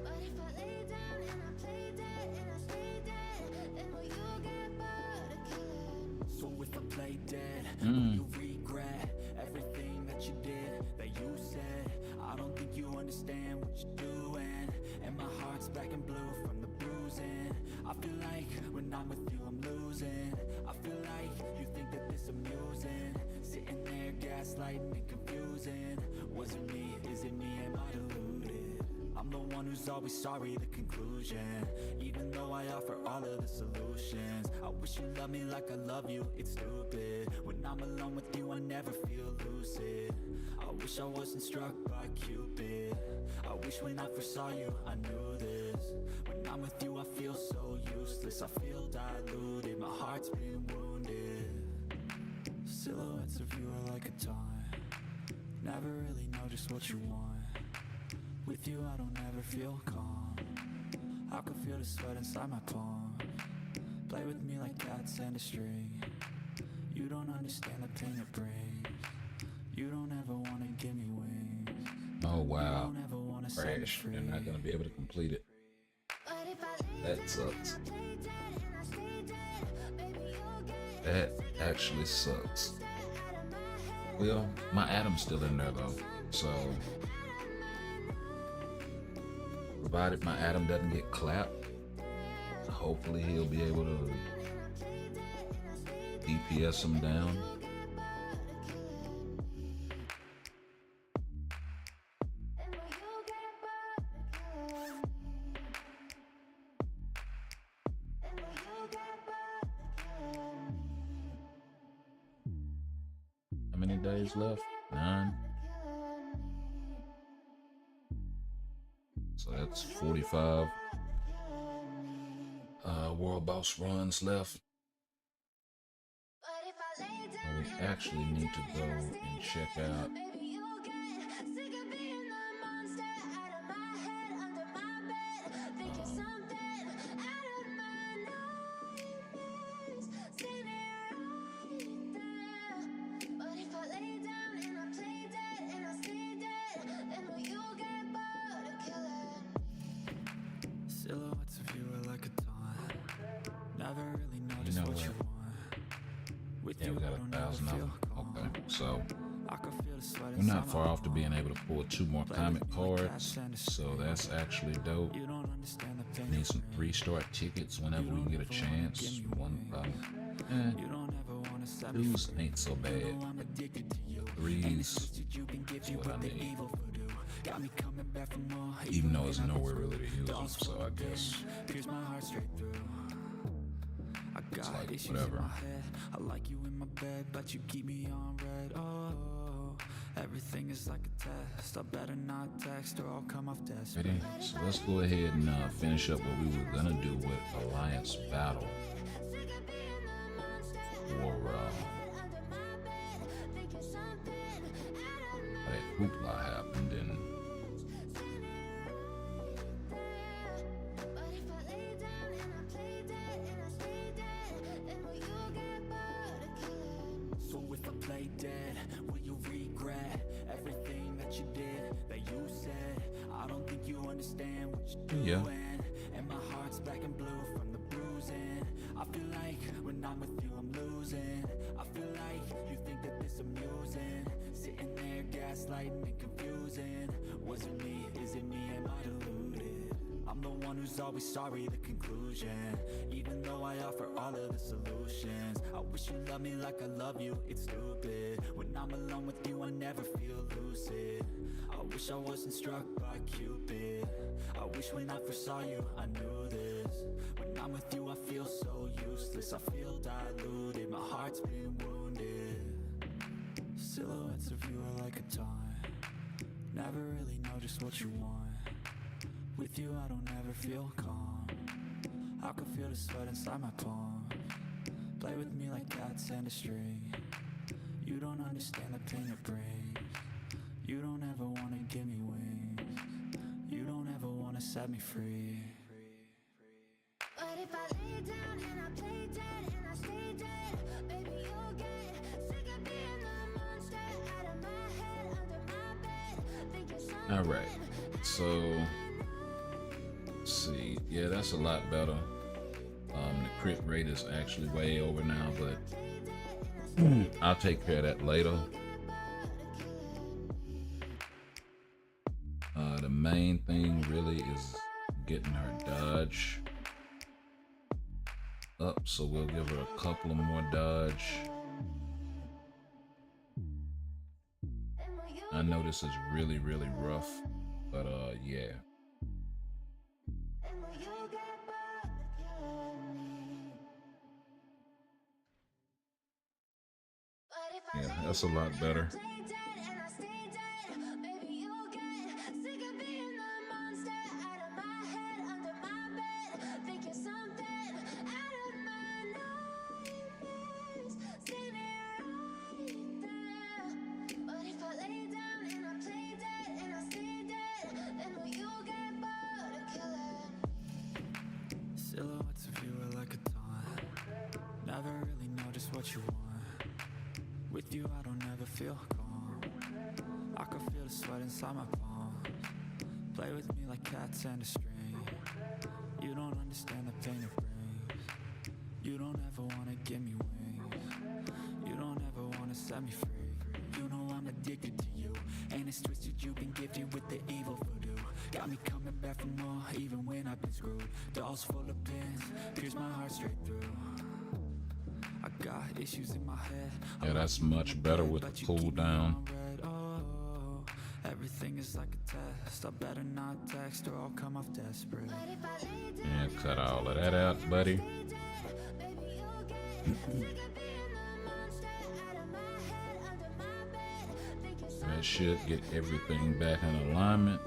But if I lay down and I play dead and I stay dead, then will you get bored of killing me? So if I play dead, will you regret everything that you did, that you said? I don't think you understand what you're doing, and my heart's black and blue from the bruising. I feel like when I'm with you I'm losing. I feel like you think that this amusing, sitting there gaslighting and confusing. Was it me? Is it me? Am I deluded? I'm the one who's always sorry, the conclusion. Even though I offer all of the solutions, I wish you loved me like I love you, it's stupid. When I'm alone with you I never feel lucid. I wish I wasn't struck by Cupid. I wish when I first saw you I knew this. When I'm with you I feel so useless. I feel diluted, my heart's been wounded. Silhouettes of you are like a taunt. Never really know just what you want. With you I don't ever feel calm. I can feel the sweat inside my palm. Play with me like cats and a string. You don't understand the pain it brings. You don't ever wanna give me wings. oh You wow, don't ever wanna set me crash. free. They're not gonna be able to complete it. But if I lay That sucks. down and I play dead and I stay dead, baby you'll get That actually sucks. out of my head. Well, my Adam's still in there though, so provided my Adam doesn't get clapped, hopefully he'll be able to DPS him down. How many days left? 9. So that's 45 world boss runs left. we actually need to go and check out Maybe you'll get sick of being the monster out of my head, under my bed. Think you're something out of my nightmares. Seen it right there. But if I lay down and I play dead and I stay dead, then will you get bored of killing? Silhouettes of you are like a taunt. Never really know You just know what you what? want. With Yeah, you, we got I don't ever 1,000 of feel them. calm. Okay, so I can feel the sweat we're not inside far my off to being able to pull 2 more comic cards. and a So that's actually dope. You don't understand the pain. Need some 3-star tickets whenever we get a chance. One, You don't ever wanna set me twos free. ain't so bad. I'm addicted to you. Threes, You can give that's you what I what the need. evil voodoo. Got me coming back for more. Even though there's nowhere really to use them, so I guess Pierce my heart straight through. I got like, issues whatever. in my head. I like you in my bed, but you keep me on red. Oh, everything is like a test. I better not text or I'll come off desperate. ready. So let's go ahead and finish up what we were gonna do with Alliance Battle. Sick of being the monster Or under my bed. Think you're something out of my that hoopla happened and But if I lay down and I play dead and I stay dead, then will you get bored of killing? So if I play dead, will you regret everything that you did, that you said? I don't think you understand what you're doing. Yeah. And my heart's black and blue from the bruising. I feel like when I'm with you I'm losing. I feel like you think that this amusing. Sitting there gaslighting and confusing. Was it me? Is it me? Am I deluded? I'm the one who's always sorry, the conclusion. Even though I offer all of the solutions, I wish you loved me like I love you, it's stupid. When I'm alone with you, I never feel lucid. I wish I wasn't struck by Cupid. I wish when I first saw you, I knew this. When I'm with you, I feel so useless. I feel diluted, my heart's been wounded. Silhouettes of you are like a taunt. Never really know just what you want. With you I don't ever feel calm. I can feel the sweat inside my palm. Play with me like cats and a string. You don't understand the pain it brings. You don't ever wanna give me wings. You don't ever wanna set me free. But if I lay down and I play dead and I stay dead, baby you'll get sick of being the monster out of my head, under my bed. Think you're something all right. So let's see. Yeah, that's a lot better. The crit rate is actually way over now, but I'll take care of that later. The main thing really is getting her dodge up, so we'll give her a couple of more dodge. I know this is really, really rough, but yeah. and will you get bored of killing me? But if I Yeah, that's a lot better. play dead and I stay dead, baby you'll get sick of being the monster out of my head, under my bed. Think you're something out of my nightmares. Seen it right there. But if I lay down and I play dead and I stay dead, then will you get bored of killing? Silhouettes of you are like a taunt. Never really know just what you want. With you I don't ever feel calm. I can feel the sweat inside my palms. Play with me like cats and a string. You don't understand the pain it brings. You don't ever wanna give me wings. You don't ever wanna set me free. You know I'm addicted to you, and it's twisted. You've been gifted with the evil voodoo. Got me coming back for more, even when I've been screwed. Dolls full of pins, pierce my heart straight through. I got issues in my head. Yeah, that's much better with the cooldown. Oh, everything is like a test. I better not text or I'll come off desperate. But if I lay down Yeah, cut all of that out, buddy. baby you'll get sick of being the monster out of my head, under my bed. Think you're something That should get everything back in alignment.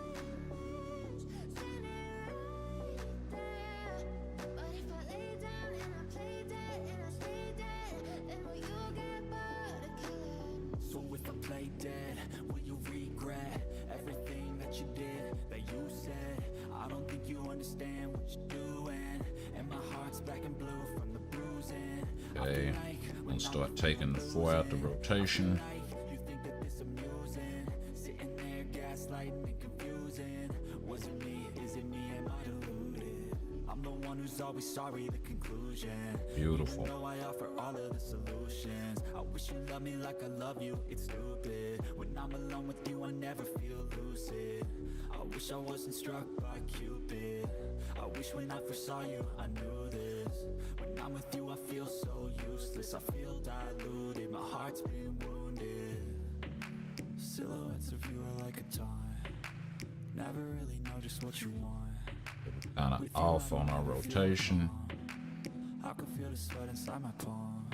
But if I lay down and I play dead and I stay dead, then will you get bored of you did, that you said. I don't think you understand what you're doing, and my heart's black and blue from the bruising. Okay, I'm gonna start taking the 4 out the rotation. You think that this amusing, sitting there gaslighting and confusing. Was it me? Is it me? Am I deluded? I'm the one who's always sorry, the conclusion. Beautiful. Even though I offer all of the solutions, I wish you loved me like I love you, it's stupid. When I'm alone with you, I never feel lucid. I wish I wasn't struck by Cupid. I wish when I first saw you, I knew this. When I'm with you, I feel so useless. I feel diluted, my heart's been wounded. Silhouettes of you are like a taunt. Never really know just what you want. Kind of off on our rotation. I can feel the sweat inside my palm.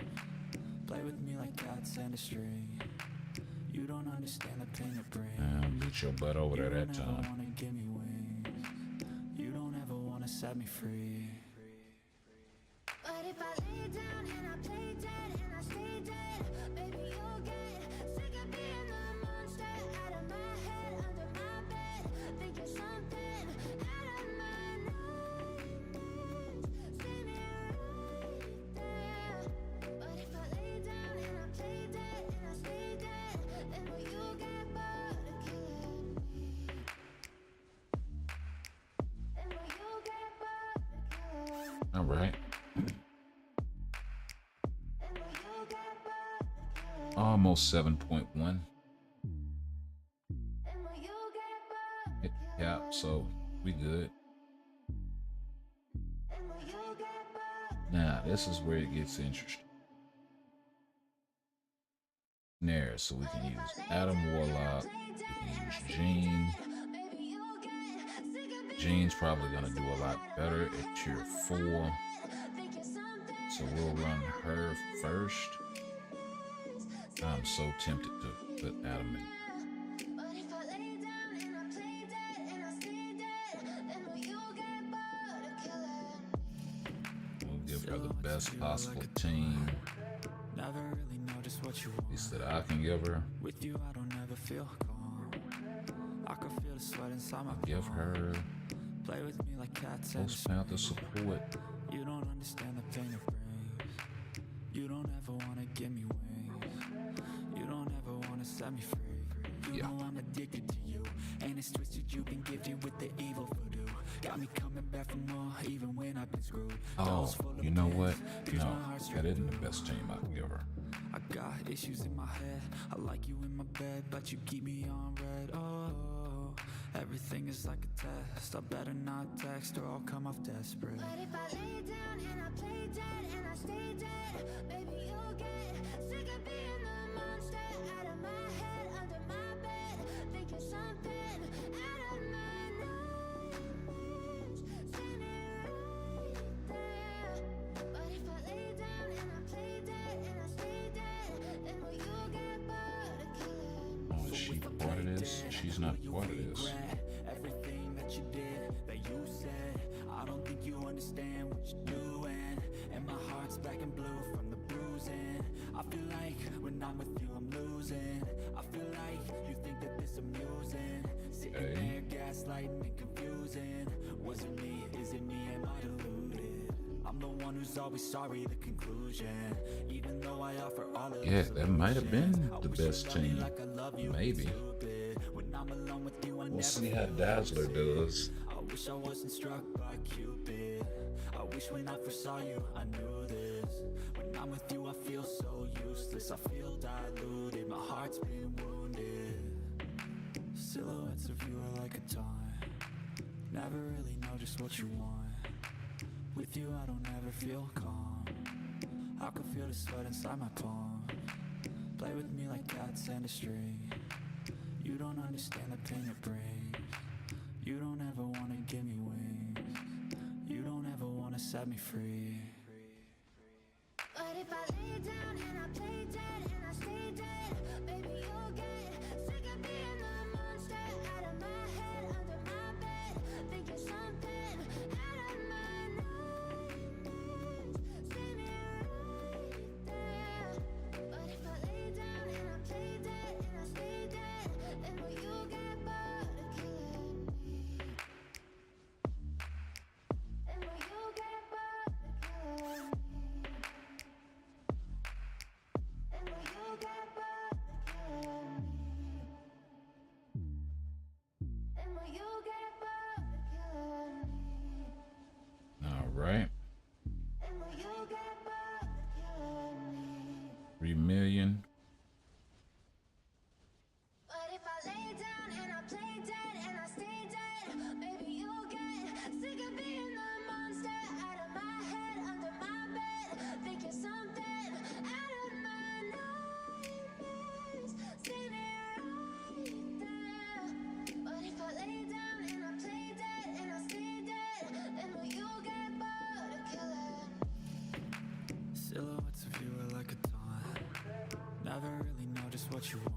Play with me like cats and a string. You don't understand the pain it brings. Beat your butt over there that You don't ever time. wanna give me wings. You don't ever wanna set me free. But if I lay down and I play dead and I stay dead, maybe you'll get sick of being the monster out of my head, under my bed. Think you're something out of my nightmares. See me right there. But if I lay down and I play dead and I stay dead, then will you get bored of killing me? Then will you get bored of killing me? All right. Almost 7.1. Yeah, so we good. Now, this is where it gets interesting. There, so we can use Adam Warlock, we can use Jean. Jean's probably gonna do a lot better at tier 4. So we'll run her first. I'm so tempted to put Adam in. We'll give her the best possible team, Never really know just what you at want. least that I can give her. With you, I don't ever feel calm. I can feel the sweat inside my Give palm. her Play with me like cats and Post Panther support. You don't understand the pain it brings. You don't ever wanna give me wings. You don't ever wanna set me free. You Yeah. know I'm addicted to you, and it's twisted. You've been gifted with the evil voodoo. Got me coming back for more, even when I've been screwed. Oh, Dolls full of you know pins, what? pierce No, my heart straight that isn't through. the best team I can give her. I got issues in my head. I like you in my bed, but you keep me on red. Oh, everything is like a test. I better not text or I'll come off desperate. But if I lay down and I play dead and I stay dead, maybe you'll get sick of being the monster out of my head, under my bed. Think you're something out of my nightmares. See me right there. But if I lay down and I play dead and I stay dead, then will you get bored of killing me? Oh, is she part of this? She's not part of this. Everything that you did, that you said. I don't think you understand what you're doing, and my heart's black and blue from the bruising. I feel like when I'm with you, I'm losing. I feel like you think that this amusing, sitting there gaslighting and confusing. Was it me? Is it me? Am I deluded? I'm the one who's always sorry, the conclusion. Even though I offer all of Yeah, the that might have been solutions. the I wish you best loved me team. like I love you, Maybe. it's stupid. When I'm alone with you, I We'll never see how feel Dazzler lucid. does. I wish I wasn't struck by Cupid. I wish when I first saw you, I knew this. When I'm with you, I feel so useless. I feel diluted, my heart's been wounded. Silhouettes of you are like a taunt. Never really know just what you want. With you, I don't ever feel calm. I can feel the sweat inside my palm. Play with me like cats and a string. You don't understand the pain it brings. You don't ever wanna give me wings. You don't ever wanna set me free. But if I lay down and I play dead and I stay dead, maybe you'll get sick of being the monster out of my head, under my bed. Think you're something out of my nightmares. See me right there. But if I lay down and I play dead and I stay dead, then will you get bored of killing I lay down and I play dead and I stay dead, maybe you'll get sick of being the monster out of my head, under my bed, thinking something out of my nightmares, standing right there. But if I lay down and I play dead and I stay dead, then will you get bored of killing? Silhouettes of you are like a taunt. Never really know just what you want.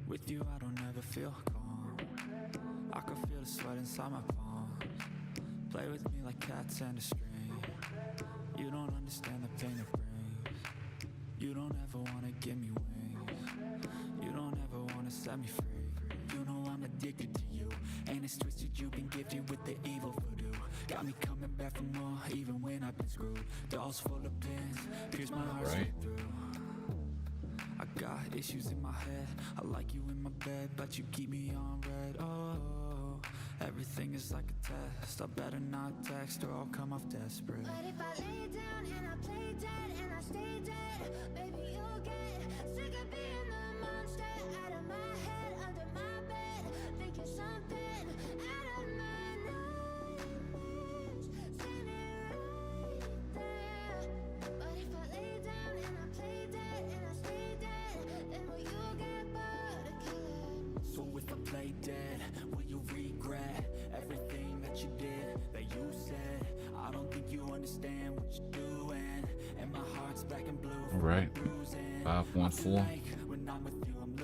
With you I don't ever feel calm. I can feel the sweat inside my palms. Play with me like cats and a string. You don't understand the pain it brings. You don't ever wanna give me wings. You don't ever wanna set me free. You know I'm addicted to you, and it's twisted. You've been gifted with the evil voodoo. Got me coming back for more, even when I've been screwed. Dolls full of pins, pierce my heart straight through. I got issues in my head. I like you in my bed, but you keep me on red. Oh, everything is like a test. I better not text or I'll come off desperate. But if I lay down and I play dead and I stay dead, maybe you'll get sick of being the monster out of my head, under my bed, thinking something out of my nightmares, standing right there. But if I lay down and I play dead and I stay dead, then will you get bored of killing? So if I play dead, will you regret everything that you did, that you said? I don't think you understand what you're doing, and my heart's black and blue. All right, 5.4,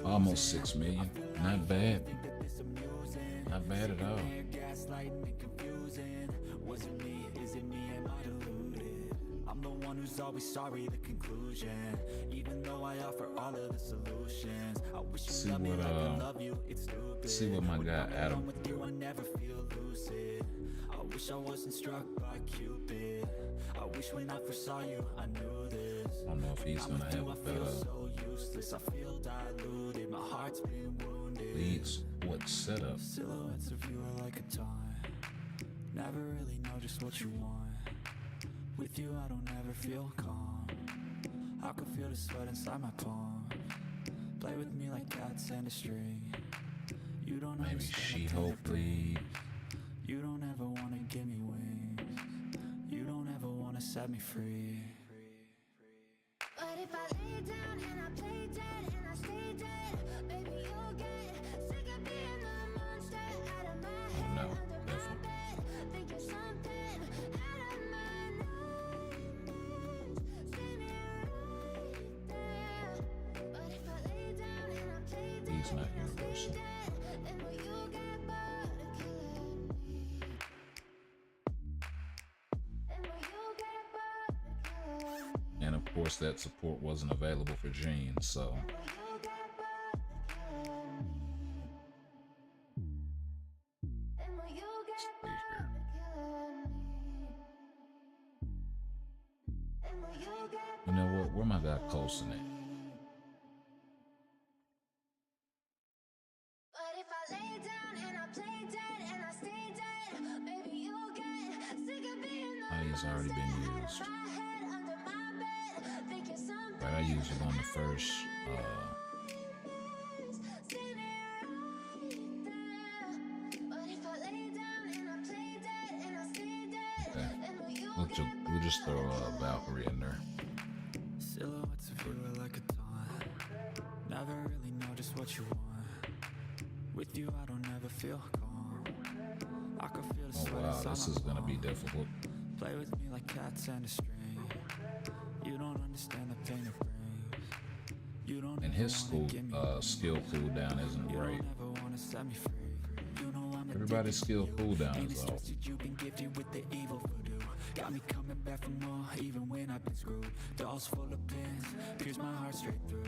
almost 6 million. Not bad. Not bad at all. Gaslighting and confusing. Was it me? Is it me? Am I deluded? I'm the one who's always sorry, the conclusion. Even though I offer all of the solutions, I wish you See loved me what, like I love you. It's stupid. see what my guy When I'm Adam with you, I never feel lucid. I wish I wasn't struck by Cupid. I wish when I first saw you, I knew this. I don't know if he's Now gonna with have you, a I feel better so useless. I feel diluted. My heart's been wounded. leads. What setup? Silhouettes of you are like a taunt. Never really know just what you want. With you I don't ever feel calm. I can feel the sweat inside my palms. Play with me like cats and a string. You don't Maybe understand the pain She-Hulk it brings. lead. You don't ever wanna give me wings. You don't ever wanna set me free. But if I lay down and I play dead and I stay dead, maybe you'll get sick of being the monster out of my head, No, under my definitely. bed, thinking something out of my nightmares, standing right there. But if I lay down and I play dead He's not and I stay universal. dead, then will you get bored of killing me? Then will you get bored of killing me? And of course, that support wasn't available for Gene, so Will you get bored of killing me? And will you get see bored here. of killing me? And will you get You know what? Where my guy Colson at? But if I lay down and I play dead and I stay dead, maybe you'll get sick of being the Oh, he's already been used. monster out of my head, under my bed, thinking something Right, I used it on the first. nightmares, standing right there. But if I lay down and I play dead and I stay dead, Okay. then will you We'll just throw Valkyrie in there. Silhouettes of you are like a taunt. Never really know just what you want. With you I don't ever feel calm. I can feel the Oh sweat wow, inside this my is gonna be palms. difficult. Play with me like cats and a string. You don't understand the pain it brings. You don't And ever his wanna school give me skill cooldown isn't You great. don't ever wanna set me free. You know I'm Everybody's skill cooldown and is it's off. twisted, you've been gifted with the evil voodoo. Got me coming back for more, even when I've been screwed. Dolls full of pins, pierce my heart straight through.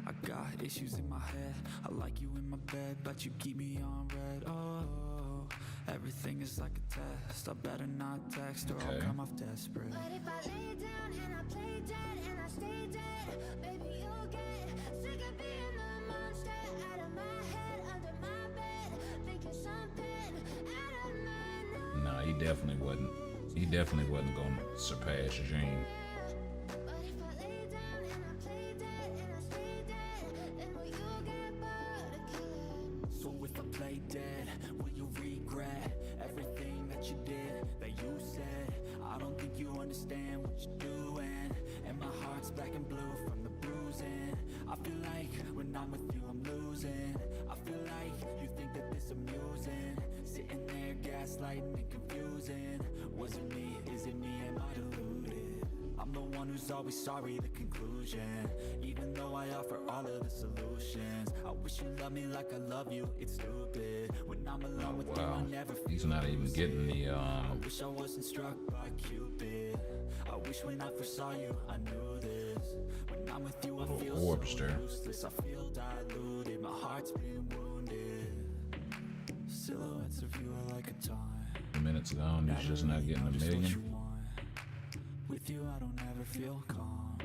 I got issues in my head. I like you in my bed, but you keep me on red. Oh, everything is like a test. I better not text or I'll Okay. come off desperate. But if I lay down and I play dead and I stay dead, maybe you'll get sick of being the monster out of my head, under my bed, thinking something out of my Nah, he definitely wasn't. He definitely wasn't gonna surpass Gene. But if I lay down and I play dead and I stay dead, then will you get you're doing, and my heart's black and blue from the bruising. I feel like when I'm with you I'm losing. I feel like you think that this amusing, sitting there gaslighting and confusing. Was it me? Is it me? Am I deluded? I'm the one who's always sorry, the conclusion. Even though I offer all of the solutions, I wish you loved me like I love you. It's stupid. When I'm alone with you, I never feel He's not even getting the I wish I wasn't struck by Cupid. I wish when I first saw you, I knew this. When I'm with you, I feel so useless. I feel diluted. My heart's been wounded. Silhouettes of you are like a time. minutes ago, and he's just not getting a million. With you, I don't ever feel calm.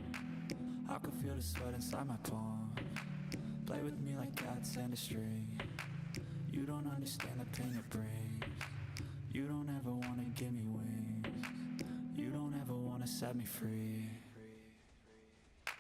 I can feel the sweat inside my palm. Play with me like cats and a string. You don't understand the pain it brings. You don't ever wanna give me wings. You don't ever wanna set me free.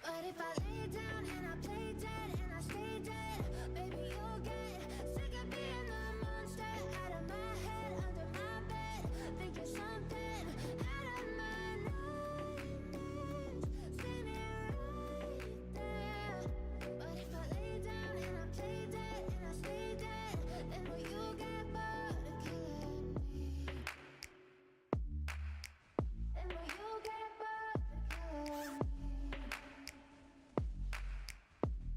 But if I lay down and I play dead and I stay dead, maybe you'll get sick of being the monster out of my head, under my bed, thinking something out of my nightmares. See me right there. But if I lay down and I play dead and I stay dead, then will you get bored of killing me? Then will you get bored of killing me?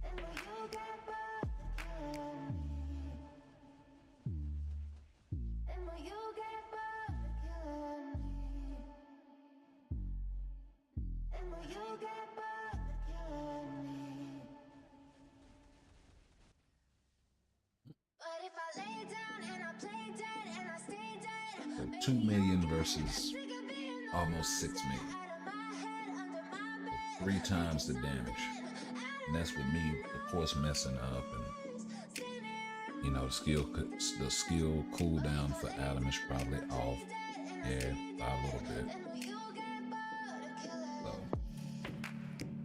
And will you get bored of killing me? And will you get bored of killing me? And will you get bored of killing me? But if I lay down and I play dead and I stay dead, 2 million versus almost 6 million. out of my head, under my bed, 3 times the damage. And that's with me, of course, messing up, and you know, the skill cooldown for Adam is probably off, yeah, by a little bit. and will you get bored of killing me? So,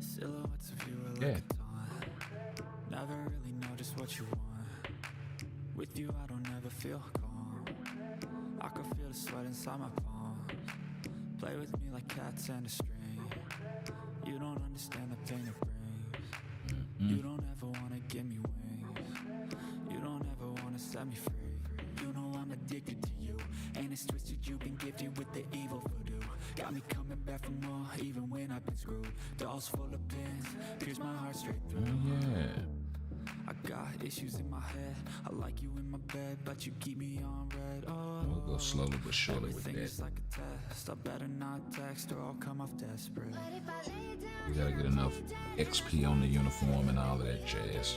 Silhouettes of you are like yeah. a taunt. Never really know just what you want. With you, I don't ever feel calm. I can feel the sweat inside my palms. Play with me like cats and a string. You don't understand the pain it brings. You don't ever wanna give me wings. You don't ever wanna set me free. You know I'm addicted to you, and it's twisted. You've been gifted with the evil voodoo. Got me coming back for more, even when I've been screwed. Dolls full of pins, pierce my heart straight through. Yeah. I got issues in my head. I like you in my bed, but you keep me on red. Oh, We'll go slowly but surely with everything that. is like a test. I better not text or I'll come off desperate. But if I lay down You gotta get enough XP on the uniform and all of that jazz.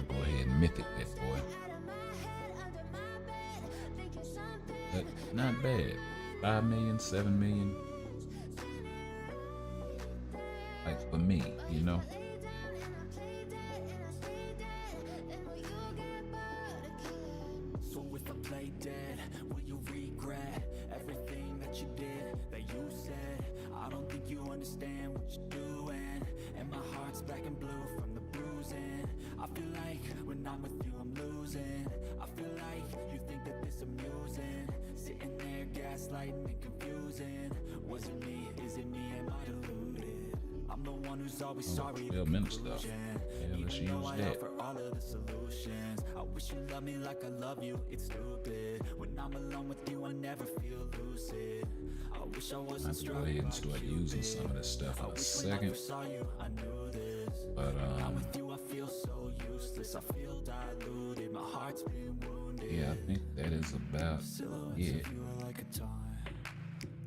Go ahead and mythic that boy. out of my head, under my bed, thinking something But not bad. 5 million, 7 million. Like for me, you know. lay down and I play dead and I stay dead, then will you get bored of killing me? So if I play dead, will you regret everything that you did, that you said? I don't think you understand what you're doing, and my heart's black and blue from the bruising. I feel like when I'm with you I'm losing. I feel like you think that this amusing, sitting there gaslighting and confusing. Was it me? Is it me? Am I deluded? I'm the one who's always sorry. 12 minutes left. conclusion. Yeah, let's Even though use I that. offer all of the solutions, I wish you loved me like I love you. It's stupid. When I'm alone with you, I never feel lucid. I wish I I wasn't have to struck go ahead and by start Cupid. using some of this stuff I in a wish when I second. first saw you, I knew this. But When I'm with you, I feel so useless. I feel diluted. My heart's been wounded. yeah, I think that is about Silhouettes it. of you are like a time.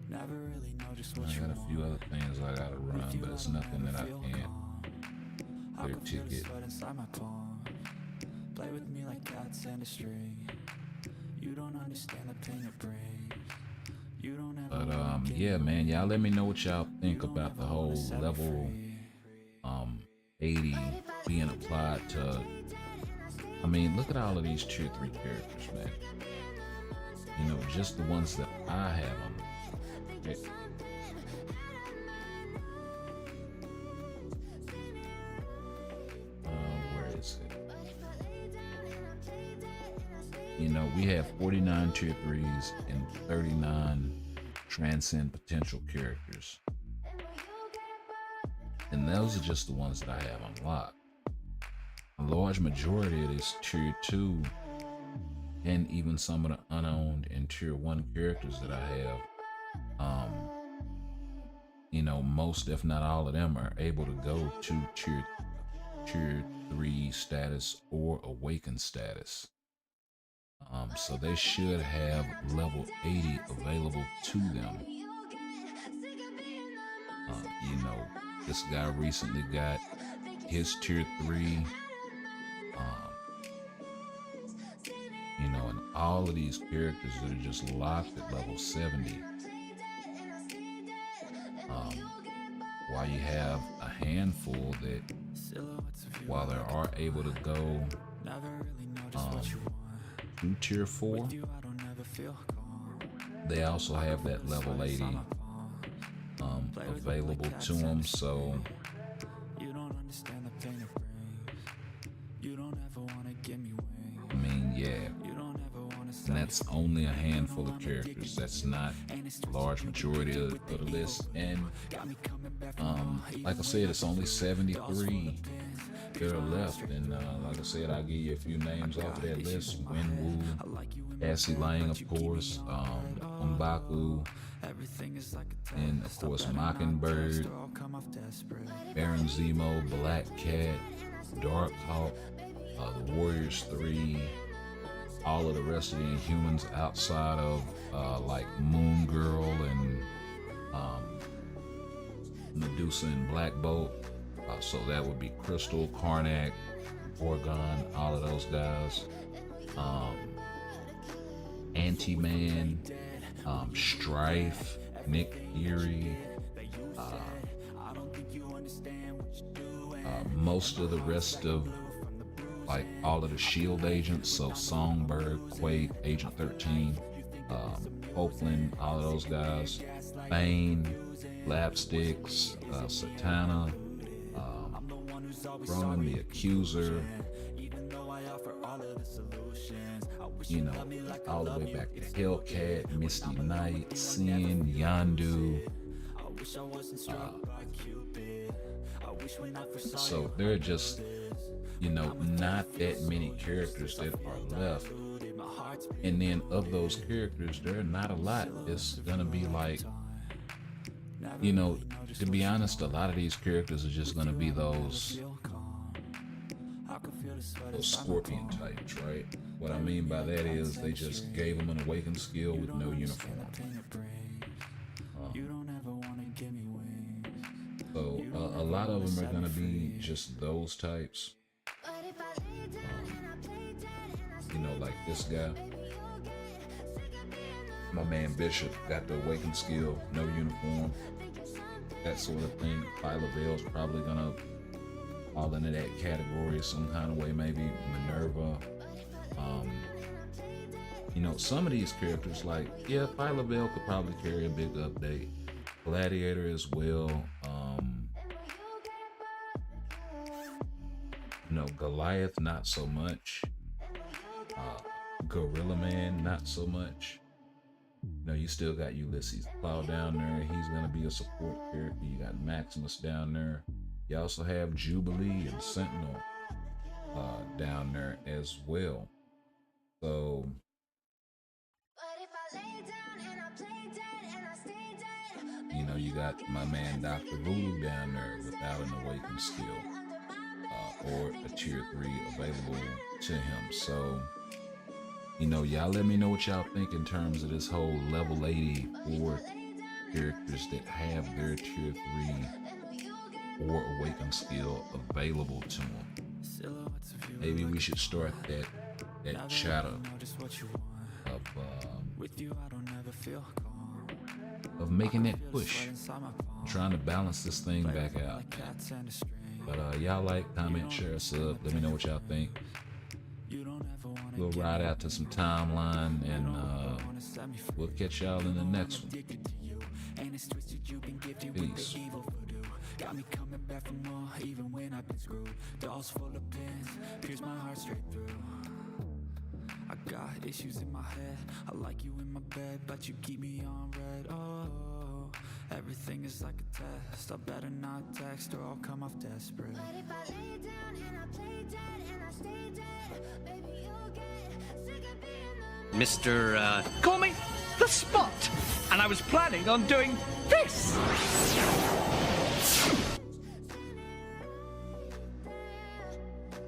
Never really know just what I you got a want. few other things I gotta With run, you, but it's I don't nothing ever that I feel can't calm. I clear can feel the ticket. sweat inside my palms. Play with me like cats and a string. You don't understand the pain it brings. You don't ever But wanna give yeah, me man, y'all let me know what y'all You think don't about ever the whole wanna set me level free. 80 being applied to. I mean, look at all of these tier 3 characters, man. You know, just the ones that I have on. It, where is it? You know, we have 49 tier 3s and 39 transcend potential characters. And those are just the ones that I have unlocked. A large majority of this tier 2 and even some of the unowned and tier 1 characters that I have, you know, most if not all of them are able to go to tier 3 status or awakened status. So they should have level 80 available to them. You know, this guy recently got his tier 3. You know, and all of these characters that are just locked at level 70. While you have a handful that, while they are able to go to tier 4, they also have that level 80 available to them. So I mean, yeah, and that's only a handful of characters. That's not a large majority of the list. And like I said, it's only 73 that are left. And like I said, I'll give you a few names off of that list: Winwoo, Cassie Lang, of course, Umbaku, and of course Mockingbird, Baron Zemo, Black Cat, Dark Hawk, the Warriors 3, all of the rest of the Inhumans outside of like Moon Girl and Medusa and Black Bolt. So that would be Crystal, Karnak, Orgon, all of those guys. Anti-Man, Strife, Nick Fury, most of the rest of like all of the SHIELD agents, so Songbird, Quake, Agent 13, Oakland, all of those guys, Bane, Lapsticks, Satana, Roman the Accuser, you know, all the way back to Hellcat, Misty Knight, Sin, Yondu. So there are just, you know, not that many characters that are left. And then of those characters, there are not a lot. It's gonna be like, you know, to be honest, a lot of these characters are just gonna be those Scorpion types, right? What I mean by that is they just gave them an awakened skill with no uniform. So a lot of them are gonna be just those types. You know, like this guy, my man Bishop, got the awakened skill, no uniform, that sort of thing. Phyla-Vell's probably gonna fall into that category some kind of way, maybe Minerva. You know, some of these characters, like, yeah, Phyla-Vell could probably carry a big update. Gladiator as well. You know, Goliath, not so much. Gorilla Man, not so much. You know, you still got Ulysses Plow down there. He's gonna be a support character. You got Maximus down there. You also have Jubilee and Sentinel down there as well. So you know, you got my man Dr. Voodoo down there without an awakened skill or a tier 3 available to him. So, you know, y'all let me know what y'all think in terms of this whole level 84 characters that have their tier 3 or awakened skill available to them. Maybe we should start that chatter of making that push, trying to balance this thing back out. But y'all like, comment, share, sub. Let me know what y'all think. We'll ride out to some timeline, and we'll catch y'all in the next one. Peace. Got me coming back for more, even when I've been screwed. Dolls full of pins, pierce my heart straight through. I got issues in my head, I like you in my bed, but you keep me on red. Oh, Everything is like a test. I better not text or I'll come off desperate. But if I lay down and I play dead and I stay dead, maybe you'll get sick of being the Mr. Call me the Spot. And I was planning on doing this.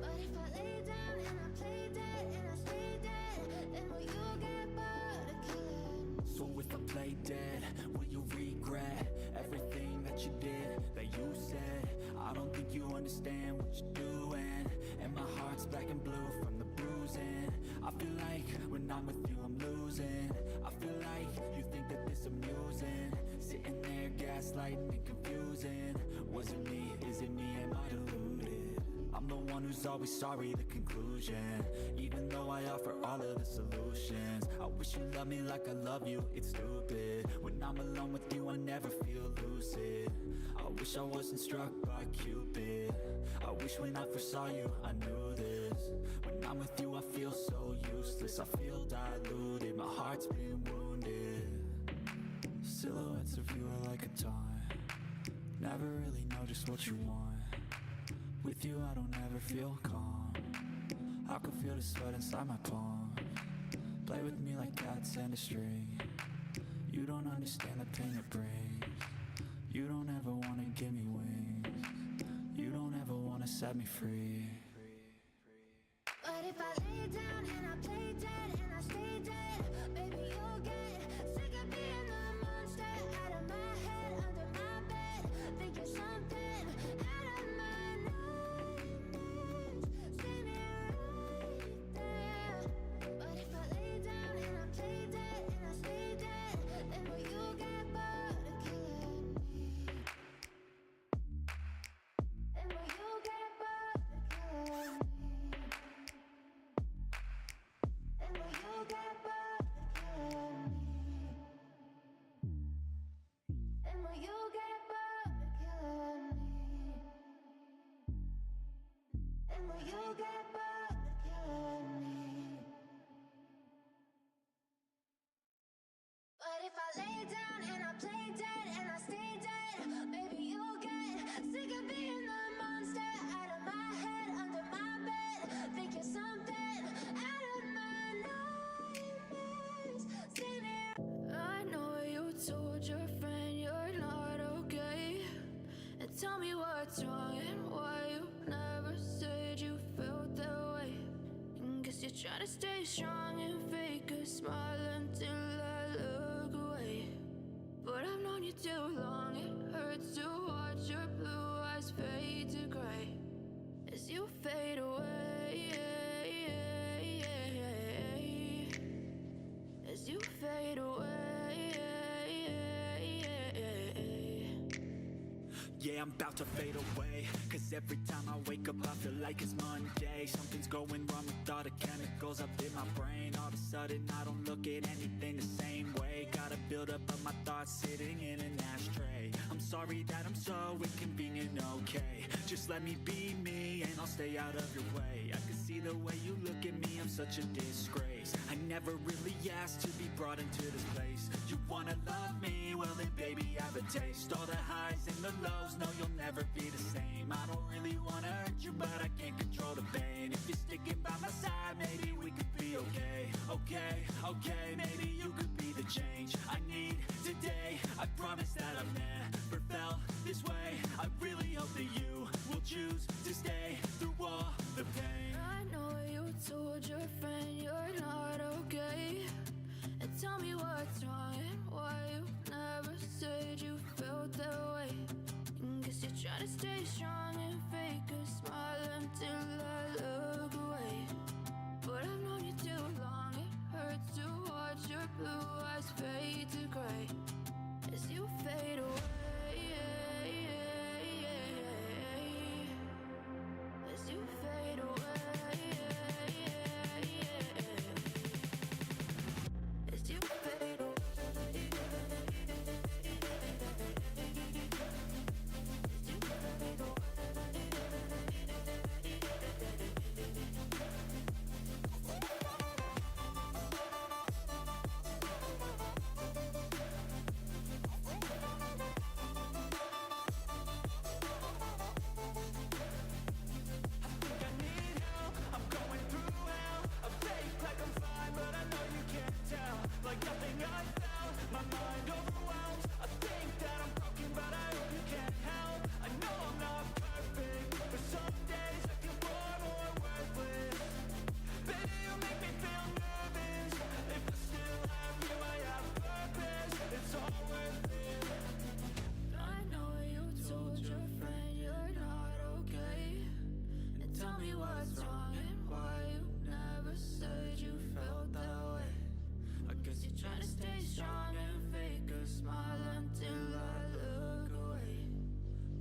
But if I lay down and I play dead and I stay dead, then will you get bored of killing? So if I play dead, will you regret everything that you did, that you said? I don't think you understand what you're doing, and my heart's black and blue from the bruising. I feel like when I'm with you I'm losing. I feel like you think that this amusing, sitting there gaslighting and confusing. Was it me? Is it me? Am I deluded? I'm the one who's always sorry, the conclusion. Even though I offer all of the solutions, I wish you loved me like I love you, it's stupid. When I'm alone with you I never feel lucid. I wish I wasn't struck by Cupid. I wish when I first saw you I knew this. When I'm with you I feel so useless, I feel diluted, my heart's been wounded. Silhouettes of you are like a taunt, never really know just what you want. With you I don't ever feel calm, I can feel the sweat inside my palm. Play with me like cats and a string. You don't understand the pain it brings. You don't ever wanna give me wings. You don't ever wanna set me free. But if I lay down and I play dead and I stay dead, maybe you'll get sick of being the monster out of my head, under my bed, thinking something out of my nightmares. See me right there. But if I lay down and I play dead and I stay dead, then will you get bored of killing me? Then will you get bored of killing me? And will you get bored of killing me? And will you get bored of killing me? And will you get bored of killing me? But if I lay down and I play dead and I stay dead, maybe you'll get sick of being the monster out of my head, under my bed, thinking something out of my nightmares. See me. I know you told your friend you're not okay, and tell me what's wrong and why you never said you felt that way. And guess you're trying to stay strong and fake a smile until I look away. But I've known you too long, it hurts to watch your blue eyes fade to gray as you fade away, as you fade away. Yeah, I'm about to fade away, cause every time I wake up I feel like it's Monday. Something's going wrong with all the chemicals up in my brain. All of a sudden I don't look at anything the same way. Gotta build up of my thoughts sitting in an ashtray. I'm sorry that I'm so inconvenient, okay. Just let me be me and I'll stay out of your way. I can see the way you look at me, I'm such a disgrace. I never really asked to be brought into this place. You wanna love me? Well then baby I have a taste. All the highs and the lows, no you'll never be the same. I don't really wanna hurt you but I can't control the pain. If you're sticking by my side maybe we could be okay. Okay, maybe you could be the change I need today. I promise that I've never felt this way. I really hope that you will choose to stay through all the pain. I know you told your friend you're not okay, and tell me what's wrong and why you never said you felt that way. And guess you're trying to stay strong and fake a smile until I look away. But I've known you too long, it hurts to watch your blue eyes fade to gray as you fade away. As you fade away. As you fade away. As you fade away. what's wrong and why you never said you felt that way. I guess you're trying to stay strong and fake a smile until I look away.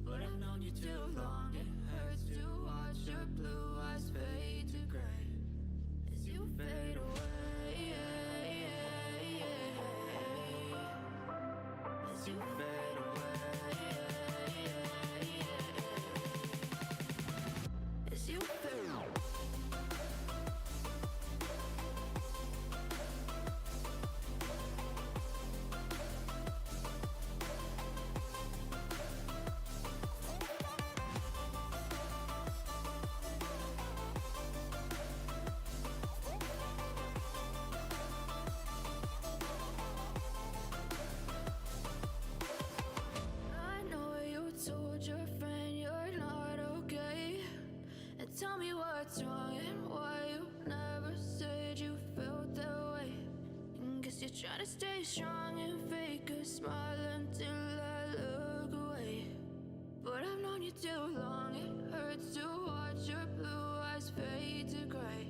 But I've known you too long, it hurts to watch your blue eyes fade to gray as you fade away. As you fade away. As you fade away. I know you told your friend you're not okay. And tell me what's wrong and why you never said you felt that way. And guess you're trying to stay strong and fake a smile until I look away. But I've known you too long, it hurts to watch your blue eyes fade to gray.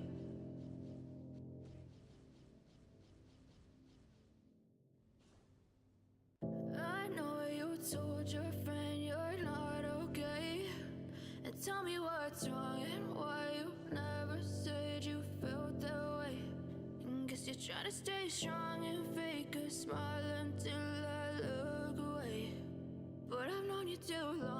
I know you told your friend you're not okay. And tell me what's wrong and why you never said you felt that way. And guess you're trying to stay strong and fake a smile until I look away. But I've known you too long.